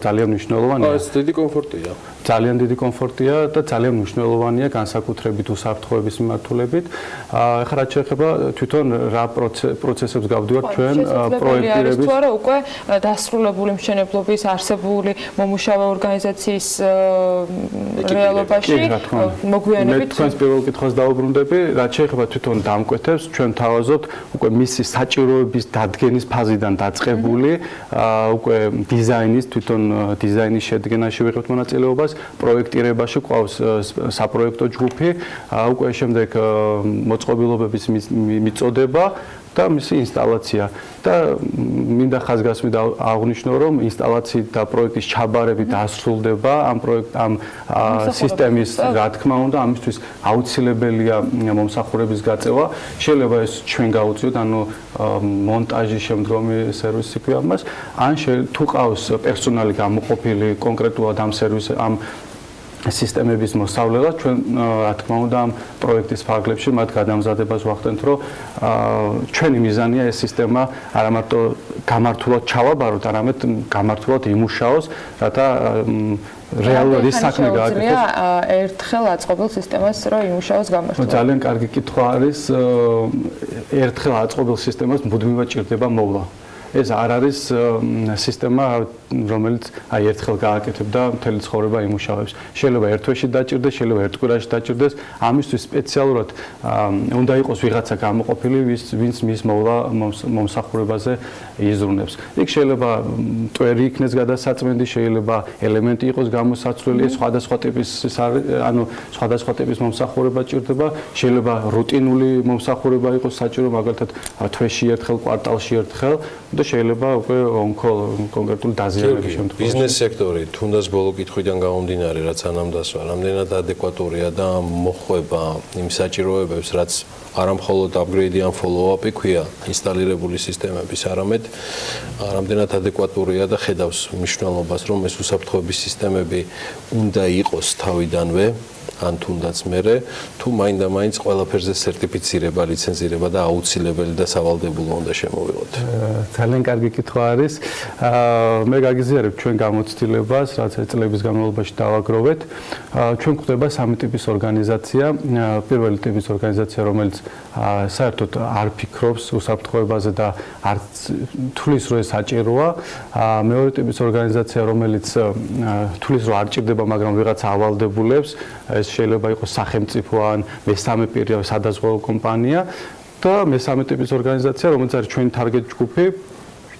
ძალიან მნიშვნელოვანია. ეს დიდი კომფორტია. ძალიან დიდი კომფორტია და ძალიან მნიშვნელოვანია განსაკუთრებით უსაფრთხოების მიმართულებით. ეხლა რაც შეეხება თვითონ რა პროცესებს გავდივართ ჩვენ პროექტირების. თუ არა უკვე დასრულებული მშენებლობის არსებული მომუშავე ორგანიზაციის რეალობაში მოგვიანებით. მე თქვენს პირველ კითხვას დაუბრუნდები, რაც შეეხება თვითონ დამკვეთებს, ჩვენ თავაზობთ უკვე მისი საჭიროების დადგენის ფაზიდან დაწყებული, უკვე დიზაინის, თვითონ დიზაინის შედგენაში ვიღებთ მონაწილეობას. პროექტირებაში ყავს საპროექტო ჯგუფი, უკვე შემდეგ მოწყობილობების მიწოდება და მისი ინსტალაცია და მინდა ხაზგასმით აღვნიშნო, რომ ინსტალაცია და პროექტის ჩაბარები დასრულდება ამ სისტემის, რა თქმა უნდა, ამისთვის აუცილებელია მომსახურების გაწევა. შეიძლება ეს ჩვენ გავუწიოთ, ანუ მონტაჟის შემდგომი სერვისი ქვია მას, ან თუ ყავს პერსონალი გამოყოფილი კონკრეტულად ამ სერვისს ამ სისტემების მოსავლელად, ჩვენ რა თქმა უნდა ამ პროექტის ფარგლებში მათ გადამზადებას ვახდენთ, რომ ჩვენი მიზანია ეს სისტემა არა მარტო გამართულად ჩავაბაროთ, არამედ გამართულად იმუშაოს, რათა რეალურად ის საქმე გააკეთოს. ერთხელ აწყობილ სისტემას რომ იმუშაოს გამართულად. ძალიან კარგი კითხვა არის, ერთხელ აწყობილ სისტემას მუდმივად ჭირდება მოვლა. ეს არ არის სისტემა, რომელიც ერთხელ გააკეთებ და მთელი ცხოვრება იმუშავებს. შეიძლება ერთ თვეში დაჭირდეს, შეიძლება ერთ კვირაში დაჭირდეს. ამისთვის სპეციალურად უნდა იყოს ვიღაცა გამოყოფილი, ვინც მის მოვლა მომსახურებაზე იზრუნებს. იქ შეიძლება მტვერი იქნეს გადასაწმენდი, შეიძლება ელემენტი იყოს გამოსაცვლელი, სხვადასხვა ტიპის ანუ სხვადასხვა ტიპის მომსახურება ჭირდება, შეიძლება რუტინული მომსახურება იყოს საჭირო, მაგალითად თვეში ერთხელ, კვარტალში ერთხელ და და შეიძლება უკვე კონკრეტული დაზიანების შემთხვევაში ბიზნეს სექტორი თუნდაც ბოლო კითხვიდან გამომდინარე რაც ანამდასვა რამდენად ადეკვატურია და მოხვება იმ საჭიროებებს რაც არა მხოლოდ upgrade ან follow-up-ი ქვია ინსტალირებული სისტემების, არამედ რამდენად ადეკვატურია და ხედავს მნიშვნელობას, რომ ეს უსაფრთხოების სისტემები უნდა იყოს თავიდანვე, ან თუნდაც მერე, თუ მაინდა-მაინც ყველაფერზე სერტიფიცირება, ლიცენზირება და აუცილებელი და სავალდებულო უნდა შემოვიღოთ. ძალიან კარგი კითხვა არის. მე გაგიზიარებ ჩვენ გამოცდილებას, რაც წლების განმავლობაში დავაგროვეთ. ჩვენ გვხვდება სამი ტიპის ორგანიზაცია. პირველი ტიპის ორგანიზაცია, რომელიც საერთოდ არ ფიქრობს უსაფრთხოებაზე და არ თulis რომ ეს საჭიროა. მეორე ტიპის ორგანიზაცია, რომელიც თulis რომ არ ჭირდება, მაგრამ ვიღაცა ავალდებულებს, ეს შეიძლება იყოს სახელმწიფო ან მესამე პირი სადაზღვევო კომპანია და მესამე ტიპის ორგანიზაცია, რომელიც არის ჩვენი target ჯგუფი,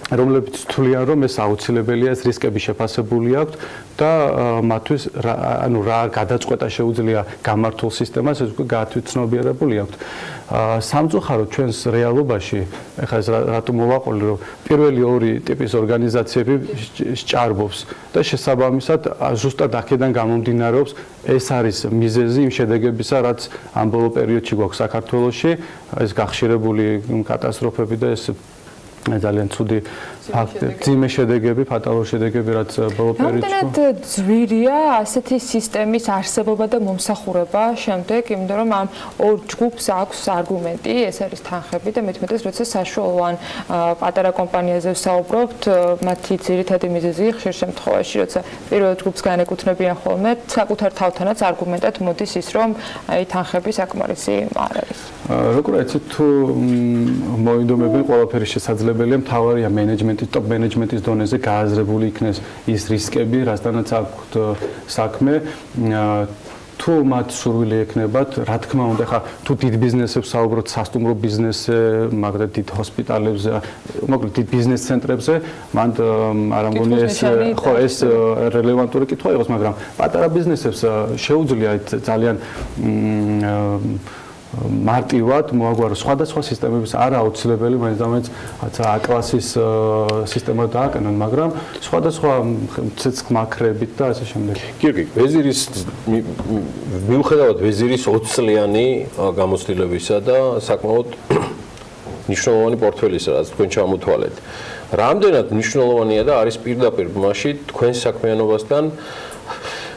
რომლებიც თვლიან, რომ ეს აუცილებელია, ეს რისკები შეფასებული აქვთ და მათთვის რა გადაწყვეტა შეუძლია გამართულ სისტემას, ეს უკვე გაათვითცნობიერებული აქვთ. სამწუხაროდ ჩვენს რეალობაში, ეხლა ეს რატო მოვაყოლე, რომ პირველი ორი ტიპის ორგანიზაციები სჭარბობს და შესაბამისად ზუსტად აქედან გამომდინარეობს ეს არის მიზეზი იმ შედეგებისა, რაც ამ ბოლო პერიოდში გვაქვს საქართველოში, ეს გახშირებული კატასტროფები და ეს ძალიან ცუდი ფაქტები, ძიმე შედეგები, ფატალური შედეგები, რაც ბოლო პერიოდში. რამდენად ძვირია ასეთი სისტემის არსებობა და მომსახურება შემდეგ, იმიტომ რომ ამ ორ ჯგუფს აქვს არგუმენტი, ეს არის თანხები და მეტ-მეტად როცა საშუალო ან პატარა კომპანიაზე ვსაუბრობთ, მათი ძირითადი მიზეზი ხშირ შემთხვევაში, როცა პირველ ჯგუფს განეკუთვნებიან ხოლმე, საკუთარ თავთანაც არგუმენტად მოდის ის, რომ აი თანხები საკმარისი არ არის. როგორ იცით თუ მოინდომებენ ყველაფერი შესაძლებელია, მთავარია მენეჯმენტის, ტოპ მენეჯმენტის დონეზე გააზრებული იქნეს ის რისკები, რასთანაც აქვთ საქმე. თუ მათ სურვილი ექნებათ, რა თქმა უნდა, ხა თუ დიდ ბიზნესებს საუბრობთ, სასტუმრო ბიზნესზე, მაგრამ დიდ ჰოსპიტალებზე, მოკლედ დიდ ბიზნეს ცენტრებზე, მან არ ამგონი ეს რელევანტური კითხვა იყოს, მაგრამ პატარა ბიზნესებს შეუძლია ძალიან მარტივად მოაგვაროს სხვადასხვა სისტემების არა აუცილებელი მაინც და მაინც A-კლასის სისტემა დააკეთონ, მაგრამ სხვადასხვა ცეცხლმაქრებით და ასე შემდეგ. კი, ვეზირის მიუხედავად ვეზირის 20 წლიანი გამოცდილებისა და საკმაოდ მნიშვნელოვანი პორტფელისა, რაც თქვენ ჩამოთვალეთ. რამდენად მნიშვნელოვანია და არის პირდაპირ მასში თქვენს საქმიანობასთან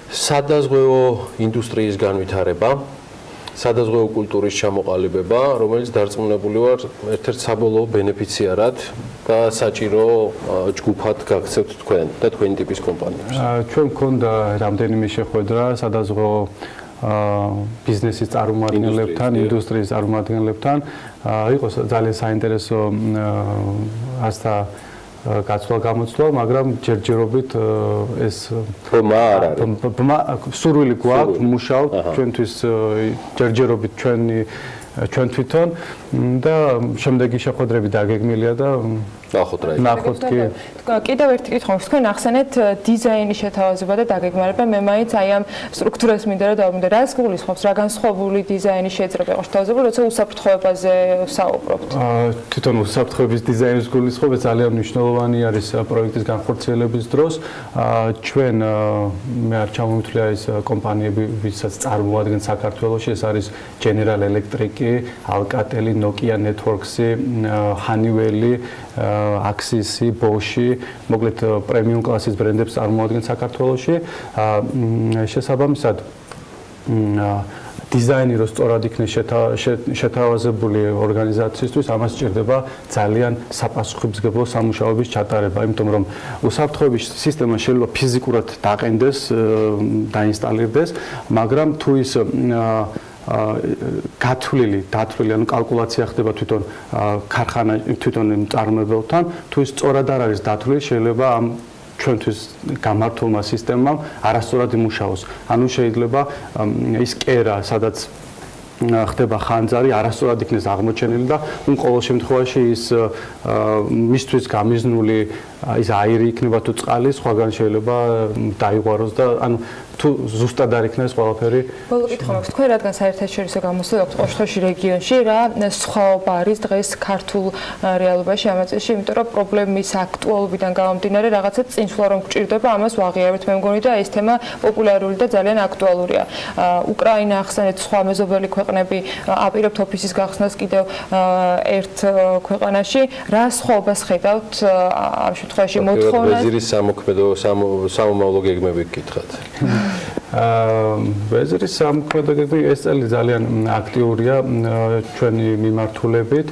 სადაზღვევო ინდუსტრიის განვითარება, სადაზღვევო კულტურის ჩამოყალიბება, რომელიც დარწმუნებული ვარ, ერთ-ერთ საბოლოო ბენეფიციარად და საჭირო ჯგუფად გაქცევთ თქვენ და თქვენი ტიპის კომპანიებს. ჩვენ მქონდა რამდენიმე შეხვედრა სადაზღვევო ბიზნესის წარმომადგენლებთან, ინდუსტრიის წარმომადგენლებთან. იყო ძალიან საინტერესო ასთა გაცვლა-გამოცვლა, მაგრამ ჯერჯერობით ეს სურვილი გვაქვს მუშაობთ ჩვენთვის ჯერჯერობით ჩვენ თვითონ და შემდეგი შეხვედრები დაგეგმილია და ნახოთ კი. კიდევ ერთი კითხვა, თქვენ ახსენეთ დიზაინის შეთავაზება და დაგეგმარება, მე მაინც აი ამ სტრუქტურას მინდა რომ დავმინდა, რას გულისხმობს, რა განსხვავებული დიზაინის შეიძლება იყოს შეთავაზებული, როცა უსაფრთხოებაზე საუბრობთ. თვითონ უსაფრთხოების დიზაინის გულისხმობა ძალიან მნიშვნელოვანი არის პროექტის განხორციელების დროს. ჩვენ მე არ ჩამომთვლია ეს კომპანიები, ვისაც წარმოადგენთ საქართველოში, ეს არის General Electric, Alcatel, Nokia Networks-ი, Honeywell-ი, Axis-ი, Bosch-ი, მოკლედ პრემიუმ კლასის ბრენდებს წარმოადგენთ საქართველოში. შესაბამისად დიზაინი რო სწორად იქნეს შეთავაზებული ორგანიზაციისთვის, ამას სჭირდება ძალიან საპასუხისმგებლო სამუშაოების ჩატარება, იმიტომ რომ უსაფრთხოების სისტემა შეიძლება ფიზიკურად დაყენდეს, დაინსტალირდეს, მაგრამ თუ ის გათვლილი, ანუ კალკულაცია ხდება თვითონ ქარხანა, თვითონ მწარმოებელთან, თუ ის სწორად არ არის დათვლილი, შეიძლება ამ ჩვენთვის გამართულმა სისტემამ არასწორად იმუშაოს. ანუ შეიძლება ის კერა, სადაც ხდება ხანძარი, არასწორად იქნეს აღმოჩენილი და ყოველ შემთხვევაში ის მისთვის გამიზნული ის აირი იქნება თუ წყალი, სხვაგან შეიძლება დაიღვაროს და ანუ თუ ზუსტად არ იქნება ეს ყველაფერი. ბოლო კითხვა მაქვს, თქვენ რადგან საერთაშორისო გამოსვლები აქვს ოშთოში რეგიონში, რა სხვაობა არის დღეს ქართულ რეალობაში ამ წელში, იმიტომ რომ პრობლემის აქტუალობიდან გამომდინარე რაღაცა წინსვლა რომ გჭირდება, ამას ვაღიარებთ მე მგონი და ეს თემა პოპულარული და ძალიან აქტუალურია. უკრაინა ახსენეთ, სხვა მეზობელი ქვეყნები აპირებთ ოფისის გახსნას კიდევ ერთ ქვეყანაში, რა სხვაობას ხედავთ ამ შემთხვევაში მოთხოვნას? ვეზირის სამოქმედო სამომავლო გეგმები გკითხათ. ვეზირის სამოქმედო გეგმები ეს წელი ძალიან აქტიურია ჩვენი მიმართულებით.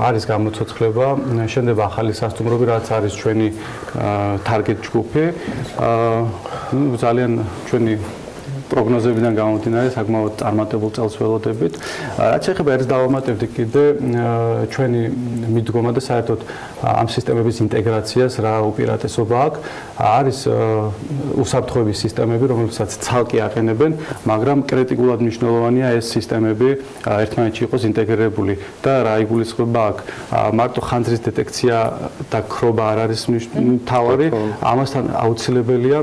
არის გამოცოცხლება, შემდეგ ახალი სასტუმროები, რაც არის ჩვენი target ჯგუფი. ძალიან ჩვენი პროგნოზებიდან გამომდინარე საკმაოდ წარმატებულ წელს ველოდებით. რაც შეეხება ერთ დავამატებდი კიდე ჩვენი მიდგომა და საერთოდ ამ სისტემების ინტეგრაციას რა უპირატესობა აქვს. არის უსაფრთხოების სისტემები, რომელსაც ცალკე აყენებენ, მაგრამ კრიტიკულად მნიშვნელოვანია ეს სისტემები ერთმანეთში იყოს ინტეგრირებული და რა იგულისხმება აქ. მარტო ხანძრის დეტექცია და ქრობა არ არის მთავარი, ამასთან აუცილებელია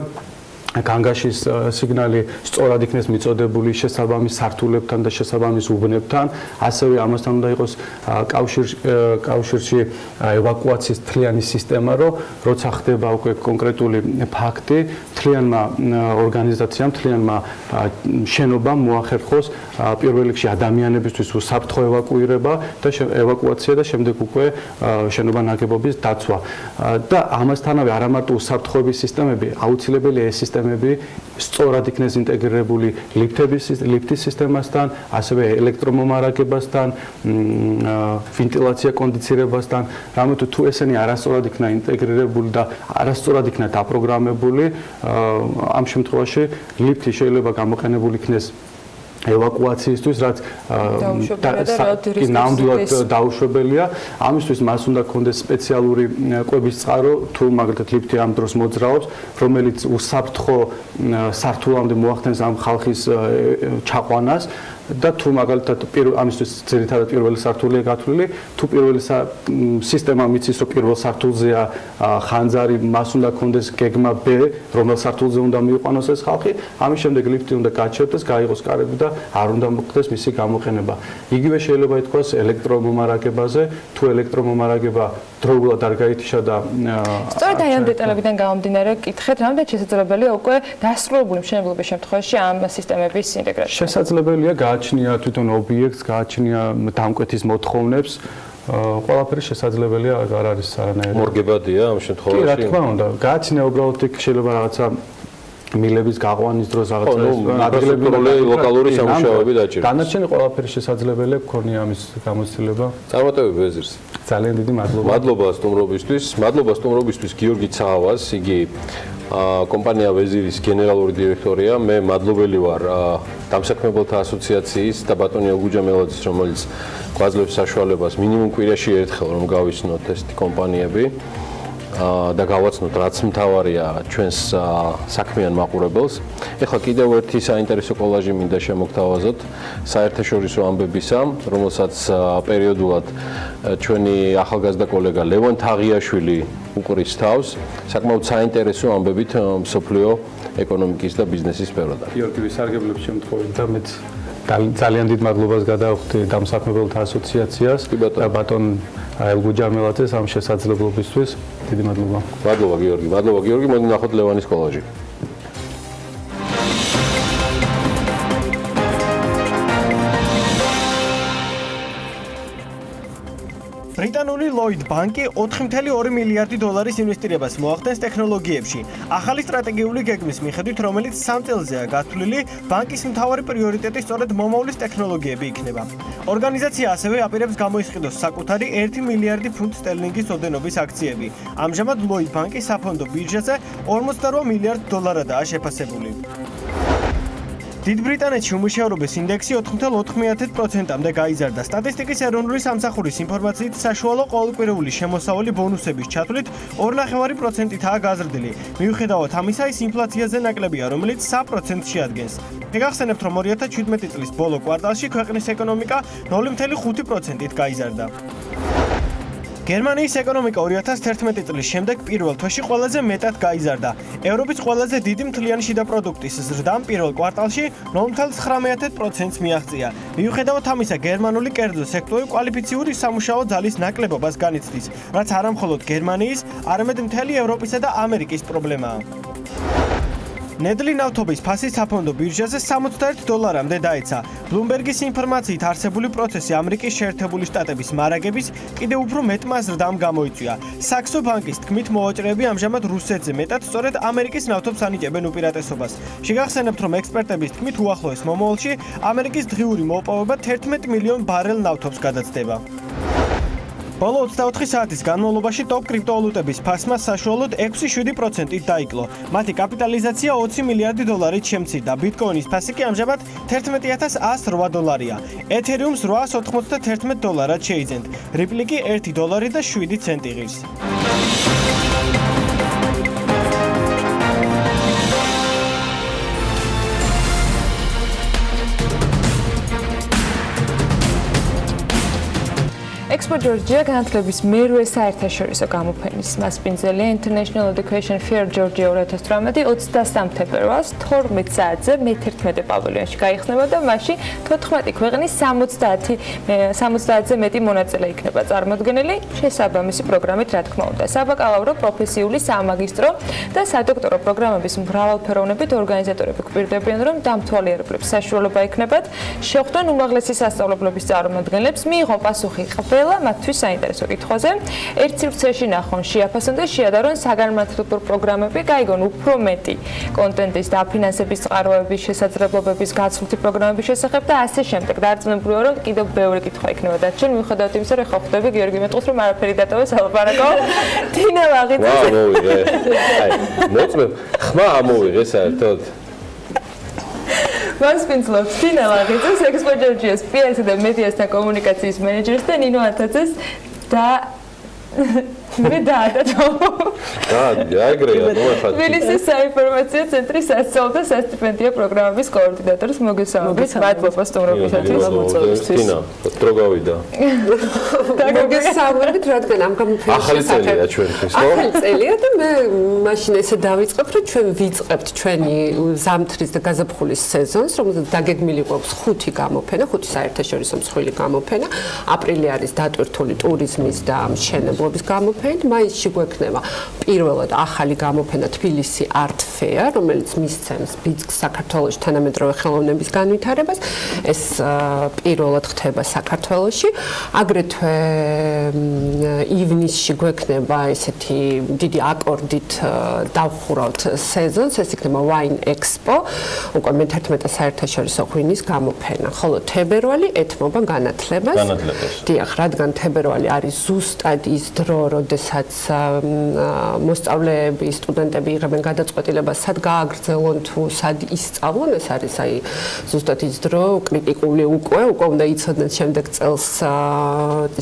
განგაშის სიგნალი სწორად იქნეს მიწოდებული შესაბამის სართულებთან და შესაბამის უბნებთან, ასევე ამასთან უნდა იყოს კავშირში ევაკუაციის თლიანი სისტემა, რომ როცა ხდება უკვე კონკრეტული ფაქტი, თლიანმა ორგანიზაციამ, თლიანმა შენობამ მოახერხოს პირველ რიგში ადამიანებისთვის უსაფრთხო ევაკუირება და ევაკუაცია და შემდეგ უკვე შენობა ნაგებობის დაცვა. და ამასთანავე არა მარტო უსაფრთხოების სისტემები, აუცილებელია ეს სისტემები სწორად იქნეს ინტეგრირებული ლიფტის სისტემასთან, ასევე ელექტრომომარაგებასთან, ვენტილაცია კონდიცირებასთან. რამეთუ თუ ესენი არასწორად იქნა ინტეგრირებული და არასწორად იქნა დაპროგრამებული, ამ შემთხვევაში ლიფტი შეიძლება გამოყენებული იქნეს ევაკუაციისთვის, რაც ნამდვილად დაუშვებელია. ამისთვის მას უნდა ქონდეს სპეციალური კვების წყარო, თუ მაგალითად ლიფტი ამ დროს მოძრაობს, რომელიც უსაფრთხო სართულამდე მოახდენს ამ ხალხის ჩაყვანას. და თუ მაგალითად ამისთვის ძირითადად პირველი სართულია გათვლილი, თუ პირველი სისტემა მიცის, რომ პირველ სართულზეა ხანძარი, მას უნდა ქონდეს გეგმა B, რომელ სართულზე უნდა მიიყვანოს ეს ხალხი, ამის შემდეგ ლიფტი უნდა გაჩერდეს, გაიღოს კარები და არ უნდა მოხდეს მისი გამოყენება. იგივე შეიძლება ითქვას ელექტრომომარაგებაზე, თუ ელექტრომომარაგება დროულად არ გაითიშა და სწორედ აი ამ დეტალებიდან გამომდინარე გკითხეთ, რამდენად შესაძლებელია უკვე დასრულებული მშენებლობის შემთხვევაში ამ სისტემების ინტეგრაცია? შესაძლებელია გააჩნია თვითონ ობიექტს, გააჩნია დამკვეთის მოთხოვნებს, ყველაფერი შესაძლებელია, არ არის არანაირი. მორგებადია ამ შემთხვევაში? კი, რა თქმა უნდა, გააჩნია უბრალოდ იქ შეიძლება რაღაცა მილების გაყვანის დროს რაღაცა ლოკალური სამუშაოები დაჭირდება. დანარჩენი ყველაფერი შესაძლებელია გქონია ამის გამოცდილება. წარმატებები ვეზირს. ძალიან დიდი მადლობა. მადლობა სტუმრობისთვის გიორგი ცაავას, იგი კომპანია ვეზირის გენერალური დირექტორია. მე მადლობელი ვარ დამსაქმებელთა ასოციაციის და ბატონი გუჯამელაძის, რომელიც გვაძლევს საშუალებას მინიმუმ კვირაში ერთხელ რომ გავიცნოთ ეს კომპანიები და გავაცნოთ რაც მთავარია ჩვენს საქმიან მაყურებელს. ეხლა კიდევ ერთი საინტერესო კოლაჟი მინდა შემოგთავაზოთ საერთაშორისო ამბებისა, რომელსაც პერიოდულად ჩვენი ახალგაზრდა კოლეგა ლევან თაღიაშვილი უყრის თავს, საკმაოდ საინტერესო ამბებით მსოფლიო ეკონომიკის და ბიზნესის სფეროდან. გიორგი ვისარგებლებ შემთხვევით და მეც ძალიან დიდ მადლობას გადავხდი დამსაქმებელთა ასოციაციას და ბატონ გუჯამელაძეს ამ შესაძლებლობისთვის. დიდი მადლობა. მადლობა გიორგი, მოდი ნახოთ ლევანის კოლაჟი. ბრიტანული Lloyd ბანკი 4.2 მილიარდი დოლარის ინვესტირებას მოახდენს ტექნოლოგიებში. ახალი სტრატეგიული გეგმის მიხედვით, რომელიც 3 წელზეა გათვლილი, ბანკის მთავარი პრიორიტეტი სწორედ მომავლის ტექნოლოგიები იქნება. ორგანიზაცია ასევე აპირებს გამოისყიდოს საკუთარი 1 მილიარდი ფუნტ სტერლინგის ოდენობის აქციები. ამჟამად Lloyd ბანკი საფონდო ბირჟაზე 48 მილიარდ დოლარადაა შეფასებული. დიდ ბრიტანეთში უმუშევრობის ინდექსი 4.4%-მდე გაიზარდა. სტატისტიკის ეროვნული სამსახურის ინფორმაციით, საშუალო ყოველკვირეული შემოსავალი ბონუსების ჩათვლით 2.5%-აა გაზრდილი. მიუხედავად ამისა, ის ინფლაციაზე ნაკლებია, რომელიც 3%-ს შეადგენს. მეგახსენებთ, რომ 2017 წლის ბოლო კვარტალში ქვეყნის ეკონომიკა 0.5%-ით გაიზარდა. გერმანიის ეკონომიკა 2011 წლის შემდეგ პირველ თვეში ყველაზე მეტად გაიზარდა. ევროპის ყველაზე დიდი მთლიანი შიდა პროდუქტის ზრდამ პირველ კვარტალში 0.9%-ს მიაღწია. მიუხედავად ამისა, გერმანული კერძო სექტორი კვალიფიციური სამუშაო ძალის ნაკლებობას განიცდის, რაც არა მხოლოდ გერმანიის, არამედ მთელი ევროპისა და ამერიკის პრობლემაა. ნედლი ნავთობის ფასი საფონდო ბირჟაზე $61-მდე დაეცა. ბლუმბერგის ინფორმაციით არსებული პროცესი ამერიკის შეერთებული შტატების მარაგების კიდევ უფრო მეტმა ზრდამ გამოიწვია. საქსო ბანკის თქმით, მოვაჭრეები ამჟამად რუსეთზე მეტად სწორედ ამერიკის ნავთობს ანიჭებენ უპირატესობას. შეგახსენებთ, რომ ექსპერტების თქმით, უახლოეს მომავალში ამერიკის დღიური მოპოვება 11 მილიონ ბარელ ნავთობს გადაცდება. ბოლო 24 საათის განმავლობაში ტოპ კრიპტოვალუტების ფასმა საშუალოდ 6.7%-ით დაიკლო. მათი კაპიტალიზაცია $20 მილიარდი შემცირდა. ბიტკოინის ფასი კი ამჟამად $11,108-ია. ეთერიუმს $891 შეიძენთ. რიპლი კი $1.07 ღირს. Expo Georgia განათლების მერვე საერთაშორისო გამოფენის მასპინძელია International Education Fair Georgia 2018 23 თებერვალს 12 საათზე მე-11 პავილიონში გაიხსნება და მასში 14 ქვეყნის 70-ზე მეტი მონაწილე იქნება წარმოდგენილი შესაბამისი პროგრამით, რა თქმა უნდა. საბაკალავრო, პროფესიული, სამაგისტრო და სადოქტორო პროგრამების მრავალფეროვნებით ორგანიზატორები გვპირდებიან, რომ დამთვალიერებლებს საშუალება ექნებათ შეხვდნენ უმაღლესი სასწავლებლების წარმომადგენლებს, მიიღონ პასუხი მათთვის საინტერესო კითხვაზე. ერთ სივრცეში ნახონ, შეაფასონ და შეადარონ საგანმანათლებლო პროგრამები, გაიგონ უფრო მეტი კონტენტის დაფინანსების წყაროების, შესაძლებლობების, გაცვლითი პროგრამების შესახებ და ასე შემდეგ. დარწმუნებულია, რომ კიდევ ბევრი კითხვა იქნება დარჩენ, მიუხედავად იმისა, რომ ხო ხვდები გიორგი მეტყვის, რომ არაფერი დატოვეს ალბარაკო. დინა ვაღიძე. ვა, მოვიღე. აი, მოწმებ, ხმა ამოვიღე საერთოდ. მასპინძლობს დინა ვაღიძეს, Expo Georgia's PR-სა და მედიასთან კომუნიკაციის მენეჯერს და ნინო ათაძეს და მე დაადატო. აგრეა, მოახერხე. თბილისის საინფორმაციო ცენტრის სასწავლო და სასტიპენდიო პროგრამების კოორდინატორს მოგესალმებით. მადლობა სტუმრობისათვის. დინა, დრო გავიდა. მოგესალმებით, რადგან ამ გამოფენის ახალი წელია ჩვენთვის, ხო? ახალი წელია და მე მაშინ ესე დავიწყებ, რომ ჩვენ ვიწყებთ ჩვენი ზამთრის და გაზაფხულის სეზონს, რომელზეც დაგეგმილი გვაქვს 5 გამოფენა, 5 საერთაშორისო მსხვილი გამოფენა. აპრილი არის დატვირთული ტურიზმის და მშენებლობის გამოფენა. მაისში გვექნება პირველად ახალი გამოფენა თბილისი Art Fair, რომელიც მისცემს ბიძგს საქართველოს თანამედროვე ხელოვნების განვითარებას. ეს პირველად ხდება საქართველოში. აგრეთვე ივნისში გვექნება ესეთი დიდი აკორდით დავხურავთ სეზონს, ეს იქნება Wine Expo, უკვე მე-11 საერთაშორისო ღვინის გამოფენა. ხოლო თებერვალი ეთმობა განათლებას. დიახ, რადგან თებერვალი არის ზუსტად ის დრო, როდესაც მოსწავლეები, სტუდენტები იღებენ გადაწყვეტილებას, სად გააგრძელონ თუ სად ისწავლონ, ეს არის აი ზუსტად ის დრო, კრიტიკული უკვე უნდა იცოდნენ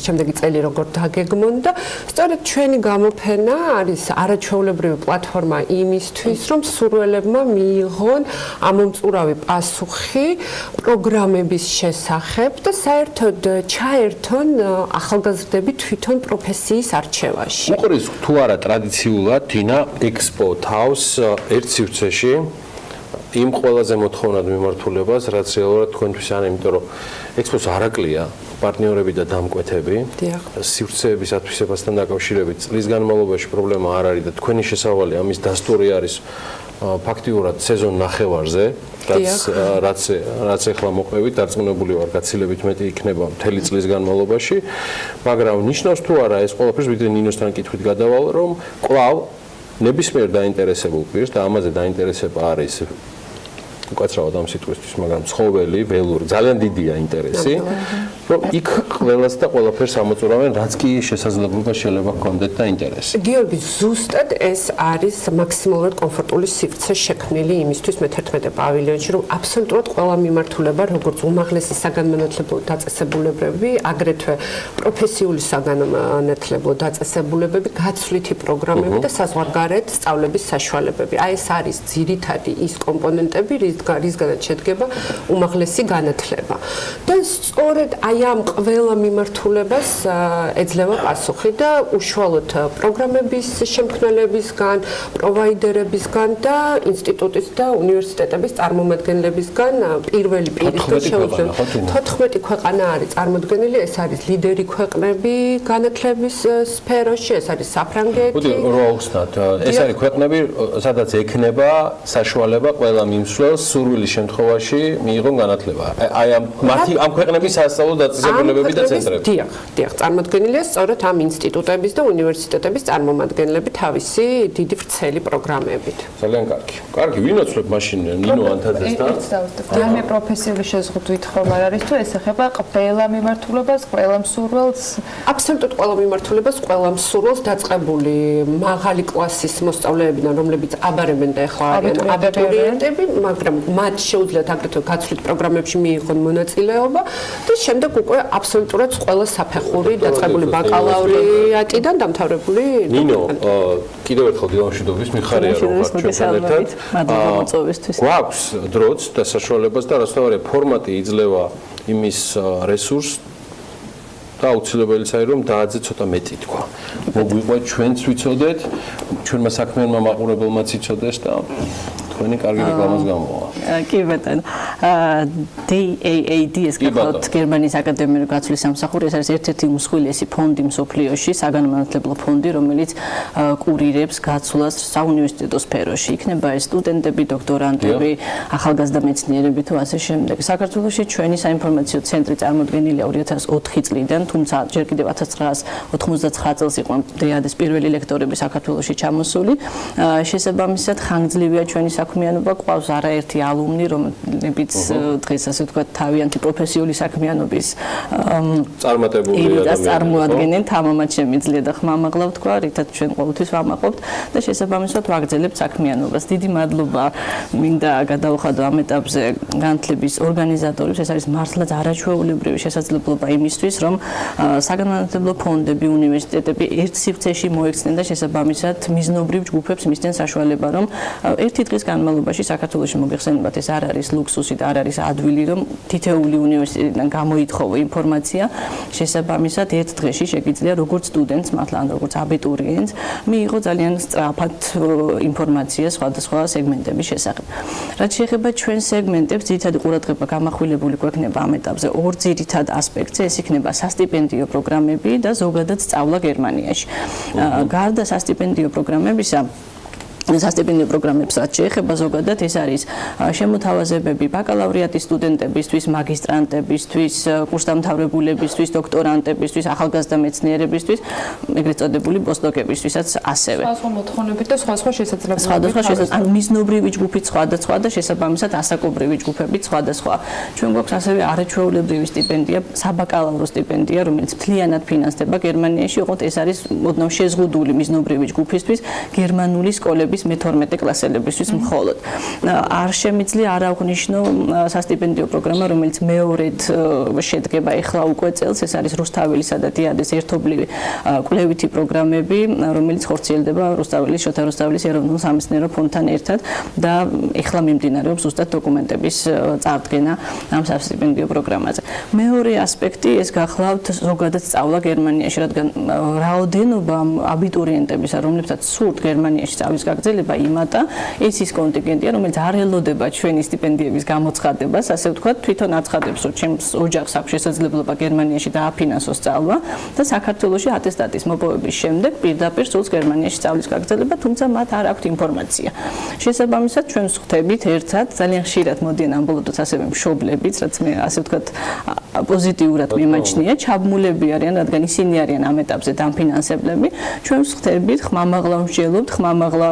შემდეგი წელი როგორ დაგეგმონ და სწორედ ჩვენი გამოფენა არის არაჩვეულებრივი პლატფორმა იმისთვის, რომ სურველებმა მიიღონ ამომწურავი პასუხი პროგრამების შესახებ და საერთოდ ჩაერთონ ახალგაზრდები თვითონ პროფესიის არჩევაში. უყრის თუ არა ტრადიციულად დინა ექსპო თავს ერთ სივრცეში იმ ყველაზე მოთხოვნად მიმართულებას, რაც რეალურად თქვენთვის არის, იმიტომ რომ ექსპოს არაკლია პარტნიორები და დამკვეთები. სივრცეების ათვისებასთან დაკავშირებით წლის განმავლობაში პრობლემა არ არის და თქვენი შესავალი ამის დასტური არის ფაქტიურად სეზონ ნახევარზე, რაც ახლა მოყვებით, დარწმუნებული ვარ, გაცილებით მეტი იქნება მთელი წლის განმავლობაში, მაგრამ ნიშნავს თუ არა ეს ყველაფერს, ვიდრე ნინოსთან კითხვით გადავალ, რომ კვლავ ნებისმიერ დაინტერესებულ პირს და ამაზე დაინტერესება არის უკაცრავად ამ სიტყვისთვის, მაგრამ ცხოველი, ველური, ძალიან დიდია ინტერესი, რომ იქ ყველას და ყველაფერს ამოწურავენ, რაც კი შესაძლებლობა შეიძლება ჰქონდეთ და ინტერესი. გიორგი, ზუსტად ეს არის მაქსიმალურად კომფორტული სივრცე შექმნილი იმისთვის მე-11 პავილიონში, რომ აბსოლუტურად ყველა მიმართულება, როგორც უმაღლესი საგანმანათლებლო დაწესებულებები, აგრეთვე პროფესიული საგანმანათლებლო დაწესებულებები, გაცვლითი პროგრამები და საზღვარგარეთ სწავლების საშუალებები. აი ეს არის ძირითადი ის კომპონენტები, რისგანაც შედგება უმაღლესი განათლება. და სწორედ აი აი ამ ყველა მიმართულებას ეძლევა პასუხი და უშუალოდ პროგრამების შემქმნელებისგან, პროვაიდერებისგან და ინსტიტუტის და უნივერსიტეტების წარმომადგენლებისგან პირველი პირისგან შეუძლია 14 ქვეყანა არის წარმოდგენილი, ეს არის ლიდერი ქვეყნები განათლების სფეროში, ეს არის საფრანგეთი. Უდი რო აუხსნათ, ეს არის ქვეყნები, სადაც ექნება საშუალება ყველა მიმსვლელს სურვილის შემთხვევაში მიიღონ განათლება. აი ამ ქვეყნების სასწავლო დაწესებულებები და ცენტრები. დიახ, წარმოდგენილია სწორედ ამ ინსტიტუტების და უნივერსიტეტების წარმომადგენლები თავისი დიდი ვრცელი პროგრამებით. ძალიან კარგი. კარგი, ვინ ოცნებ მაშინ ნინო ანთაძესთან? მე პროფესიული შეზღუდვით ხომ არ არის თუ ეს ეხება ყველა მიმართულებას, ყველა მსურველს? აბსოლუტურად ყველა მიმართულებას, ყველა მსურველს დაწყებული მაღალი კლასის მოსწავლეებიდან, რომლებიც აბარებენ და ეხლა არიან აბიტურიენტები, მაგრამ მათ შეუძლიათ აგრეთვე გაცვლით პროგრამებში მიიღონ მონაწილეობა და შემდეგ უკვე აბსოლუტურად ყველა საფეხური დაწყებული ბაკალავრიატიდან დამთავრებული ნინო, კიდევ ერთხელ დილამშვიდობის მიხარია რომ ხართ ჩვენთან ერთად. მადლობა მოწვევისთვის. გვაქვს დროც და საშუალებაც და რასაც ფორმატი იძლევა იმის რესურსს და აუცილებელიც არის რომ დააძე ცოტა მეტი თქვა. მოგვიყვა ჩვენც ვიცოდეთ, ჩვენმა საქმიანმა მაყურებელმაც იცოდეს და თქვენი კარგი რეკლამას გამოვა. კი ბატონო. DAAD ეს გახლავთ გერმანიის აკადემიური გაცვლის სამსახური, ეს არის ერთ-ერთი უმსხვილესი ფონდი მსოფლიოში, საგანმანათლებლო ფონდი, რომელიც კურირებს გაცვლას საუნივერსიტეტო სფეროში. იქნება ეს სტუდენტები, დოქტორანტები, ახალგაზრდა მეცნიერები თუ ასე შემდეგ. საქართველოში ჩვენი საინფორმაციო ცენტრი წარმოდგენილია 2004 წლიდან, თუმცა ჯერ კიდევ 1999 წელს იყო DAAD-ის პირველი ლექტორები საქართველოში ჩამოსული. შესაბამისად, ხანგრძლივია ჩვენი საქმიანობა, ყავს არაერთი ალუმნი, რომლებიც დღეს ასე ვთქვათ თავიანთი პროფესიული საქმიანობის წარმოადგენენ, თამამად შემიძლია და ხმამაღლა ვთქვა, რითაც ჩვენ ყოველთვის ვამაყობთ და შესაბამისად ვაგრძელებთ საქმიანობას. დიდი მადლობა მინდა გადავხადო ამ ეტაპზე განათლების ორგანიზატორებს, ეს არის მართლაც არაჩვეულებრივი შესაძლებლობა იმისთვის, რომ საგანმანათლებლო ფონდები, უნივერსიტეტები ერთ სივრცეში მოექცნენ და შესაბამისად მიზნობრივ ჯგუფებს მისცენ საშუალება, რომ ერთი დღის განმავლობაში საქართველოში მოგეხსენებათ, ეს არ არის ლუქსუსი და არ არის ადვილი, რომ თითეული უნივერსიტეტიდან გამოითხოვო ინფორმაცია, შესაბამისად ერთ დღეში შეგიძლია როგორც სტუდენტს, მართლა ან როგორც აბიტურიენტს, მიიღო ძალიან სწრაფად ინფორმაცია სხვადასხვა სეგმენტების შესახებ. რაც შეეხება ჩვენ სეგმენტებს, ძირითადი ყურადღება გამახვილებული გვექნება ამ ეტაპზე ორ ძირითად ასპექტზე, ეს იქნება სასტიპენდიო პროგრამები და ზოგადად სწავლა გერმანიაში. გარდა სასტიპენდიო პროგრამებისა, სასტიპენდიო პროგრამებსაც შეეხება ზოგადად ეს არის შემოთავაზებები ბაკალავრიატის სტუდენტებისთვის, მაგისტრანტებისთვის, კურსდამთავრებულებისთვის, დოქტორანტებისთვის, ახალგაზრდა მეცნიერებისთვის, ეგრეთ წოდებული პოსტდოკებისთვისაც ასევე. სხვა მოთხოვნებით და სხვა შესაძლებლობებით. სხვადასხვა შესაძლებლობებით, ანუ მიზნობრივი ჯგუფით სხვადასხვა და შესაბამისად ასაკობრივი ჯგუფებით სხვადასხვა. ჩვენ გვაქვს ასევე არაჩვეულებრივი სტიპენდია, საბაკალავრო სტიპენდია, რომელიც მთლიანად ფინანსდება გერმანიაში, ოღონდ ეს არის ოდნავ შეზღუდული მიზნობრივი ჯგუფისთვის, გერმანული სკოლების მე-12 კლასელებისთვის მხოლოდ. არ შემიძლია არ აღვნიშნო სასტიპენდიო პროგრამა, რომელიც მეორედ შედგება ეხლა უკვე წელს, ეს არის რუსთაველისა და DAAD-ის ერთობლივი კვლევითი პროგრამები, რომელიც ხორციელდება რუსთაველის, შოთა რუსთაველის ეროვნულ სამეცნიერო ფონდთან ერთად და ეხლა მიმდინარეობს ზუსტად დოკუმენტების წარდგენა ამ სასტიპენდიო პროგრამაზე. მეორე ასპექტი ეს გახლავთ ზოგადად სწავლა გერმანიაში, რადგან რაოდენობა აბიტურიენტებისა, რომლებსაც სურთ გერმანიაში სწავლის გაგრძელება იმატა, ეს ის კონტინგენტია, რომელიც არ ელოდება ჩვენი სტიპენდიების გამოცხადებას, ასე ვთქვათ, თვითონ აცხადებს, რომ ჩემს ოჯახს აქვს შესაძლებლობა გერმანიაში დააფინანსოს სწავლა და საქართველოში ატესტატის მოპოვების შემდეგ პირდაპირ სურს გერმანიაში სწავლის გაგრძელება, თუმცა მათ არ აქვთ ინფორმაცია. შესაბამისად, ჩვენ ვხვდებით ერთად, ძალიან ხშირად მოდიან ამბოლოდოთ ასევე მშობლებიც, რაც მე ასე ვთქვათ, პოზიტიურად მიმაჩნია, ჩაბმულები არიან, რადგან ისინი არიან ამ ეტაპზე დამფინანსებლები. ჩვენ ვხვდებით, ხმამაღლა ვმსჯელობთ, ხმამაღლა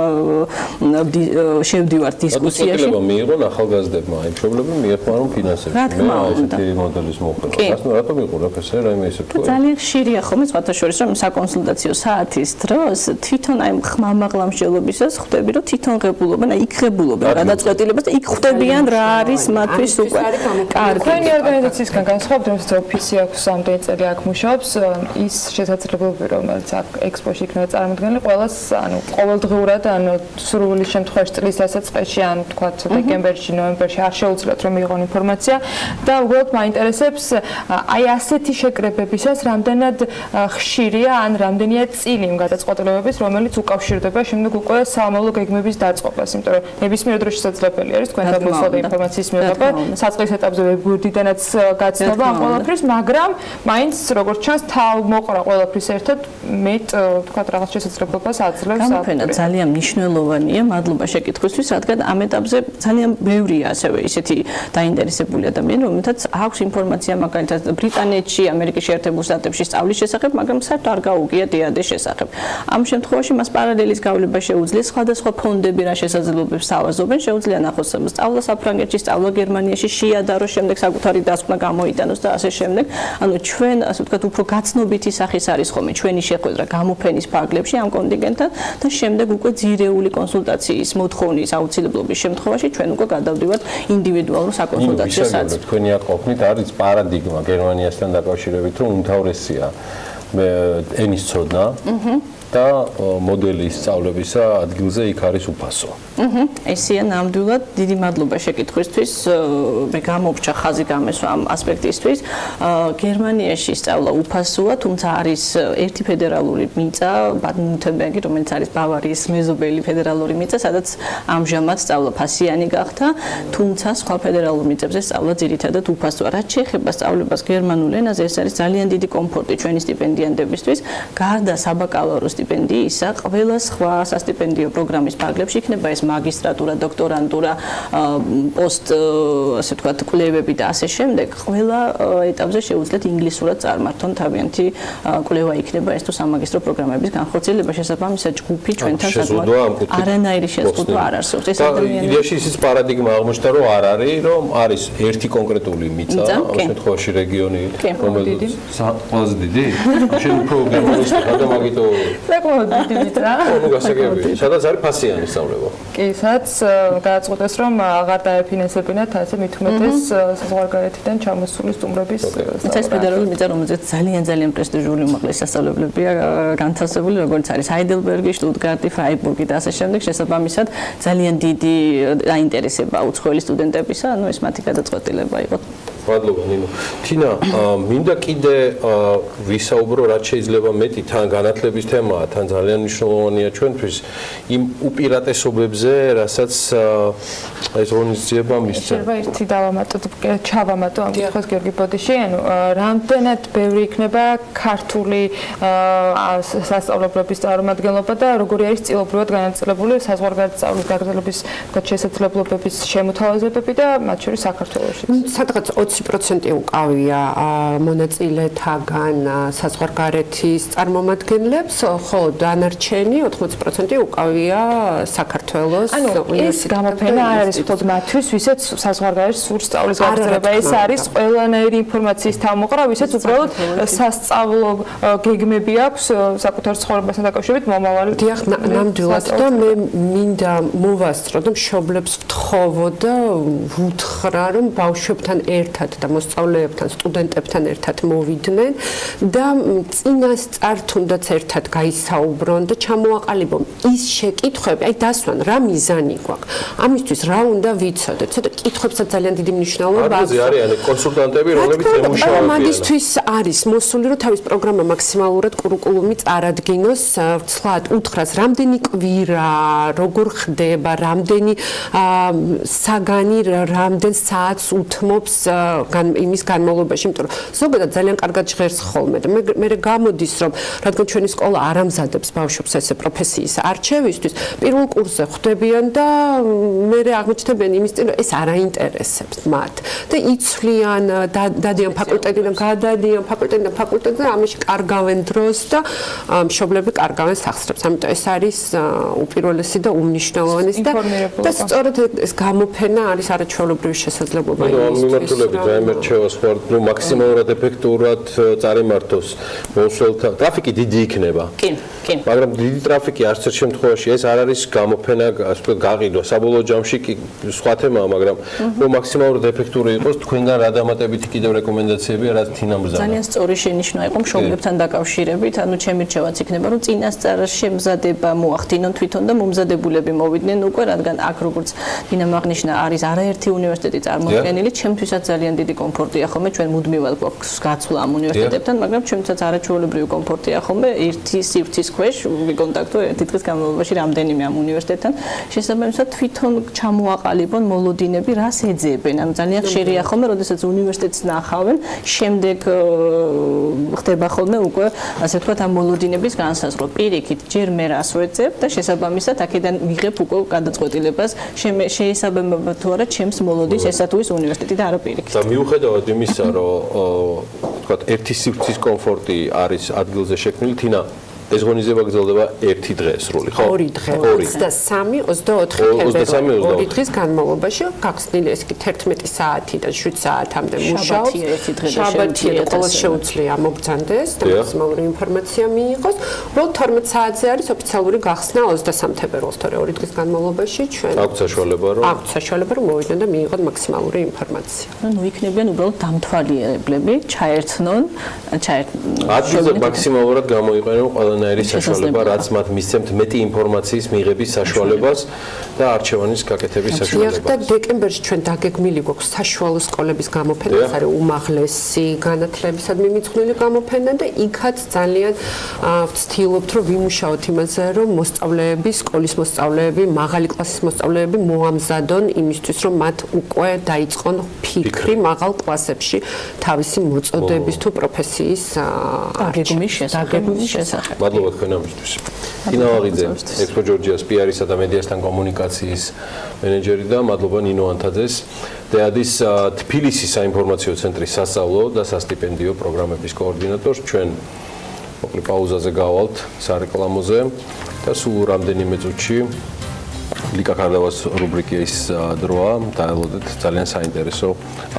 შევდივართ დისკუსიაში. რატო მიიღონ ახალგაზრდებმა, აი მშობლები მიეხმარონ ფინანსებში. რა თქმა უნდა. ესეთი მოდელის მოყრება. რატო მიყურებ ესე, რაიმე ესე თქვა? ძალიან ხშირია ხოლმე სხვათა შორის, რომ საკონსულტაციო საათის დროს თვითონ აი ხმამაღლა მსჯელობისას ხვდები, რომ თვითონ ღებულობენ, აი იქ ღებულობენ გადაწყვეტილებას და იქ ხვდებიან რა არის მათთვის უკვე კარგი. თქვენი ორგანიზაციისგან განსხვავებით, რომელსაც ოფისი აქვს ამდენი წელი აქ მუშაობს, ის შესაძლებლობები, რომელიც აქ ექსპოში იქნება წარმოდგენილი, ყველას ანუ ყოველდღიურად ან ანუ სრული შემთხვევაში წლის დასაწყისში ან თქვა დეკემბერში, ნოემბერში არ შეუძლიათ რომ მიიღონ ინფორმაცია და უბრალოდ მაინტერესებს აი ასეთი შეკრებებისას რამდენად ხშირია ან რამდენია წილი იმ გადაწყვეტილებების, რომელიც უკავშირდება შემდეგ უკვე საამალო გეგმების დაწყობას, იმიტომ რომ ნებისმიერ დროს შესაძლებელი არის თქვენთან მოსვლა ინფორმაციის მიღება, საწყის ეტაპზე ვებგვერდიდანაც გაცნობა ამ ყველაფრის, მაგრამ მაინც როგორც ჩანს თავმოყრა ყველაფრის ერთად მეტ თქვა რაღაც შესაძლებლობას აძლევს. გამოფენა ძალიან მნიშვნელოვანია, მადლობა შეკითხვისთვის, რადგან ამ ეტაპზე ძალიან ბევრია ასევე ისეთი დაინტერესებული ადამიანი, რომელთაც აქვს ინფორმაცია მაგალითად ბრიტანეთში, ამერიკის შეერთებულ შტატებში სწავლის შესახებ, მაგრამ საერთოდ არ გაუგია დიადეს შესახებ. ამ შემთხვევაში მას პარალელის გავლება შეუძლია სხვადასხვა ფონდები რა შესაძლებლობებს თავაზობენ, შეუძლია ნახოს სწავლა საფრანგეთში, სწავლა გერმანიაში, შეადაროს, შემდეგ საკუთარი დასკვნა გამოიტანოს და ასე შემდეგ. ანუ ჩვენ ასე ვთქვათ უფრო გაცნობიტი სახის არის ხოლმე ჩვენი შეხვედრა გამოფენის ფარგლებში ამ კონტინგენტთან და შემდეგ უკვე ძირეული კონსულტაციის მოთხოვნის აუცილებლობის შემთხვევაში ჩვენ უკვე გადავდივართ ინდივიდუალურ საკონსულტაციო საწოლს. თქვენი აკოფნით არის პარადიგმა გერმანიასთან დაკავშირებით, რომ უმთავრესია ენის ცოდნა და მოდელის სწავლებისა ადგილზე იქ არის უფასო. ესეა ნამდვილად დიდი მადლობა შეკითხვისთვის. მე გამოვჭა ხაზი გამესვა ამ ასპექტისთვის. გერმანიაში სწავლა უფასოა, თუმცა არის ერთი ფედერალური მიწა, ბადენ-ვიურტემბერგი, რომელიც არის ბავარიის მეზობელი ფედერალური მიწა, სადაც ამჟამად სწავლა ფასიანი გახდა, თუმცა სხვა ფედერალურ მიწებზე სწავლა ძირითადად უფასოა. რაც შეეხება სწავლებას გერმანულ ენაზე, ეს არის ძალიან დიდი კომფორტი ჩვენი სტიპენდიანტებისთვის. გარდა საბაკალავრო სტიპენდიისა, ყველა სხვა სასტიპენდიო პროგრამის ფარგლებში იქნება ეს მაგისტრატურა, დოქტორანტურა, პოსტ, ასე ვთქვათ, კვლევები და ასე შემდეგ, ყველა ეტაპზე შეუძლიათ ინგლისურად წარმართონ თავიანთი კვლევა იქნება ეს თუ სამაგისტრო პროგრამების განხორციელება, შესაბამისად ჯგუფი ჩვენთან საკმაოდ არანაირი შეზღუდვა არ არსებობს. ეს ადამიანები იდეაში ისიც პარადიგმა აღმოჩნდა, რომ არ არის, რომ არის ერთი კონკრეტული მიწა, ამ შემთხვევაში რეგიონი, რომელიც ყველაზე დიდი? შენ უფრო გერმანიის და მაგიტო საკმაოდ დიდი მიწა. ნუ გასაგებია. სადაც არის ფასიანი სწავლება. კი, სადაც გადაწყვეტეს, რომ აღარ დაეფინანსებინათ ასე მით უმეტეს საზღვარგარეთიდან ჩამოსული სტუმრების სწავლა. ეს ფედერალური მიწა, რომელზეც ძალიან პრესტიჟული უმაღლესი სასწავლებლებია განთავსებული, როგორც არის ჰაიდელბერგი, შტუტგარტი, ფრაიბურგი და ასე შემდეგ, შესაბამისად ძალიან დიდი დაინტერესება უცხოელი სტუდენტებისა, ანუ ეს მათი გადაწყვეტილება იყო. მადლობა ნინო. თინა, მინდა კიდე ვისაუბრო, რაც შეიძლება მეტი თან განათლების თემაა, თან ძალიან მნიშვნელოვანია ჩვენთვის იმ უპირატესობებზე, რასაც ეს ორგანიზება მისცა. შეიძლება ერთი დავამატოთ, ჩავამატო ამ კითხვას გიორგი ბოდიში, ანუ რამდენად ბევრი იქნება ქართული სასწავლებლების წარმომადგენლობა და როგორი არის წილობრივად განაწილებული საზღვარგარეთ სწავლის გაგრძელების შესაძლებლობების შემოთავაზებები და მათ შორის საქართველოში. სადღაც 20% უკავია მონაწილეთაგან საზღვარგარეთის წარმომადგენლებს, ხოლო დანარჩენი 80% უკავია საქართველოს. ანუ ეს გამოფენა არ არის მხოლოდ მათთვის, ვისაც საზღვარგარეთის სურს სწავლის გაგრძელება, ეს არის ყველანაირი ინფორმაციის თავმოყრა, ვისაც უბრალოდ სასწავლო გეგმები აქვს საკუთარ ცხოვრებასთან დაკავშირებით მომავალი. დიახ, ნამდვილად და მე მინდა მოვასწრო და მშობლებს ვთხოვო და ვუთხრა, რომ ბავშვებთან ერთად და მოსწავლეებთან, სტუდენტებთან ერთად მოვიდნენ და წინასწარ თუნდაც ერთად გაისაუბრონ და ჩამოაყალიბონ ის შეკითხვები, აი დასვან რა მიზანი გვაქვს. ამისთვის რა უნდა ვიცოდეთ? ცოტა კითხვებსაც ძალიან დიდი მნიშვნელობა აქვს. არის არიან კონსულტანტები, რომლებიც ემუშავებიან. მაგისთვის არის მოსული, რომ თავის პროგრამა მაქსიმალურად კურიკულუმი წარადგინოს, ვცლად უთხრას, რამდენი კვირა, როგორ ხდება, რამდენი საგანი, რამდენ საათს უთმობს იმის განმავლობაში, იმიტომ რომ ზოგადად ძალიან კარგად ჟღერს ხოლმე და მე გამოდის, რომ რადგან ჩვენი სკოლა არ ამზადებს ბავშვებს ესე პროფესიის არჩევისთვის, პირველ კურსზე ხვდებიან და მე აღმოჩნდებიან იმის წინ, რომ ეს არ აინტერესებს მათ და იცვლიან, დადიან ფაკულტეტიდან, გადადიან ფაკულტეტიდან ფაკულტეტზე, ამაში კარგავენ დროს და მშობლები კარგავენ სახსრებს. ამიტომ ეს არის უპირველესი და უმნიშვნელოვანესი და სწორედ ეს გამოფენა არის არაჩვეულებრივი შესაძლებლობა იმისთვის. დაემერჩევა სხვა, რომ მაქსიმალურად ეფექტურად წარიმართოს მოსვლთა. ტრაფიკი დიდი იქნება. კი. მაგრამ დიდი ტრაფიკი არც ერთ შემთხვევაში ეს არ არის გამოფენა, ასე ვთქვათ, გაყიდვა. საბოლოო ჯამში კი სხვა თემაა, მაგრამ რომ მაქსიმალურად ეფექტური იყოს, თქვენგან რა დამატებითი კიდევ რეკომენდაციებია, რაც თინამ ბრძანა. ძალიან სწორი შენიშვნა იყო მშობლებთან დაკავშირებით, ანუ ჩემი რჩევაც იქნება, რომ წინასწარ შემზადება მოახდინონ თვითონ და მომზადებულები მოვიდნენ უკვე, რადგან აქ როგორც თინამ აღნიშნა, არის არაერთი უნივერსიტეტი წარმოდგენილი, ჩემთვისაც ძალიან დიდი კომფორტია ხოლმე, ჩვენ მუდმივად გვაქვს გაცვლა ამ უნივერსიტეტებთან, მაგრამ ჩემთვისაც არაჩვეულებრივი კომფორტია ხოლმე, ერთი სივრცის ქვეშ ვიკონტაქტო ერთი დღის განმავლობაში რამდენიმე ამ უნივერსიტეტთან. შესაბამისად თვითონ ჩამოაყალიბონ მოლოდინები, რას ეძებენ. ანუ ძალიან ხშირია ხოლმე, როდესაც უნივერსიტეტს ნახავენ, შემდეგ ხდება ხოლმე უკვე, ასე ვთქვათ, ამ მოლოდინების განსაზღვრა. პირიქით, ჯერ მე რას ვეძებ და შესაბამისად აქედან ვიღებ უკვე გადაწყვეტილებას, შეესაბამება თუ არა ჩემს მოლოდის ესა თუ ის უნივერსიტეტი და არა პირიქით. და მიუხედავად იმისა, რომ ვთქვათ, ერთი სივრცის კომფორტი არის ადგილზე შექმნილი, თინა ეს ღონისძიება გრძელდება 1 დღე სრული, ხო? 2 დღე. 23, 24 თებერვალი. 2 დღის განმავლობაში გახსნილი ეს კი 11 საათიდან 7 საათამდე მუშაობს. შაბათია და ყოველ შეუძლია მოგზანდეს და მაქსიმალური ინფორმაცია მიიღოს. უბრალოდ 12 საათზე არის ოფიციალური გახსნა 23 თებერვალს, თორე 2 დღის განმავლობაში ჩვენ აქვთ საშუალება რომ მოვიდნენ და მიიღოთ მაქსიმალური ინფორმაცია. ნუ იქნებიან უბრალოდ დამთვალიერებლები, ჩაერთნონ, ადგილზე მაქსიმალურად გამოიყენონ ყველანაირი საშუალება, რაც მათ მისცემთ მეტი ინფორმაციის მიღების საშუალებას და არჩევანის გაკეთების საშუალებას. და დეკემბერში ჩვენ დაგეგმილი გვაქვს საშუალო სკოლების გამოფენა, ეს არის უმაღლესი განათლებისადმი მიძღვნილი გამოფენა და იქაც ძალიან ვცდილობთ, რომ ვიმუშაოთ იმაზე, რომ მოსწავლეები, სკოლის მოსწავლეები, მაღალი კლასის მოსწავლეები მოამზადონ იმისთვის, რომ მათ უკვე დაიწყონ ფიქრი მაღალ კლასებში თავისი მოწოდების თუ პროფესიის დაგეგმვის შესახებ. მადლობა თქვენ ამისთვის. თინა ლაღიძე, ექსპო ჯორჯიას PR-ისა და მედიასთან კომუნიკაციის მენეჯერი და მადლობა ნინო ანთაძეს, დეადის თბილისის საინფორმაციო ცენტრის სასწავლო და სასტიპენდიო პროგრამების კოორდინატორს. ჩვენ მოკლე პაუზაზე გავალთ სარეკლამოზე და სულ რამდენიმე წუთში ლიკა კარდავას რუბრიკის დროა. დაელოდეთ ძალიან საინტერესო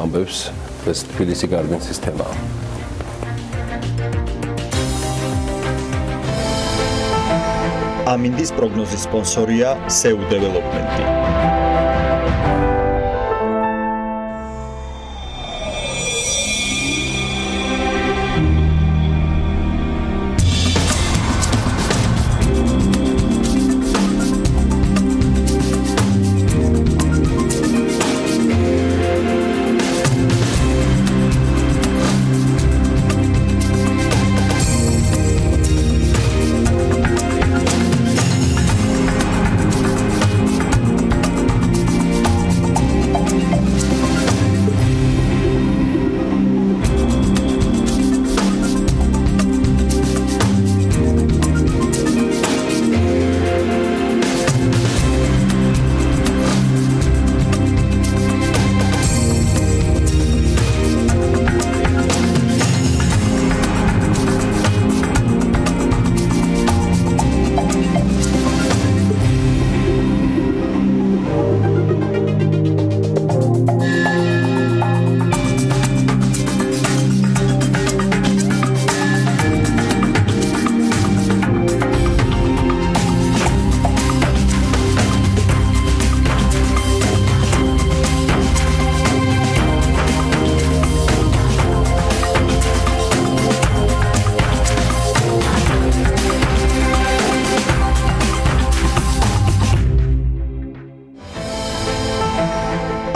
ამბებს ეს თბილისი გარბინსის თემაა. ამინდის პროგნოზის სპონსორია SEU დეველოპმენტი.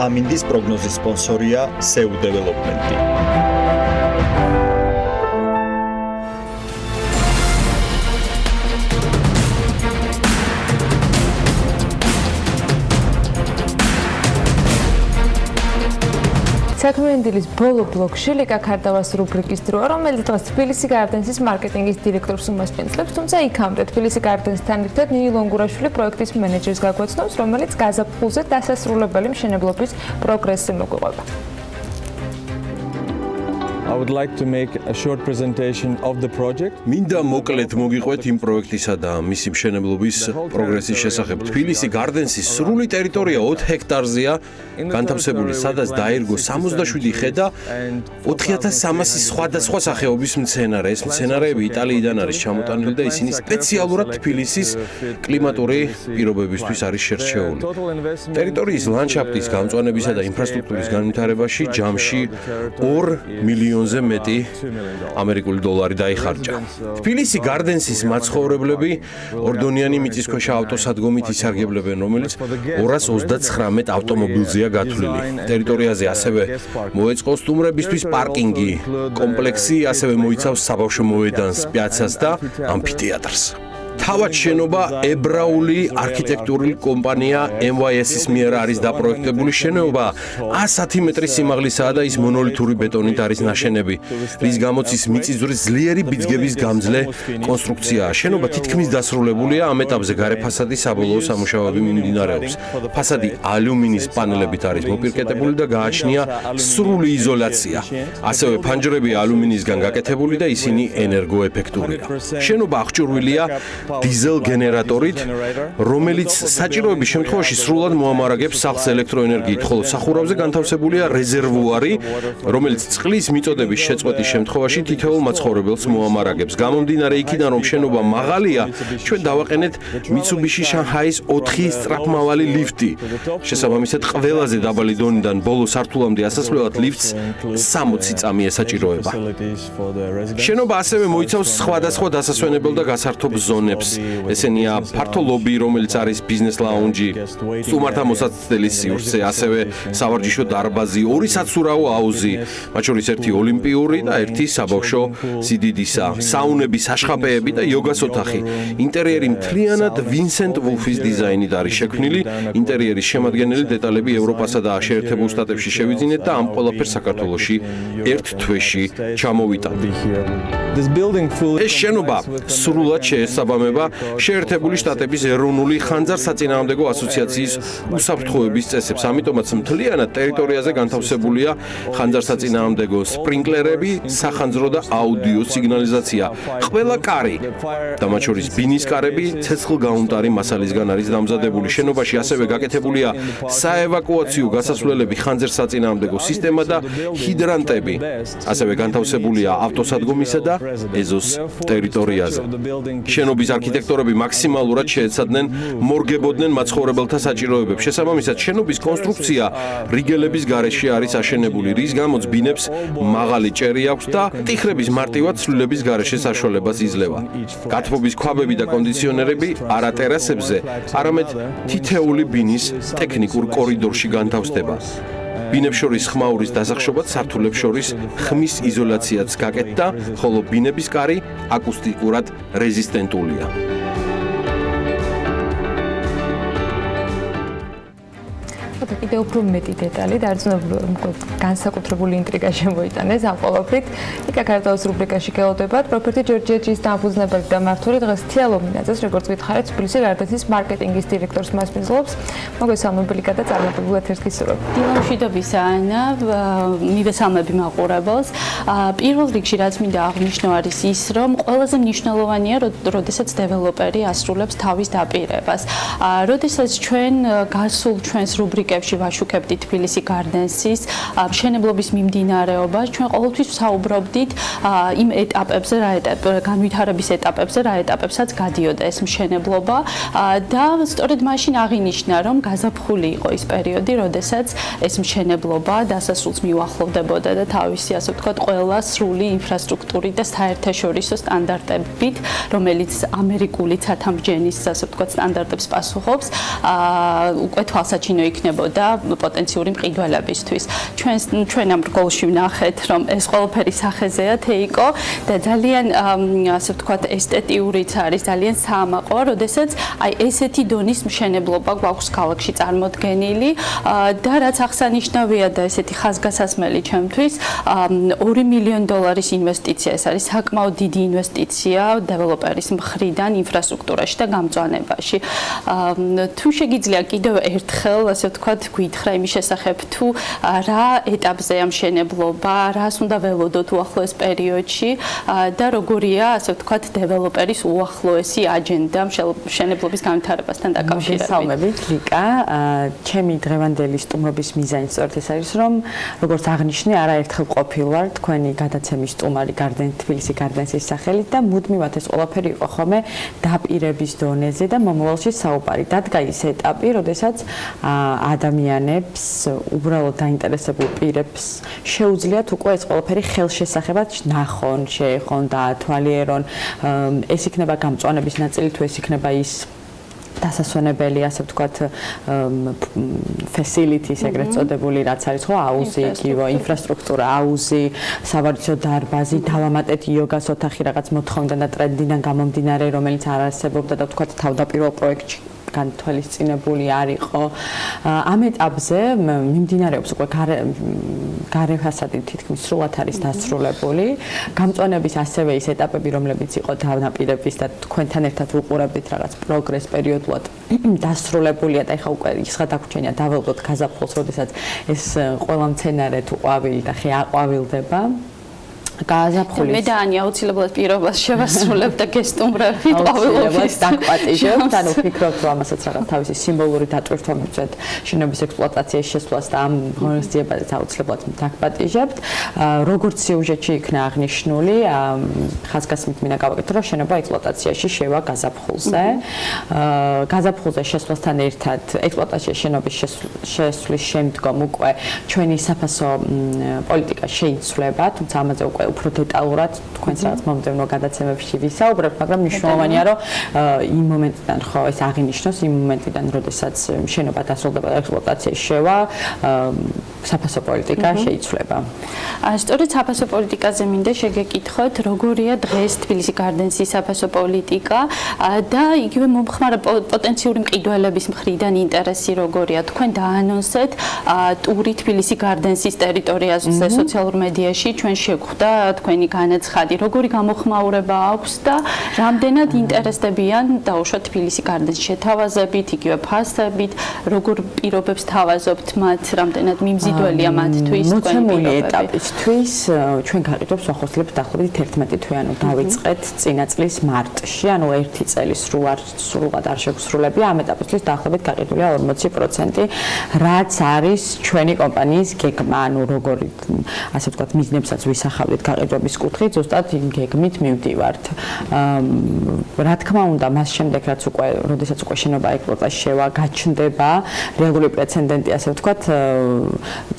ამინდის პროგნოზის სპონსორია SEU დეველოპმენტი. საქმიანი დილის ბოლო ბლოკში ლიკა ქარდავას რუბრიკის დროა, რომელიც დღეს თბილისი გარდენსის მარკეტინგის დირექტორს უმასპინძლებს, თუმცა იქამდე თბილისი გარდენსთან ერთად ნინი ლონგურაშვილი პროექტის მენეჯერს გაგვაცნობს, რომელიც გაზაფხულზე დასასრულებელი მშენებლობის პროგრესზე მოგვიყვება. I would like to make a short presentation of the project. მინდა მოკლედ მოგიყვეთ იმ პროექტისა და მისი მშენებლობის პროგრესის შესახებ. თბილისი გარდენსის სრული ტერიტორია 4 ჰექტარზეა განთავსებული, სადაც დაირგო 67 ხე და 4300 სხვადასხვა სახეობის მცენარე. ეს მცენარეები იტალიიდან არის ჩამოტანილი და ისინი სპეციალურად თბილისის კლიმატური პირობებისთვის არის შერჩეული. ტერიტორიის ლანდშაფტის გამწვანებისა და ინფრასტრუქტურის განვითარებაში ჯამში 2 მილიონზე მეტი ამერიკული დოლარი დაიხარჯა. თბილისი გარდენსის მაცხოვრებლები ორდონიანი მიწისქვეშა ავტოსადგომით ისარგებლებენ, რომელიც 239 ავტომობილზეა გათვლილი. ტერიტორიაზე ასევე მოეწყო სტუმრებისთვის პარკინგი, კომპლექსი ასევე მოიცავს საბავშვო მოედანს, პიაცას და ამფითეატრს. თავად შენობა ებრაული არქიტექტურული კომპანია MYS-ის მიერ არის დაპროექტებული შენობა 110 მეტრის სიმაღლისაა და ის მონოლითური ბეტონით არის ნაშენები, რის გამოც ის მიწისძვრის ძლიერი ბიძგების გამძლე კონსტრუქციაა. შენობა თითქმის დასრულებულია, ამ ეტაპზე გარე ფასადის საბოლოო სამუშაოები მიმდინარეობს. ფასადი ალუმინის პანელებით არის მოპირკეთებული და გააჩნია სრული იზოლაცია. ასევე ფანჯრები ალუმინისგან გაკეთებული და ისინი ენერგოეფექტურია. შენობა აღჭურვილია დიზელ გენერატორით, რომელიც საჭიროების შემთხვევაში სრულად მოამარაგებს სახლს ელექტროენერგიით, ხოლო სახურავზე განთავსებულია რეზერვუარი, რომელიც წყლის მიწოდების შეწყვეტის შემთხვევაში თითოეულ მაცხოვრებელს მოამარაგებს. გამომდინარე იქიდან, რომ შენობა მაღალია, ჩვენ დავაყენეთ Mitsubishi Shanghai-ის 4 სწრაფმავალი ლიფტი. შესაბამისად, ყველაზე დაბალი დონიდან ბოლო სართულამდე ასასვლელად ლიფტს 60 წამი ესაჭიროება. შენობა ასევე მოიცავს სხვადასხვა დასასვენებელ და გასართობ ზონებს. ესენია ფართო ლობი, რომელიც არის ბიზნეს ლაუნჯი, სტუმართა მოსაცდელის სივრცე, ასევე სავარჯიშო დარბაზი, 2 საცურაო აუზი, მათ შორის 1 ოლიმპიური და 1 საბავშვო სიდიდისა, საუნები, საშხაპეები და იოგას ოთახი. ინტერიერი მთლიანად ვინსენტ ვულფის დიზაინით არის შექმნილი. ინტერიერის შემადგენელი დეტალები ევროპასა და შეერთებულ შტატებში შევიძინეთ და ამ ყველაფერს საქართველოში ერთ თვეში ჩამოვიტანთ. ეს შენობა სრულად შეესაბამება შეერთებული შტატების ეროვნული ხანძარსაწინააღმდეგო ასოციაციის უსაფრთხოების წესებს. ამიტომაც მთლიანად ტერიტორიაზე განთავსებულია ხანძარსაწინააღმდეგო სპრინკლერები, სახანძრო და აუდიო სიგნალიზაცია. ყველა კარი და მათ შორის ბინის კარები ცეცხლგაუნტარი მასალისგან არის დამზადებული. შენობაში ასევე გაკეთებულია საევაკუაციო გასასვლელები, ხანძარსაწინააღმდეგო სისტემა და ჰიდრანტები. ასევე განთავსებულია ავტოსადგომისა და ეზოს ტერიტორიაზე. შენობის არქიტექტორები მაქსიმალურად შეეცადნენ მორგებოდნენ მაცხოვრებელთა საჭიროებებს. შესაბამისად, შენობის კონსტრუქცია რიგელების გარეშე არის აშენებული, რის გამოც ბინებს მაღალი ჭერი აქვს და ტიხრების მარტივად ცვლილების გარეშე საშუალებას იძლევა. გათბობის ქვაბები და კონდიციონერები არა ტერასებზე, არამედ თითეული ბინის ტექნიკურ კორიდორში განთავსდება. ბინებს შორის ხმაურის დასახშობად სართულებს შორის ხმის იზოლაციაც გაკეთდა, ხოლო ბინების კარი აკუსტიკურად რეზისტენტულია. კიდევ უფრო მეტი დეტალი და განსაკუთრებული ინტრიგა შემოიტანეს ამ ყოველფრით. იქა ქართაოს რუბრიკაში გელოდებათ. პროფესორი ჯორჯიეჯის დამფუძნებელი და მმართველი დღეს თეალომინაძეს, როგორც გითხარით, თბილისის გარდენსის მარკეტინგის დირექტორს მასპინძლობს. მოგესალმებით და წარმატებული ეთერში სურვებ. დილა მშვიდობისა ანა, მივესალმები მაყურებელს. პირველ რიგში რაც მინდა აღნიშნო არის ის, რომ ყველაზე მნიშვნელოვანია, როდესაც დეველოპერი ასრულებს თავის დაპირებას. როდესაც ჩვენ გასულ ჩვენს რუბრიკებში ვაშუქებდით თბილისი გარდენსის მშენებლობის მიმდინარეობას, ჩვენ ყოველთვის ვსაუბრობდით იმ ეტაპებზე, განვითარების ეტაპებზე, რა ეტაპებსაც გადიოდა ეს მშენებლობა და სწორედ მაშინ აღინიშნა, რომ გაზაფხული იყო ის პერიოდი, როდესაც ეს მშენებლობა დასასრულს მიუახლოვდებოდა და თავისი, ასე ვთქვათ, ყველა სრული ინფრასტრუქტურით და საერთაშორისო სტანდარტებით, რომელიც ამერიკული ცათამბჯენის, ასე ვთქვათ, სტანდარტებს პასუხობს, უკვე თვალსაჩინო იქნებოდა პოტენციური მყიდველებისთვის. ჩვენ ამ რგოლში ვნახეთ, რომ ეს ყველაფერი სახეზეა თეიკო და ძალიან ასე ვთქვათ ესთეტიურიც არის, ძალიან საამაყო, როდესაც აი ესეთი დონის მშენებლობა გვაქვს ქალაქში წარმოდგენილი და რაც აღსანიშნავია და ესეთი ხაზგასასმელი ჩემთვის, $2 მილიონ ინვესტიცია, ეს არის საკმაოდ დიდი ინვესტიცია დეველოპერის მხრიდან ინფრასტრუქტურაში და გამწვანებაში. თუ შეგიძლია კიდევ ერთხელ, ასე ვთქვათ, თქვათ, გითხრა იმის შესახებ თუ რა ეტაპზე ამშენებლობა, რას უნდა ველოდოთ უახლოეს პერიოდში და როგორია, ასე ვთქვათ, დეველოპერის უახლოესი აჯენდა მშენებლობის განვითარებასთან დაკავშირებით. მოგესალმებით, ლიკა. ჩემი დღევანდელი სტუმრობის მიზანი სწორედ ეს არის, რომ როგორც აღნიშნე, არაერთხელ ყოფილვარ თქვენი გადაცემის სტუმარი თბილისი გარდენსის სახელით და მუდმივად ეს ყველაფერი იყო ხოლმე დაპირების დონეზე და მომავალში საუბარი. დადგა ის ეტაპი, როდესაც ადამიანებს, უბრალოდ დაინტერესებულ პირებს შეუძლიათ უკვე ეს ყველაფერი ხელშესახებად ნახონ, შეეხონ და ათვალიერონ. ეს იქნება გამწვანების ნაწილი თუ ეს იქნება ის დასასვენებელი, ასე ვთქვათ, facilities ეგრეთ წოდებული, რაც არის ხო, აუზი, იგივე ინფრასტრუქტურა, აუზი, სავარჯიშო დარბაზი, დავამატეთ იოგას ოთახი რაღაც მოთხოვნიდან და ტრენდიდან გამომდინარე, რომელიც არ არსებობდა და ვთქვათ თავდაპირველ პროექტში განთვალისწინებული არ იყო. ამ ეტაპზე მიმდინარეობს უკვე გარე ფასადი თითქმის სრულად არის დასრულებული. გამწვანების ასევე ის ეტაპები, რომლებიც იყო დანაპირების და თქვენთან ერთად ვუყურებდით რაღაც პროგრეს პერიოდულად დასრულებულია და ეხლა უკვე ისღა დაგვრჩენია დაველოდოთ გაზაფხულს, როდესაც ეს ყველა მცენარე თუ ყვავილი და ხე აყვავილდება. გაზაფხულის მე და ანი აუცილებლად პირობას შევასრულებ და გესტუმრებით ყვავილობის დაკპატიჟებთ, ანუ ვფიქრობთ, რომ ამასაც რაღაც თავისი სიმბოლური დატვირთვა მივცეთ შენობის ექსპლუატაციის შესვლას და ამ ღონისძიებაზე აუცილებლად დაკპატიჟებთ. როგორც სიუჟეტში იქნა აღნიშნული, ხაზგასმით მინდა გავაკეთო, რომ შენობა ექსპლუატაციაში შევა გაზაფხულზე. გაზაფხულზე შესვლასთან ერთად ექსპლუატაციაში შენობის შესვლის შემდგომ უკვე ჩვენი საფასო პოლიტიკა შეიცვლება, თუმცა ამაზე უკვე უფრო დეტალურად თქვენს რაღაც მომდევნო გადაცემებში ვისაუბრებთ, მაგრამ მნიშვნელოვანია, რომ იმ მომენტიდან ხო ეს აღინიშნოს, იმ მომენტიდან, როდესაც შენობა დასრულდება და ექსპლუატაციაში შევა, საფასო პოლიტიკა შეიცვლება. სწორედ საფასო პოლიტიკაზე მინდა შეგეკითხოთ, როგორია დღეს თბილისი გარდენსის საფასო პოლიტიკა და იგივე მომხმარე პოტენციური მყიდველების მხრიდან ინტერესი როგორია. თქვენ დაანონსეთ ტური თბილისი გარდენსის ტერიტორიაზე სოციალურ მედიაში ჩვენ შეგვხვდა თქვენი განაცხადი, როგორი გამოხმაურება აქვს და რამდენად ინტერესდებიან დაუშვათ თბილისი გარდენს შეთავაზებით, იგივე ფასებით, როგორ პირობებს თავაზობთ მათ, რამდენად მიმზიდველია მათთვის თქვენი მოცემული ეტაპისთვის ჩვენ გაყიდვებს ახორციელებთ დაახლოებით 11 თვე, ანუ დავიწყეთ წინა წლის მარტში, ანუ 1 წელი სრულად არ შეგვსრულებია, ამ ეტაპისთვის დაახლოებით გაყიდულია 40%, რაც არის ჩვენი კომპანიის გეგმა, ანუ როგორი ასე ვთქვათ მიზნებსაც ვისახავთ გაყიდვების კუთხით, ზუსტად იმ გეგმით მივდივართ. რა თქმა უნდა, მას შემდეგ რაც უკვე, როდესაც უკვე შენობა ექსპლუატაციაში შევა, გაჩნდება რეალური პრეცედენტი, ასე ვთქვათ,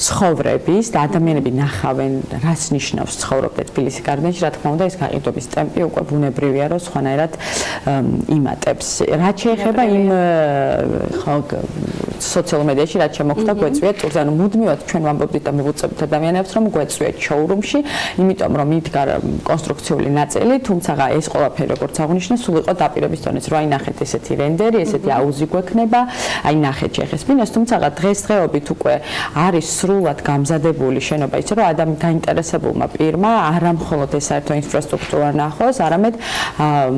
ცხოვრების და ადამიანები ნახავენ, რას ნიშნავს ცხოვრობდეთ თბილისი გარდენში, რა თქმა უნდა, ეს გაყიდვების ტემპი უკვე ბუნებრივია, რომ სხვანაირად იმატებს. რაც შეეხება იმ სოციალურ მედიაში, რაც შემოხდა გვეწვიეთ ტურზე, ანუ მუდმივად ჩვენ ვამბობთ და მოვუწევთ ადამიანებს, რომ გვეწვიეთ შოურუმში, იმიტომ რომ იდგა კონსტრუქციული ნაწილი, თუმცა ეს ყველაფერი როგორც აღნიშნე, სულ იყო დაპირების დონეზე, რომ აი ნახეთ ესეთი რენდერი, ესეთი აუზი გვექნება, აი ნახეთ შეხესპინეს, თუმცა დღესდღეობით უკვე არის სრულად გამზადებული შენობა, ისე რომ ადამიანი გაინტერესებულმა პირმა არა მხოლოდ ეს საერთო ინფრასტრუქტურა ნახოს, არამედ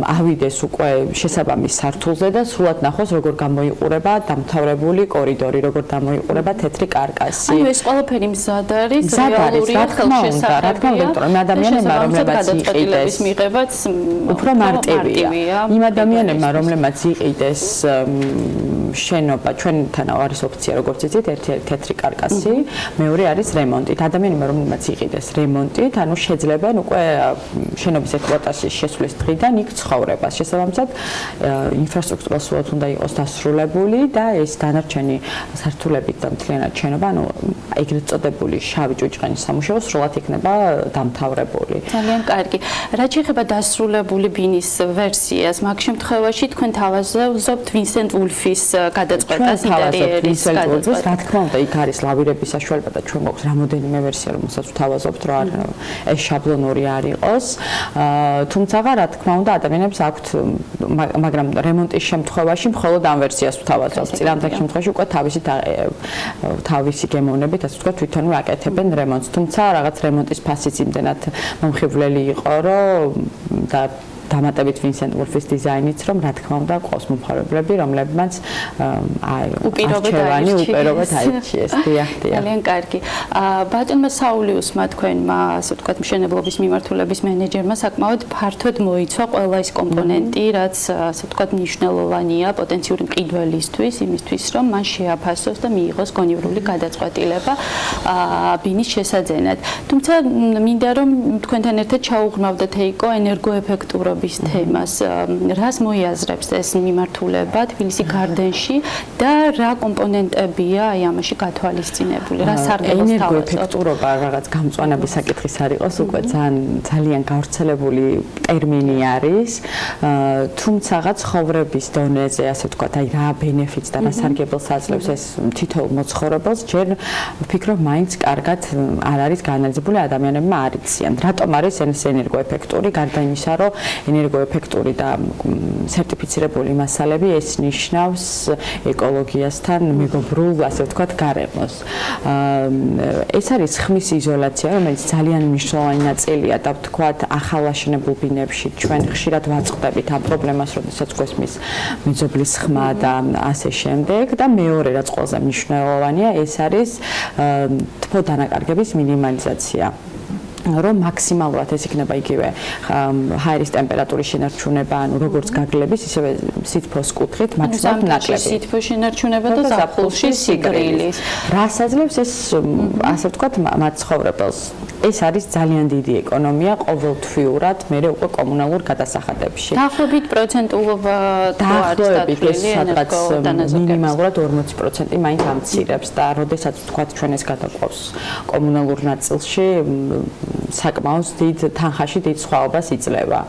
ავიდეს უკვე შესაბამის სართულზე და სრულად ნახოს, როგორ გამოიყურება დამთავრებული კორიდორი, როგორ გამოიყურება თეთრი კარკასი. ანუ ეს ყველაფერი მზად არის, რეალურია, ხელშესახებია. რა თქმა უნდა, იმ ადამიანებმა, რომლებიც იყიდეს მიღებაც უფრო მარტივია. იმ ადამიანებმა, რომლებიც იყიდეს შენობა, ჩვენთან არის ოფცია, როგორც იცით, ერთი თეთრი კარკასი, მეორე არის რემონტით. ადამიანებმა, რომლებიც იყიდეს რემონტით, ანუ შეძლებენ უკვე შენობის ექსპლუატაციის შესვლის დღიდან იქ ცხოვრებას. შესაბამისად, ინფრასტრუქტურა სრულად უნდა იყოს დასრულებული და ეს დანარჩენი სართულებით და მთლიანად შენობა, ანუ ეგრეთ წოდებული შავი ჭუჭყენის სამუშაო სრულად იქნება დამთავრებული. ძალიან კარგი. რაც შეეხება დასრულებული ბინის ვერსიას, მაგ შემთხვევაში თქვენ თავაზობთ ვინსენტ ვულფის გადაწყვეტას ინტერიერის გადაწყვეტას. რა თქმა უნდა, იქ არის ლავირების საშუალება და ჩვენ გვაქვს რამოდენიმე ვერსია, რომელსაც ვთავაზობთ, რომ ეს შაბლონური არ იყოს. თუმცა რა თქმა უნდა, ადამიანებს აქვთ, მაგრამ რემონტის შემთხვევაში მხოლოდ ამ ვერსიას ვთავაზობთ. წინამძღოლ შემთხვევაში უკვე თავისი გემოვნებით, ასე ვთქვათ, თვითონვე აკეთებენ რემონტს. თუმცა რაღაც რემონტის ფასიც იმდენად მომხიბვლელი იყო, რომ დამატებით ვინსენტ ვულფის დიზაინიც, რომ რა თქმა უნდა ყავს მომხმარებლები, რომლებმაც უპირობად აირჩიეს. ძალიან კარგი. ბატონმა საულიუსმა თქვენმა, ასე ვთქვათ, მშენებლობის მიმართულების მენეჯერმა საკმაოდ ფართოდ მოიცვა ყველა ის კომპონენტი, რაც ასე ვთქვათ, მნიშვნელოვანია პოტენციური მყიდველისთვის, იმისთვის, რომ მან შეაფასოს და მიიღოს გონივრული გადაწყვეტილება ბინის შესაძენად. თუმცა მინდა რომ თქვენთან ერთად ჩაუღრმავდეთ ეიკო ენერგოეფექტურობის თემას. რას მოიაზრებს ეს მიმართულება თბილისი გარდენში და რა კომპონენტებია აი ამაში გათვალისწინებული? რა სარგებლობს თავაზობთ? ენერგოეფექტურობა რაღაც გამწვანების საკითხის არ იყოს, უკვე ძალიან გავრცელებული ტერმინი არის. თუმცა ცხოვრების დონეზე, ასე ვთქვათ, აი რა ბენეფიტს და რა სარგებელს აძლევს ეს თითოეულ მოცხოვრებელს, ჯერ ვფიქრობ, მაინც კარგად არ არის გაანალიზებული, ადამიანებმა არ იციან. რატომ არის ეს ენერგოეფექტური? გარდა იმისა, რომ ენერგოეფექტური და სერტიფიცირებული მასალები ეს ნიშნავს ეკოლოგიასთან მეგობრულ, ასე ვთქვათ, გარემოს. ეს არის ხმის იზოლაცია, რომელიც ძალიან მნიშვნელოვანი ნაწილია და ვთქვათ, ახალაშენებულ ბინებში ჩვენ ხშირად ვაწყდებით ამ პრობლემას, როდესაც გვესმის მეზობლის ხმა და ასე შემდეგ და მეორე რაც ყველაზე მნიშვნელოვანია, ეს არის თბო დანაკარგების მინიმალიზაცია. რომ მაქსიმალურად ეს იქნება იგივე ჰაერის ტემპერატურის შენარჩუნება, ანუ როგორც გაგლების, ისევე სითბოს კუთხით მაქსიმალურად ნაკლები. სითბოს შენარჩუნება და ზაფხულში სიგრილის. რას აძლევს ეს, ასე ვთქვათ, მაცხოვრებელს? ეს არის ძალიან დიდი ეკონომია ყოველთვიურად, მერე უკვე კომუნალურ გადასახადებში. დაახლოებით პროცენტულობა მინიმალურად 40% მაინც ამცირებს და როდესაც ვთქვათ ჩვენ ეს გადაყვავს კომუნალურ ნაწილში საკმაოდ დიდ თანხაში დიდ სხვაობას იძლევა.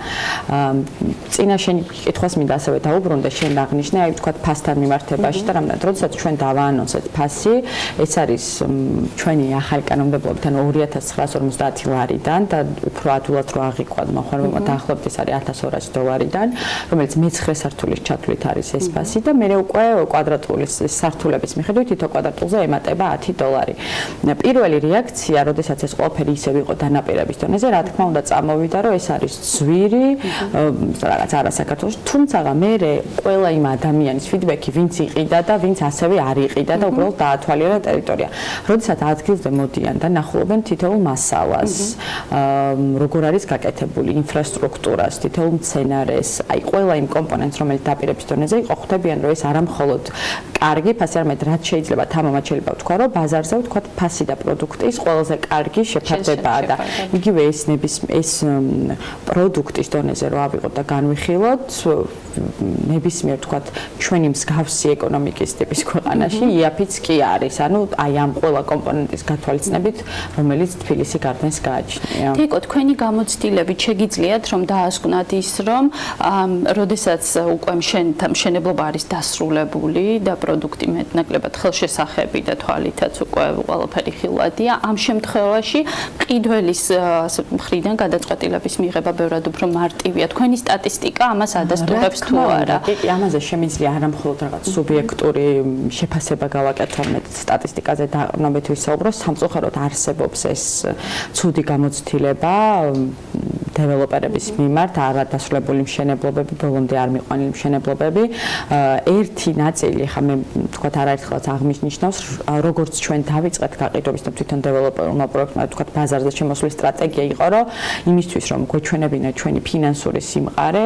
წინა შენი კითხვას მინდა ასევე დაუბრუნდე, შენ აღნიშნე, აი ვთქვათ ფასთან მიმართებაში და რამდენად როდესაც ჩვენ დავაანონსეთ ფასი, ეს არის ჩვენი ახალი კანონმდებლობიდან 2950 ლარიდან და უფრო ადვილად რო აღიქვათ მოხარებულმა დაახლოებით ეს არის $1200-დან, რომელიც მე-9 სართულის ჩათვლით არის ეს ფასი და მე უკვე კვადრატული სართულების მიხედვით თითო კვადრატულზე ემატება $10. პირველი რეაქცია, როდესაც ეს ყველაფერი ისევ იყო დანაპირების დონეზე, რა თქმა უნდა წამოვიდა, რომ ეს არის ძვირი, რაღაც არა საქართველოში, თუმცა მე ყველა იმ ადამიანის ფიდბექი, ვინც იყიდა და ვინც ასევე არ იყიდა და უბრალოდ დაათვალიერა ტერიტორია. როდესაც ადგილზე მოდიან და ნახულობენ თითოეულ მასალას, როგორ არის გაკეთებული ინფრასტრუქტურას, თითოეულ მცენარეს, აი ყველა იმ კომპონენტს, რომელიც დაპირების დონეზე იყო, ხვდებიან, რომ ეს არა მხოლოდ კარგი ფასი, არამედ რაც შეიძლება თამამად შეიძლება ვთქვა, რომ ბაზარზე ვთქვათ ფასი და პროდუქტის ყველაზე კარგი შეფარდებაა და იგივე ეს პროდუქტის დონეზე რო ავიღოთ და განვიხილოთ, ნებისმიერ ვთქვათ ჩვენი მსგავსი ეკონომიკის ტიპის ქვეყანაში იაფიც კი არის, ანუ აი ამ ყველა კომპონენტის გათვალისწინებით, რომელიც თბილისი გარდენს გააჩნია. თიკო, თქვენი გამოცდილებით შეგიძლიათ რომ დაასკვნათ ის, რომ როდესაც უკვე მშენებლობა არის დასრულებული და პროდუქტი მეტნაკლებად ხელშესახები და თვალითაც უკვე ყველაფერი ხილვადია, ამ შემთხვევაში მყიდველის მხრიდან გადაწყვეტილების მიღება ბევრად უფრო მარტივია. თქვენი სტატისტიკა ამას ადასტურებს თუ არა? კი, ამაზე შემიძლია არა მხოლოდ რაღაც სუბიექტური შეფასება გავაკეთო, მე სტატისტიკაზე დაყრდნობით ვისაუბრო, სამწუხაროდ არსებობს ეს ცუდი გამოცდილება დეველოპერების მიმართ, არადასრულებული მშენებლობები, ბოლომდე არ მიყვანილი მშენებლობები. ერთი ნაწილი, ხა მე ვთქვათ არაერთხელაც აღნიშნავს, როგორც ჩვენ დავიწყეთ გაყიდვების და თვითონ დეველოპერულმა პროექტმა ვთქვათ ბაზარზე შემოსვლის სტრატეგია იყო, რომ იმისთვის რომ გვეჩვენებინა ჩვენი ფინანსური სიმყარე,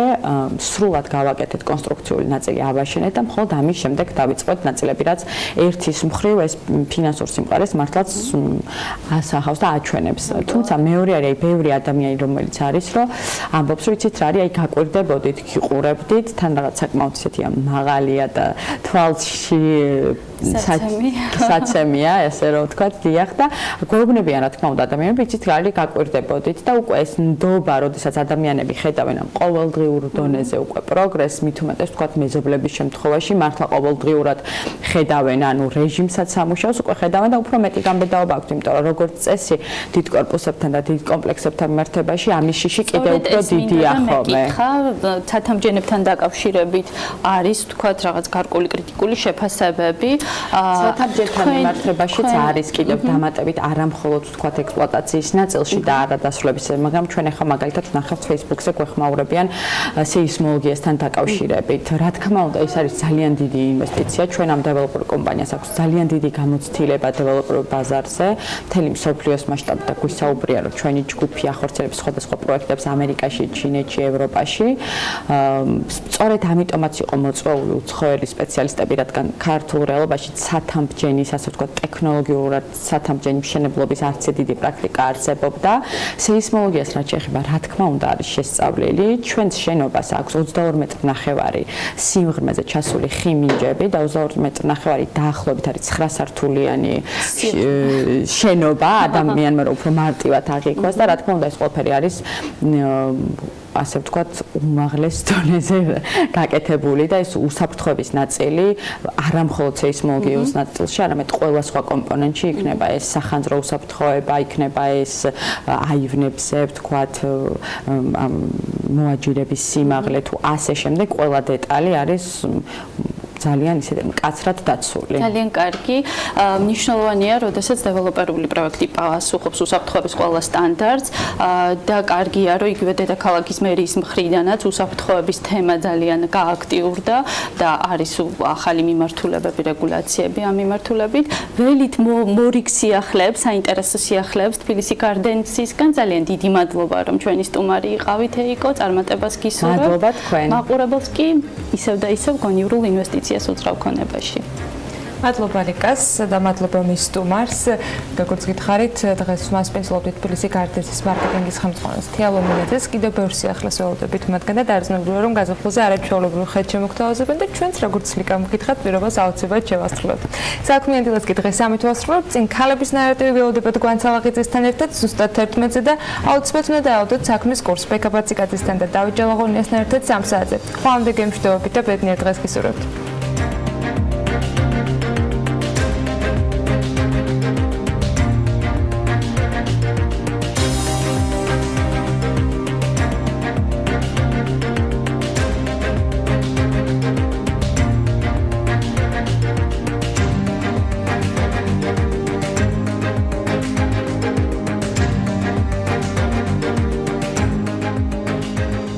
სრულად გავაკეთეთ კონსტრუქციული ნაწილი აბაშენეთ და მხოლოდ ამის შემდეგ დავიწყოთ ნაწილები, რაც ერთის მხრივ ეს ფინანსურ სიმყარეს მართლაც ასახავს და აჩვენებს. თუმცა მეორე არის ბევრი ადამიანი, რომელიც არის, რომ ამბობს, რომ იცით რა არის, აი გაკვირდებოდით, გიყურებდით, თან რაღაც საკმაოდ ისეთია მაღალია და თვალში საცემია, ესე რომ ვთქვათ, დიახ და გვეუბნებიან რა თქმა უნდა ადამიანები, იცით რა არის, გაკვირდებოდით და უკვე ეს ნდობა, როდესაც ადამიანები ხედავენ ამ ყოველდღიურ დონეზე უკვე პროგრესს, მით უმეტეს ვთქვათ მეზობლების შემთხვევაში, მართლა ყოველდღიურად ხედავენ, ანუ რეჟიმსაც სამუშაოს უკვე ხედავენ და უფრო მეტი გამბედაობა აქვთ, იმიტომ რომ როგორც წესი დიდ კორპუსებთან და დიდ კომპლექსებთან მიმართებაში ამის შიში კიდევ უფრო დიდია ხოლმე. ცათამბჯენებთან დაკავშირებით არის თქვათ რაღაც გარკვეული კრიტიკული შეფასებები. ცათამბჯენთან მიმართებაშიც არის კიდევ დამატებით არამხოლოდ თქვათ ექსპლუატაციის ნაწილში და არადასრულების, მაგრამ ჩვენ ახლა მაგალითად ვნახავთ Facebook-ზე გვეხმაურებიან სეისმოლოგიასთან დაკავშირებით. რა თქმა უნდა, ეს არის ძალიან დიდი ინვესტიცია. ჩვენ ამ დეველოპერ კომპანიას აქვს ძალიან დიდი გამოცდილება დეველოპერულ ბაზარზე, მთელი მსოფლიოს მასშტაბით და გვისაუბრია, რომ ჩვენი ჯგუფი ახორციელებს სხვადასხვა პროექტებს ამერიკაში, ჩინეთში, ევროპაში. სწორედ ამიტომაც იყო მოწვეული უცხოელი სპეციალისტები, რადგან ქართულ რეალობაში ცათამბჯენის, ასე ვთქვათ, ტექნოლოგიურად ცათამბჯენი მშენებლობის არც დიდი პრაქტიკა არსებობდა. სეისმოლოგიას რაც შეეხება, რა თქმა უნდა, არის შესწავლილი. ჩვენს შენობას აქვს 22 მეტრნახევარი სიმღრმეზე ჩასული ხიმინჯები და 22 მეტრნახევარი დაახლოებით არის 9 სართულიანი შენობა ადამიანმა რომ უფრო მარტივად აღიქვას და რა თქმა უნდა ეს ყველაფერი არის ასე ვთქვათ, უმაღლეს დონეზე გაკეთებული და ეს უსაფრთხოების ნაწილი არამხოლოდ სეისმოლოგიის ნაწილში, არამედ ყველა სხვა კომპონენტში იქნება ეს სახანძრო უსაფრთხოება, იქნება ეს აივნებზე, ვთქვათ, მოაჯირების სიმაღლე თუ ასე შემდეგ, ყველა დეტალი არის ძალიან ისე მკაცრად დაცული. ძალიან კარგი. მნიშვნელოვანია, როდესაც დეველოპერული პროექტი პასუხობს უსაფრთხოების ყველა სტანდარტს და კარგია, რომ იგივე დედაქალაქის მერიის მხრიდანაც უსაფრთხოების თემა ძალიან გააქტიურდა და არის ახალი მიმართულებები, რეგულაციები ამ მიმართულებით. ველით მორიგ სიახლეებს, საინტერესო სიახლეებს თბილისი გარდენსისგან ძალიან დიდი მადლობა, რომ ჩვენი სტუმარი იყავით, ეიკო, წარმატებას გისურვებთ. მადლობა თქვენ. მაყურებელს კი ისევ და ისევ გონივრულ ინვესტიციას უძრავ ქონებაში. მადლობა ლიკას და მადლობა მის სტუმარს. როგორც გითხარით, დღეს მასპინძლობთ თბილისი გარდენსის მარკეტინგის ხელმძღვანელს თეალო მინაძეს. კიდევ ბევრ სიახლეს ველოდებით მათგან და დარძნებულია, რომ გაზაფხულზე არაჩვეულებრივ ხელშემოქმედებებენ და ჩვენც როგორც ლიკამ გითხრათ, პირობას აუცილებლად შევასრულებთ. საქმიანი დილას კი დღეს ამით ვასრულებთ. წინ ქალების ნარატივი ველოდებათ გვანცალაღიძესთან ერთად ზუსტად 11-ზე და აუცილებლად უნდა დაავდოთ საქმის კურს ბექაბაციკაძესთან და დავით ჯალაღონიასთან ერთად 3 საათზე. ხვალამდე გემშვიდობებით და ბედნიერ დღეს გისურვებთ.